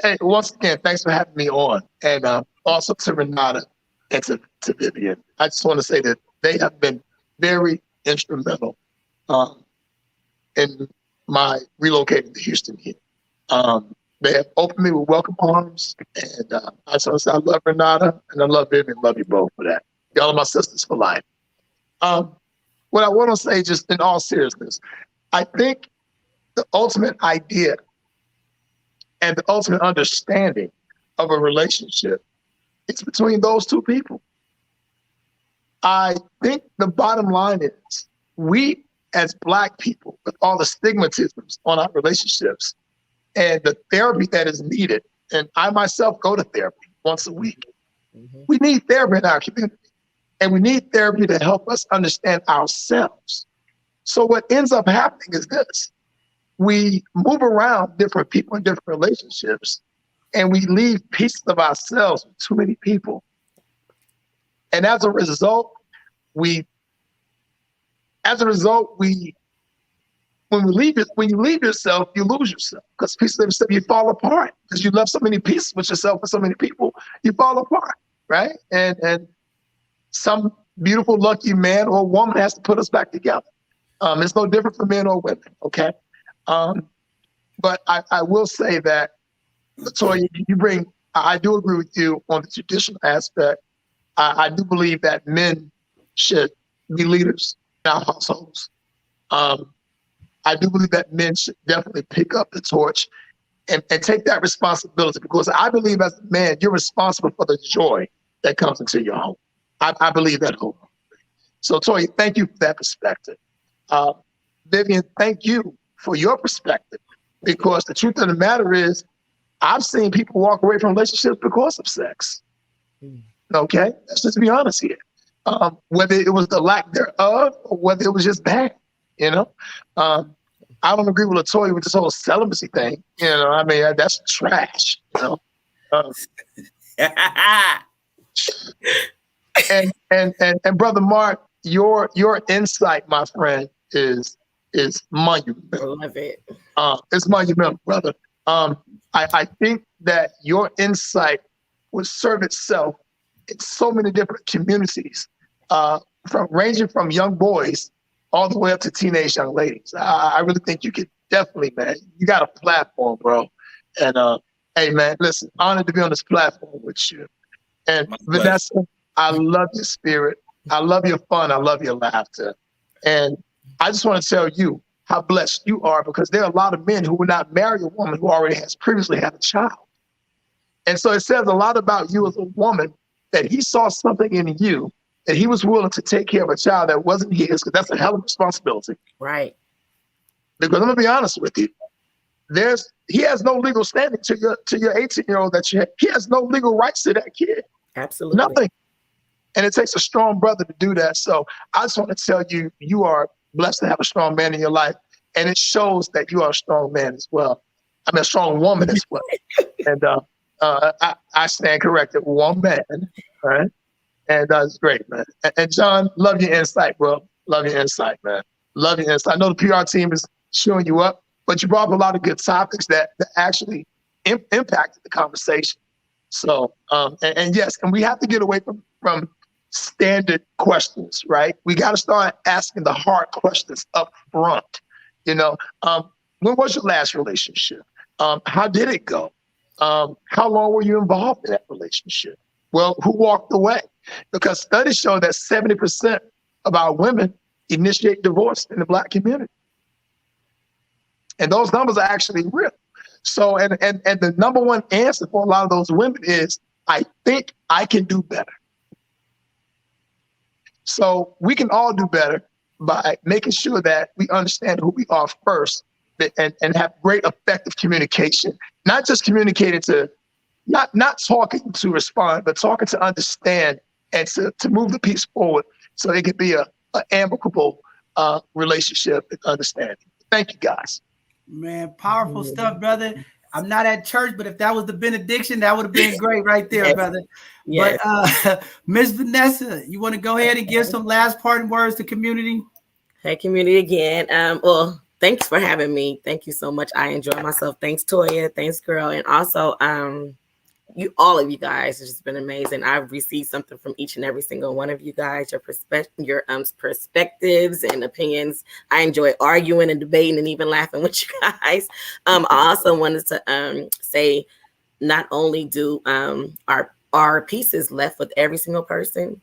hey, once again, thanks for having me on. And also to Renata and to Vivian. I just want to say that they have been very instrumental in my relocating to Houston here. They have opened me with welcome arms. And I just want to say I love Renata and I love Vivian. Love you both for that. Y'all are my sisters for life. What I want to say, just in all seriousness, I think the ultimate idea and the ultimate understanding of a relationship is between those two people. I think the bottom line is we as Black people, with all the stigmatisms on our relationships and the therapy that is needed, and I myself go to therapy once a week. Mm-hmm. We need therapy in our community, and we need therapy to help us understand ourselves. So what ends up happening is this. We move around different people in different relationships, and we leave pieces of ourselves with too many people. And as a result, when you leave yourself, you lose yourself, because pieces of yourself, you fall apart because you left so many pieces with yourself and so many people, you fall apart, right? And some beautiful, lucky man or woman has to put us back together. It's no different for men or women, okay? But I will say that, LaToya, I do agree with you on the traditional aspect. I do believe that men should be leaders in our households. I do believe that men should definitely pick up the torch and take that responsibility, because I believe as a man, you're responsible for the joy that comes into your home. I believe that wholeheartedly. So, Toya, thank you for that perspective. Vivian, thank you for your perspective, because the truth of the matter is I've seen people walk away from relationships because of sex. Okay, let's just be honest here. Whether it was the lack thereof or whether it was just bad, I don't agree with LaToya with this whole celibacy thing. I mean, that's trash. And Brother Mark, your insight, my friend, is monumental. I love it. It's monumental, brother. I think that your insight would serve itself in so many different communities, ranging from young boys all the way up to teenage young ladies. I really think you could definitely, man. You got a platform, bro. And hey, man, listen, honored to be on this platform with you. And Vanessa, I love your spirit. I love your fun. I love your laughter. And I just want to tell you how blessed you are, because there are a lot of men who would not marry a woman who already has previously had a child. And so it says a lot about you as a woman, that he saw something in you, that he was willing to take care of a child that wasn't his, because that's a hell of a responsibility. Right. Because I'm going to be honest with you, he has no legal standing to your 18-year-old that you have. He has no legal rights to that kid. Absolutely. Nothing. And it takes a strong brother to do that. So I just want to tell you, you are blessed to have a strong man in your life. And it shows that you are a strong man as well. I mean, a strong woman as well. And I stand corrected. One man, right? And it's great, man. And John, love your insight, bro. Love your insight, man. Love your insight. I know the PR team is showing you up, but you brought up a lot of good topics that actually impacted the conversation. So, and yes, and we have to get away from standard questions, right? We got to start asking the hard questions up front. You know, when was your last relationship? How did it go? How long were you involved in that relationship? Well, who walked away? Because studies show that 70% of our women initiate divorce in the Black community. And those numbers are actually real. So, and the number one answer for a lot of those women is, I think I can do better. So we can all do better by making sure that we understand who we are first, and have great effective communication, not just communicating to, not talking to respond, but talking to understand and to move the piece forward so it can be an amicable relationship and understanding. Thank you, guys. Man, powerful stuff, brother. I'm not at church, but if that was the benediction, that would have been great right there, brother. Yes. But Ms. Vanessa, you want to go ahead and give some last parting words to community? Hey, community again. Well, thanks for having me. Thank you so much. I enjoy myself. Thanks, Toya. Thanks, girl. And also, all of you guys, it's just been amazing. I've received something from each and every single one of you guys, your perspectives and opinions. I enjoy arguing and debating and even laughing with you guys. I also wanted to say, not only do our pieces left with every single person,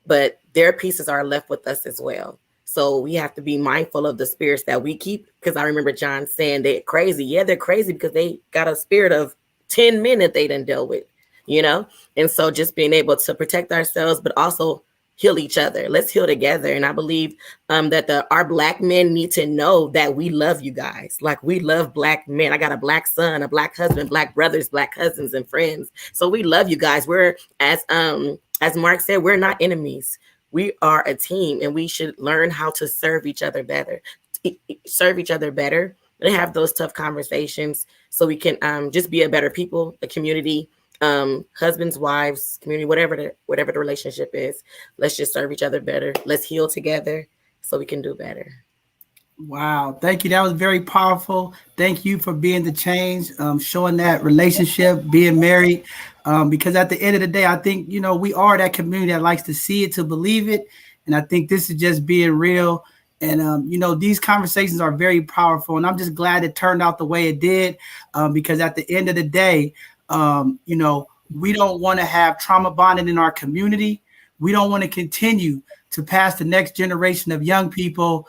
but their pieces are left with us as well. So we have to be mindful of the spirits that we keep, because I remember John saying they're crazy. Yeah, they're crazy because they got a spirit of 10 men that they didn't deal with, you know? And so just being able to protect ourselves, but also heal each other. Let's heal together. And I believe that our Black men need to know that we love you guys. Like, we love Black men. I got a Black son, a Black husband, Black brothers, Black cousins and friends. So we love you guys. We're, as Mark said, we're not enemies. We are a team, and we should learn how to serve each other better, and have those tough conversations so we can just be a better people, a community, husbands, wives, community, whatever the relationship is. Let's just serve each other better. Let's heal together so we can do better. Wow. Thank you. That was very powerful. Thank you for being the change, showing that relationship, being married, because at the end of the day, I think, you know, we are that community that likes to see it, to believe it. And I think this is just being real. And, you know, these conversations are very powerful. And I'm just glad it turned out the way it did, because at the end of the day, you know, we don't want to have trauma bonding in our community. We don't want to continue to pass the next generation of young people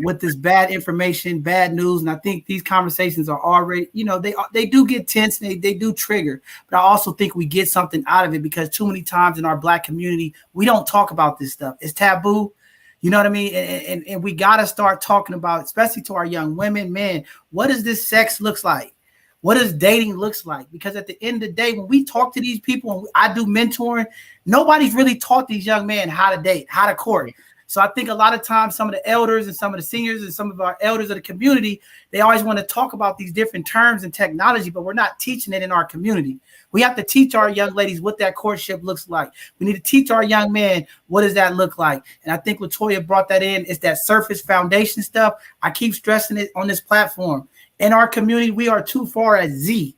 with this bad information, bad news. And I think these conversations are already, you know, they do get tense, they do trigger, but I also think we get something out of it, because too many times in our Black community, we don't talk about this stuff. It's taboo. You know what I mean? And we got to start talking about, especially to our young women, man, what does this sex looks like? What does dating looks like? Because at the end of the day, when we talk to these people and I do mentoring, nobody's really taught these young men how to date, how to court. So I think a lot of times some of the elders and some of the seniors and some of our elders of the community, they always want to talk about these different terms and technology, but we're not teaching it in our community. We have to teach our young ladies what that courtship looks like. We need to teach our young men, what does that look like? And I think Latoya brought that in. It's that surface foundation stuff. I keep stressing it on this platform. In our community, we are too far at Z.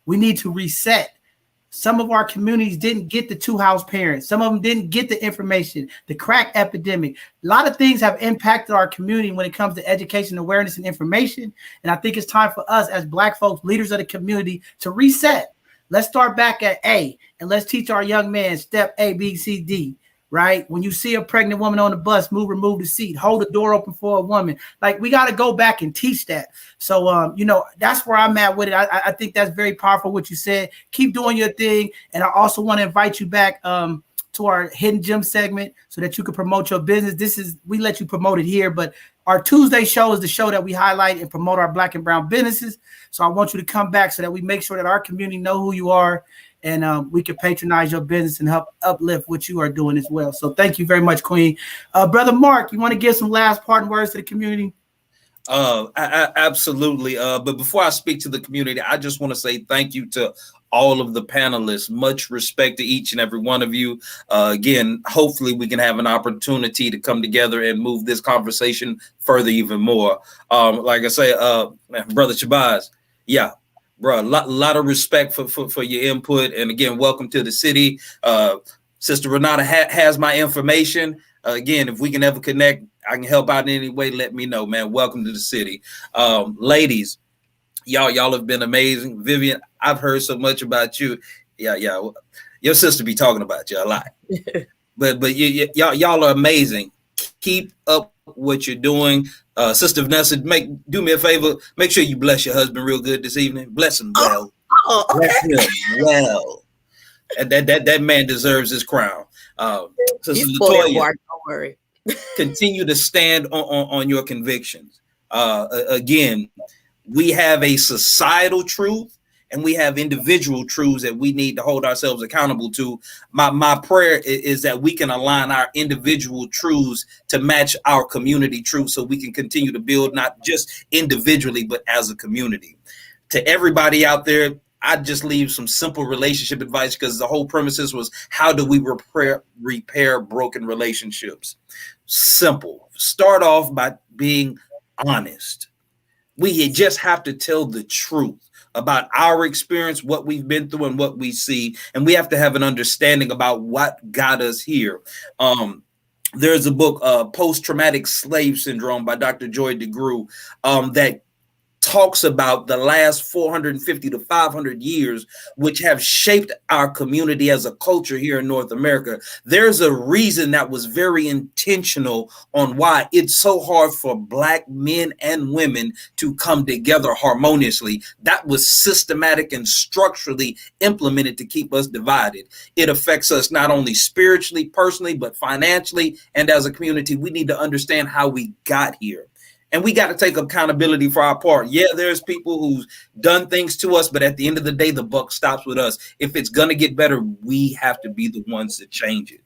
We need to reset. Some of our communities didn't get the two-house parents. Some of them didn't get the information, the crack epidemic. A lot of things have impacted our community when it comes to education, awareness, and information. And I think it's time for us as Black folks, leaders of the community, to reset. Let's start back at A, and let's teach our young men step A, B, C, D. right? When you see a pregnant woman on the bus, remove the seat, hold the door open for a woman. Like, we got to go back and teach that. So, that's where I'm at with it. I think that's very powerful what you said. Keep doing your thing. And I also want to invite you back to our hidden gem segment so that you can promote your business. We let you promote it here, but our Tuesday show is the show that we highlight and promote our Black and brown businesses. So I want you to come back so that we make sure that our community know who you are, and we can patronize your business and help uplift what you are doing as well. So thank you very much, Queen. Brother Mark, you want to give some last parting words to the community? Absolutely. But before I speak to the community, I just want to say thank you to all of the panelists. Much respect to each and every one of you. Again, hopefully we can have an opportunity to come together and move this conversation further even more. Like I say, Brother Shabazz, yeah, bro, a lot of respect for your input. And again, welcome to the city. Sister Renata has my information. Again, if we can ever connect, I can help out in any way, let me know, man. Welcome to the city. Ladies, y'all have been amazing. Vivian, I've heard so much about you. Yeah. Your sister be talking about you a lot. but y'all are amazing. Keep up what you're doing. Sister Vanessa, do me a favor. Make sure you bless your husband real good this evening. Bless him well. Okay. Bless him well. And that man deserves his crown. Sister Latoya, Don't worry. continue to stand on your convictions. Again, we have a societal truth and we have individual truths that we need to hold ourselves accountable to. My prayer is that we can align our individual truths to match our community truths so we can continue to build not just individually, but as a community. To everybody out there, I just leave some simple relationship advice because the whole premises was how do we repair broken relationships? Simple. Start off by being honest. We just have to tell the truth about our experience, what we've been through and what we see. And we have to have an understanding about what got us here. There's a book, Post-Traumatic Slave Syndrome by Dr. Joy DeGruy, that talks about the last 450 to 500 years, which have shaped our community as a culture here in North America. There's a reason that was very intentional on why it's so hard for Black men and women to come together harmoniously. That was systematic and structurally implemented to keep us divided. It affects us not only spiritually, personally, but financially. And as a community, we need to understand how we got here. And we got to take accountability for our part. Yeah, there's people who's done things to us, but at the end of the day, the buck stops with us. If it's going to get better, we have to be the ones that change it.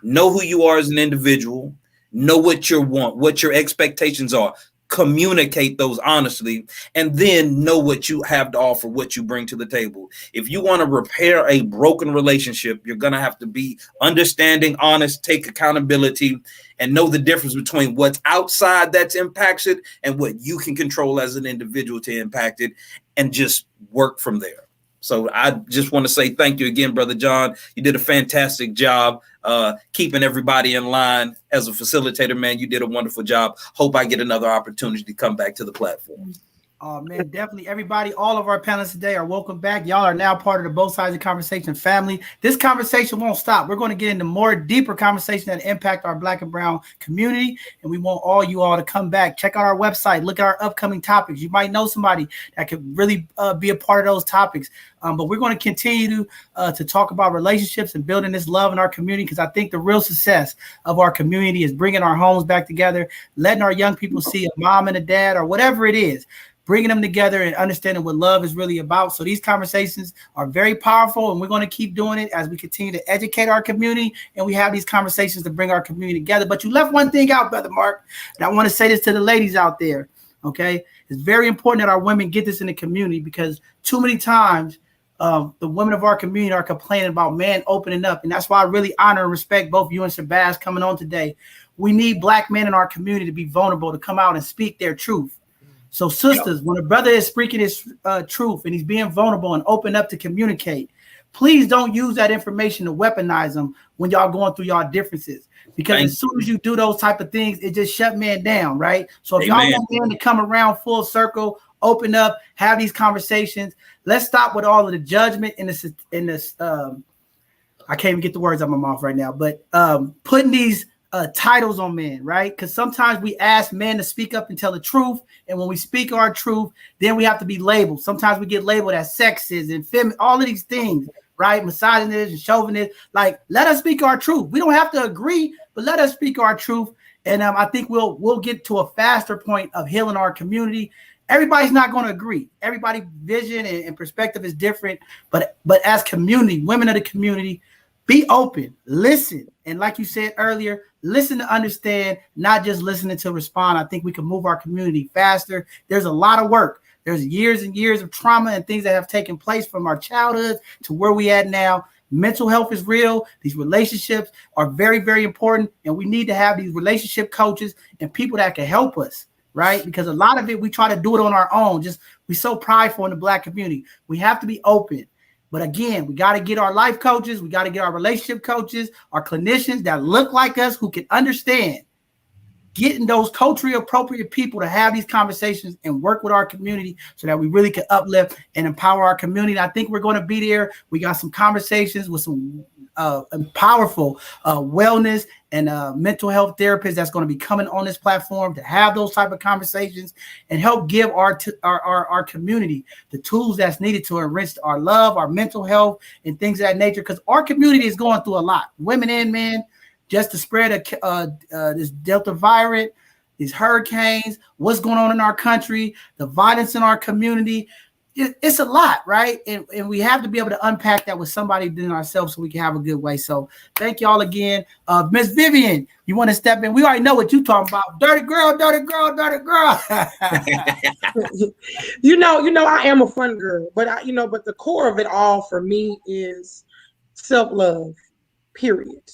Know who you are as an individual. Know what you want, what your expectations are. Communicate those honestly, and then know what you have to offer, what you bring to the table. If you want to repair a broken relationship, you're going to have to be understanding, honest, take accountability, and know the difference between what's outside that's impacted and what you can control as an individual to impact it, and just work from there. So I just want to say thank you again, Brother John. You did a fantastic job keeping everybody in line. As a facilitator, man, you did a wonderful job. Hope I get another opportunity to come back to the platform. Oh, man, definitely. Everybody, all of our panelists today are welcome back. Y'all are now part of the Both Sides of the Conversation family. This conversation won't stop. We're going to get into more deeper conversation that impact our Black and brown community. And we want all you all to come back. Check out our website. Look at our upcoming topics. You might know somebody that could really be a part of those topics. But we're going to continue to talk about relationships and building this love in our community, because I think the real success of our community is bringing our homes back together, letting our young people see a mom and a dad or whatever it is, bringing them together and understanding what love is really about. So these conversations are very powerful, and we're going to keep doing it as we continue to educate our community, and we have these conversations to bring our community together. But you left one thing out, Brother Mark, and I want to say this to the ladies out there, okay? It's very important that our women get this in the community, because too many times the women of our community are complaining about men opening up, and that's why I really honor and respect both you and Shabazz coming on today. We need Black men in our community to be vulnerable, to come out and speak their truth. So sisters, when a brother is speaking his truth and he's being vulnerable and open up to communicate, please don't use that information to weaponize them when y'all going through y'all differences. Because as soon as you do those type of things, it just shut men down, right? So if y'all want men to come around full circle, open up, have these conversations, let's stop with all of the judgment and this I can't even get the words out of my mouth right now, but putting these titles on men, right? Because sometimes we ask men to speak up and tell the truth, and when we speak our truth, then we have to be labeled. Sometimes we get labeled as sexist and feminine, all of these things, right? Misogynist and chauvinist. Like, let us speak our truth. We don't have to agree, but let us speak our truth. And I think we'll get to a faster point of healing our community. Everybody's not going to agree. Everybody's vision and perspective is different. But as community, women of the community, be open, listen. And like you said earlier, listen to understand, not just listening to respond. I think we can move our community faster. There's a lot of work. There's years and years of trauma and things that have taken place from our childhood to where we at now. Mental health is real. These relationships are very, very important. And we need to have these relationship coaches and people that can help us, right? Because a lot of it, we try to do it on our own. We're so prideful in the Black community. We have to be open. But again, we got to get our life coaches. We got to get our relationship coaches, our clinicians that look like us, who can understand. Getting those culturally appropriate people to have these conversations and work with our community so that we really can uplift and empower our community. I think we're going to be there. We got some conversations with some powerful wellness and mental health therapists that's going to be coming on this platform to have those type of conversations and help give our community the tools that's needed to enrich our love, our mental health, and things of that nature. Because our community is going through a lot, women and men. Just to spread this Delta variant, these hurricanes, what's going on in our country, the violence in our community. It's a lot, right? And we have to be able to unpack that with somebody than ourselves so we can have a good way. So thank y'all again. Miss Vivian, you want to step in? We already know what you're talking about. Dirty girl, dirty girl, dirty girl. you know, I am a fun girl, but but the core of it all for me is self-love, period.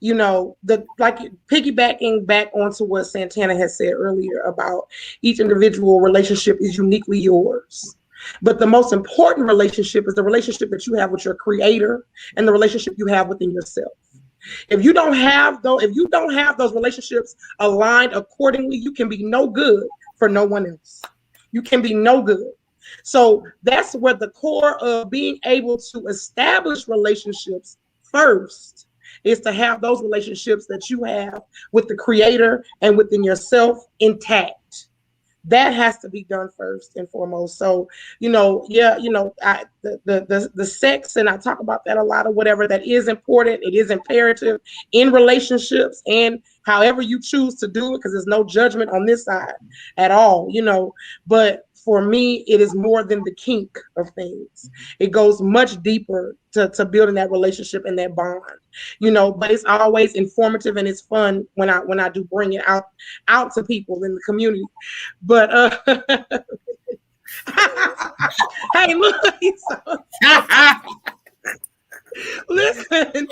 Like piggybacking back onto what Santana has said earlier about each individual relationship is uniquely yours. But the most important relationship is the relationship that you have with your creator and the relationship you have within yourself. If you don't have those relationships aligned accordingly, you can be no good for no one else. You can be no good. So that's where the core of being able to establish relationships first is to have those relationships that you have with the creator and within yourself intact. That has to be done first and foremost. So, the sex, and I talk about that a lot or whatever, that is important. It is imperative in relationships and however you choose to do it, because there's no judgment on this side at all, but for me, it is more than the kink of things. It goes much deeper to building that relationship and that bond, but it's always informative and it's fun when I do bring it out to people in the community. But hey, look, listen,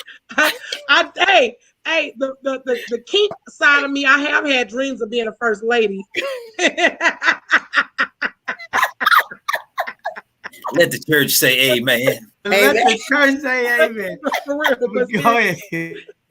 hey, the kink side of me, I have had dreams of being a first lady. Let the church say amen. Let the church say amen. For real, go ahead.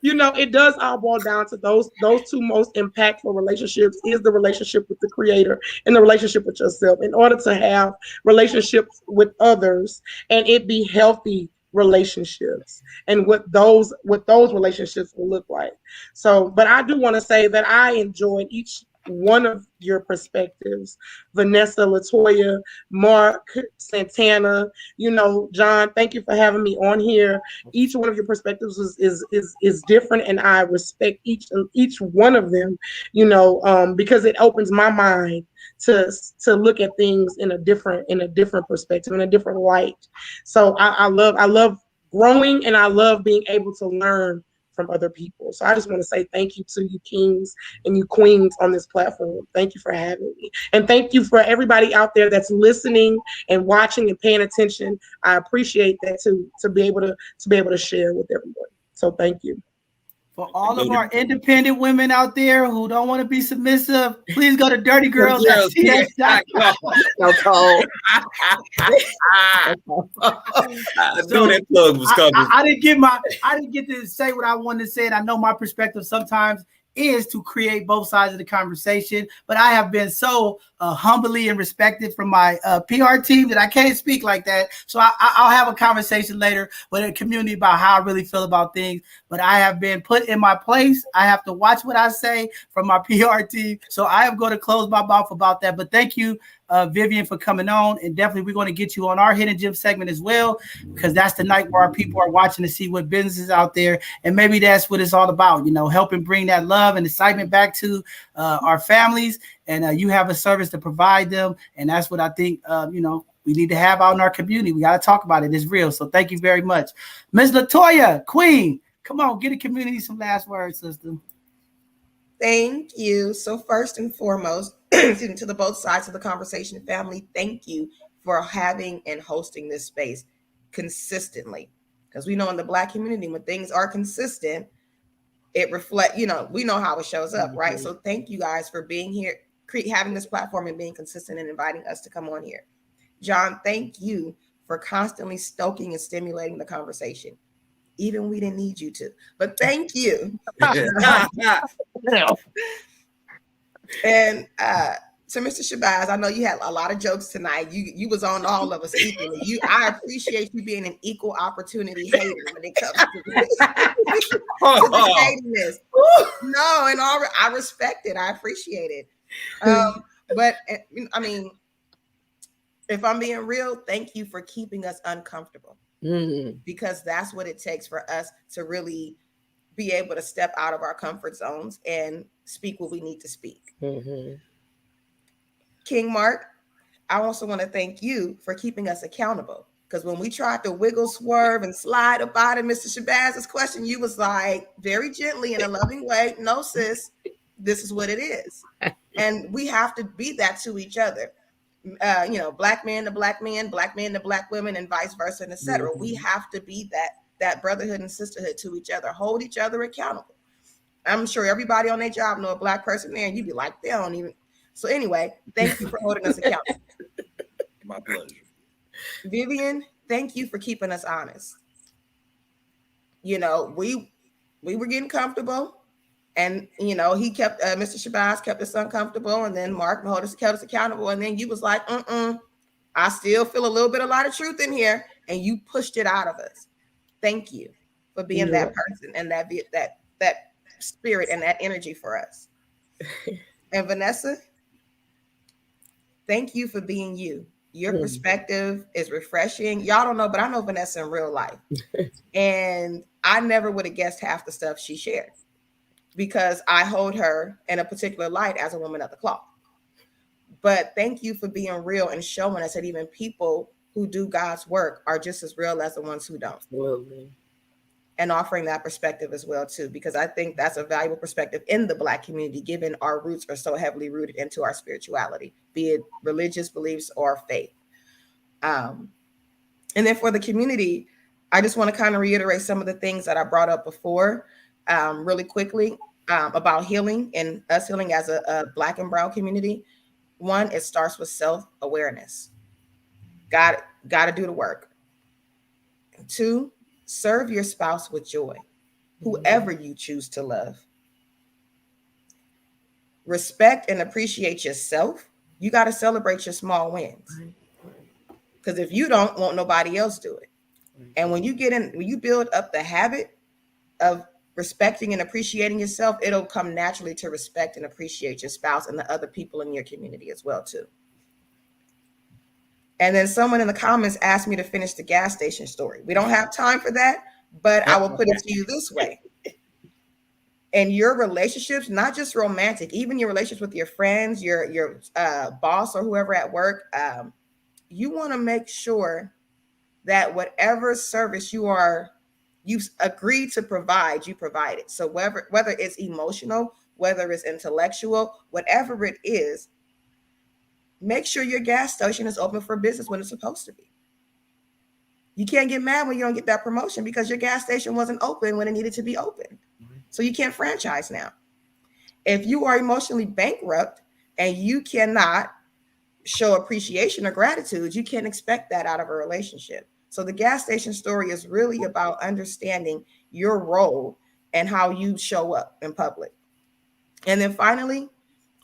It does all boil down to those two most impactful relationships is the relationship with the creator and the relationship with yourself. In order to have relationships with others and it be healthy relationships and what those relationships will look like. So, but I do want to say that I enjoyed each one of your perspectives, Vanessa, Latoya, Mark, Santana, John, thank you for having me on here. Each one of your perspectives is different, and I respect each one of them, because it opens my mind to look at things in a different perspective, in a different light. So I love growing, and I love being able to learn from other people. So I just want to say thank you to you kings and you queens on this platform. Thank you for having me. And thank you for everybody out there that's listening and watching and paying attention. I appreciate that to be able to share with everyone. So thank you. For all of our independent women out there who don't want to be submissive, please go to dirtygirls.cs.com. So cold. I knew that plug was coming. I didn't get to say what I wanted to say, and I know my perspective sometimes is to create both sides of the conversation. But I have been so humbly and respected from my PR team that I can't speak like that. So I'll have a conversation later with a community about how I really feel about things. But I have been put in my place. I have to watch what I say from my PR team. So I am going to close my mouth about that. But thank you, Vivian, for coming on. And definitely we're going to get you on our Hidden Gem segment as well, because that's the night where our people are watching to see what businesses out there. And maybe that's what it's all about, helping bring that love and excitement back to our families. And you have a service to provide them. And that's what I think, we need to have out in our community. We got to talk about it. It's real. So thank you very much. Ms. LaToya, Queen, come on, get the community some last words, sister. Thank you. So first and foremost, to the both sides of the conversation family, thank you for having and hosting this space consistently. Because we know in the Black community, when things are consistent, it reflects, we know how it shows up, right? So thank you guys for being here, having this platform and being consistent and inviting us to come on here. John, thank you for constantly stoking and stimulating the conversation. Even we didn't need you to, but thank you. And so Mr. Shabazz, I know you had a lot of jokes tonight. You was on all of us equally. I appreciate you being an equal opportunity hater when it comes to this. Hatiness. No, and I respect it. I appreciate it. But I mean, if I'm being real, thank you for keeping us uncomfortable. Because that's what it takes for us to really be able to step out of our comfort zones and speak what we need to speak. King Mark, I also want to thank you for keeping us accountable. Because when we tried to wiggle, swerve, and slide up out of Mr. Shabazz's question, you was like, very gently in a loving way, no, sis, this is what it is. And we have to be that to each other. Black man to black man, black men to black women, and vice versa, and etc. We have to be that brotherhood and sisterhood to each other, hold each other accountable. I'm sure everybody on their job know a Black person there, and you'd be like, they don't even. So anyway, thank you for holding us accountable. My pleasure. Vivian, thank you for keeping us honest. We were getting comfortable. And, he kept, Mr. Shabazz kept us uncomfortable. And then Mark kept us accountable. And then you was like, I still feel a lot of truth in here. And you pushed it out of us. Thank you for being that person and that spirit and that energy for us. And Vanessa, thank you for being you. Your perspective is refreshing. Y'all don't know, but I know Vanessa in real life. And I never would have guessed half the stuff she shared, because I hold her in a particular light as a woman of the cloth. But thank you for being real and showing us that even people who do God's work are just as real as the ones who don't. Absolutely. And offering that perspective as well, too, because I think that's a valuable perspective in the Black community, given our roots are so heavily rooted into our spirituality, be it religious beliefs or faith. And then for the community, I just want to kind of reiterate some of the things that I brought up before. Really quickly, about healing and us healing as a Black and brown community. One, it starts with self-awareness. Got to do the work. Two, serve your spouse with joy, whoever you choose to love. Respect and appreciate yourself. You got to celebrate your small wins. Because if you don't, won't nobody else do it. And when you build up the habit of respecting and appreciating yourself, it'll come naturally to respect and appreciate your spouse and the other people in your community as well, too. And then someone in the comments asked me to finish the gas station story. We don't have time for that, but I will put it to you this way. In your relationships, not just romantic, even your relationships with your friends, your boss or whoever at work, you want to make sure that whatever service you've agreed to provide, you provide it. So whether it's emotional, whether it's intellectual, whatever it is, make sure your gas station is open for business when it's supposed to be. You can't get mad when you don't get that promotion because your gas station wasn't open when it needed to be open. So you can't franchise now. If you are emotionally bankrupt and you cannot show appreciation or gratitude, you can't expect that out of a relationship. So the gas station story is really about understanding your role and how you show up in public. And then finally,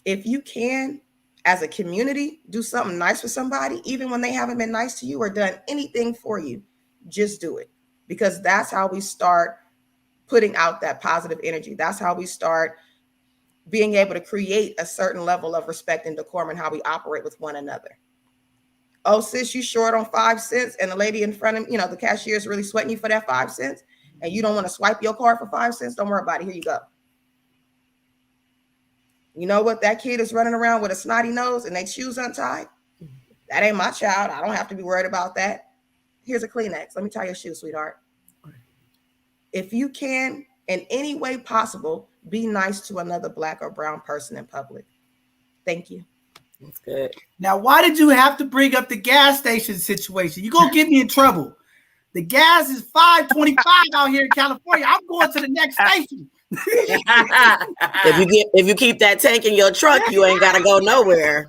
if you can, as a community, do something nice for somebody, even when they haven't been nice to you or done anything for you, just do it. Because that's how we start putting out that positive energy. That's how we start being able to create a certain level of respect and decorum in how we operate with one another. Oh, sis, you short on 5 cents, and the lady in front of, the cashier is really sweating you for that 5 cents, and you don't want to swipe your card for 5 cents. Don't worry about it. Here you go. You know what? That kid is running around with a snotty nose and their shoes untied. That ain't my child. I don't have to be worried about that. Here's a Kleenex. Let me tie your shoes, sweetheart. If you can, in any way possible, be nice to another Black or brown person in public. Thank you. That's good. Now, why did you have to bring up the gas station situation? You're going to get me in trouble. The gas is $5.25 out here in California. I'm going to the next station. If you keep that tank in your truck, you ain't got to go nowhere.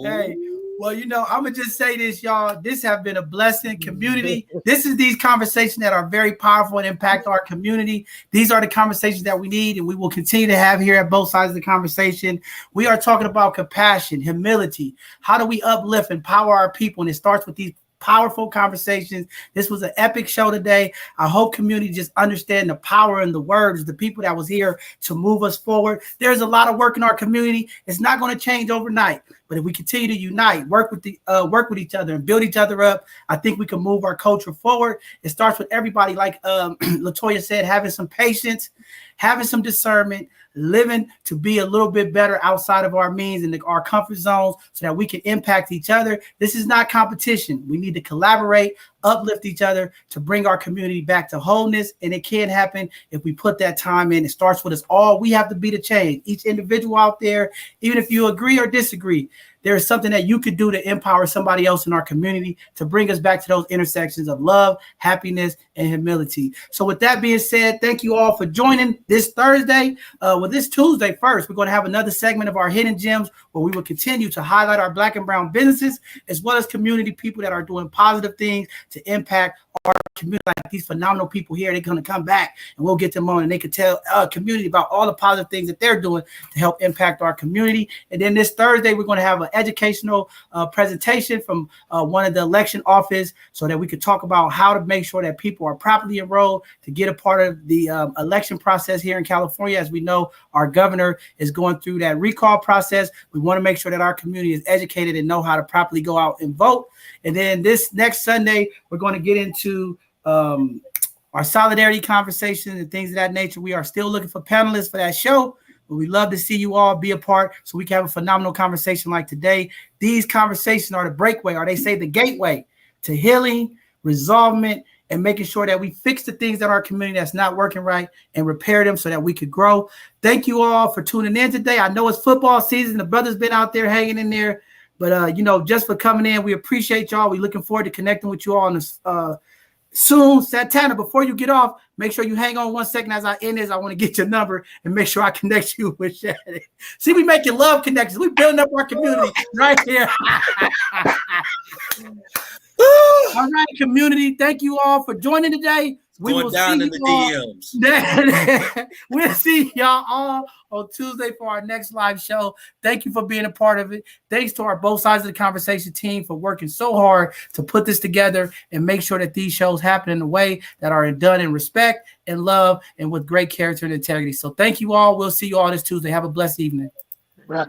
Hey, well, I'm going to just say this, y'all. This have been a blessing community. This is these conversations that are very powerful and impact our community. These are the conversations that we need and we will continue to have here at both sides of the conversation. We are talking about compassion, humility. How do we uplift, empower our people? And it starts with these powerful conversations. This was an epic show today. I hope community just understand the power in the words, the people that was here to move us forward. There's a lot of work in our community. It's not going to change overnight, but if we continue to unite, work with each other and build each other up, I think we can move our culture forward. It starts with everybody, like Latoya said, having some patience, having some discernment, living to be a little bit better outside of our means and our comfort zones so that we can impact each other. This is not competition. We need to collaborate, uplift each other to bring our community back to wholeness. And it can happen if we put that time in. It starts with us all. We have to be the change. Each individual out there, even if you agree or disagree, there is something that you could do to empower somebody else in our community to bring us back to those intersections of love, happiness, and humility. So with that being said, thank you all for joining this Thursday. This Tuesday first, we're going to have another segment of our Hidden Gems where we will continue to highlight our Black and brown businesses as well as community people that are doing positive things to impact our community. Like these phenomenal people here, they're going to come back and we'll get them on and they can tell our community about all the positive things that they're doing to help impact our community. And then this Thursday, we're going to have an educational presentation from one of the election office so that we could talk about how to make sure that people are properly enrolled to get a part of the election process here in California. As we know, our governor is going through that recall process. We want to make sure that our community is educated and know how to properly go out and vote. And then this next Sunday, we're going to get into our solidarity conversation and things of that nature. We are still looking for panelists for that show, but we love to see you all be a part so we can have a phenomenal conversation like today. These conversations are the breakaway, or they say the gateway to healing, resolvement, and making sure that we fix the things that our community that's not working right and repair them so that we could grow. Thank you all for tuning in today. I know it's football season. The brothers been out there hanging in there, but just for coming in, we appreciate y'all. We're looking forward to connecting with you all on this soon. Santana, before you get off, make sure you hang on 1 second as I end this. I want to get your number and make sure I connect you with Shannon. See, we making love connections. We building up our community right here. All right, community. Thank you all for joining today. We will down see in the DMs. We'll see y'all all on Tuesday for our next live show. Thank you for being a part of it. Thanks to our Both Sides of the Conversation team for working so hard to put this together and make sure that these shows happen in a way that are done in respect and love and with great character and integrity. So thank you all. We'll see you all this Tuesday. Have a blessed evening. Right.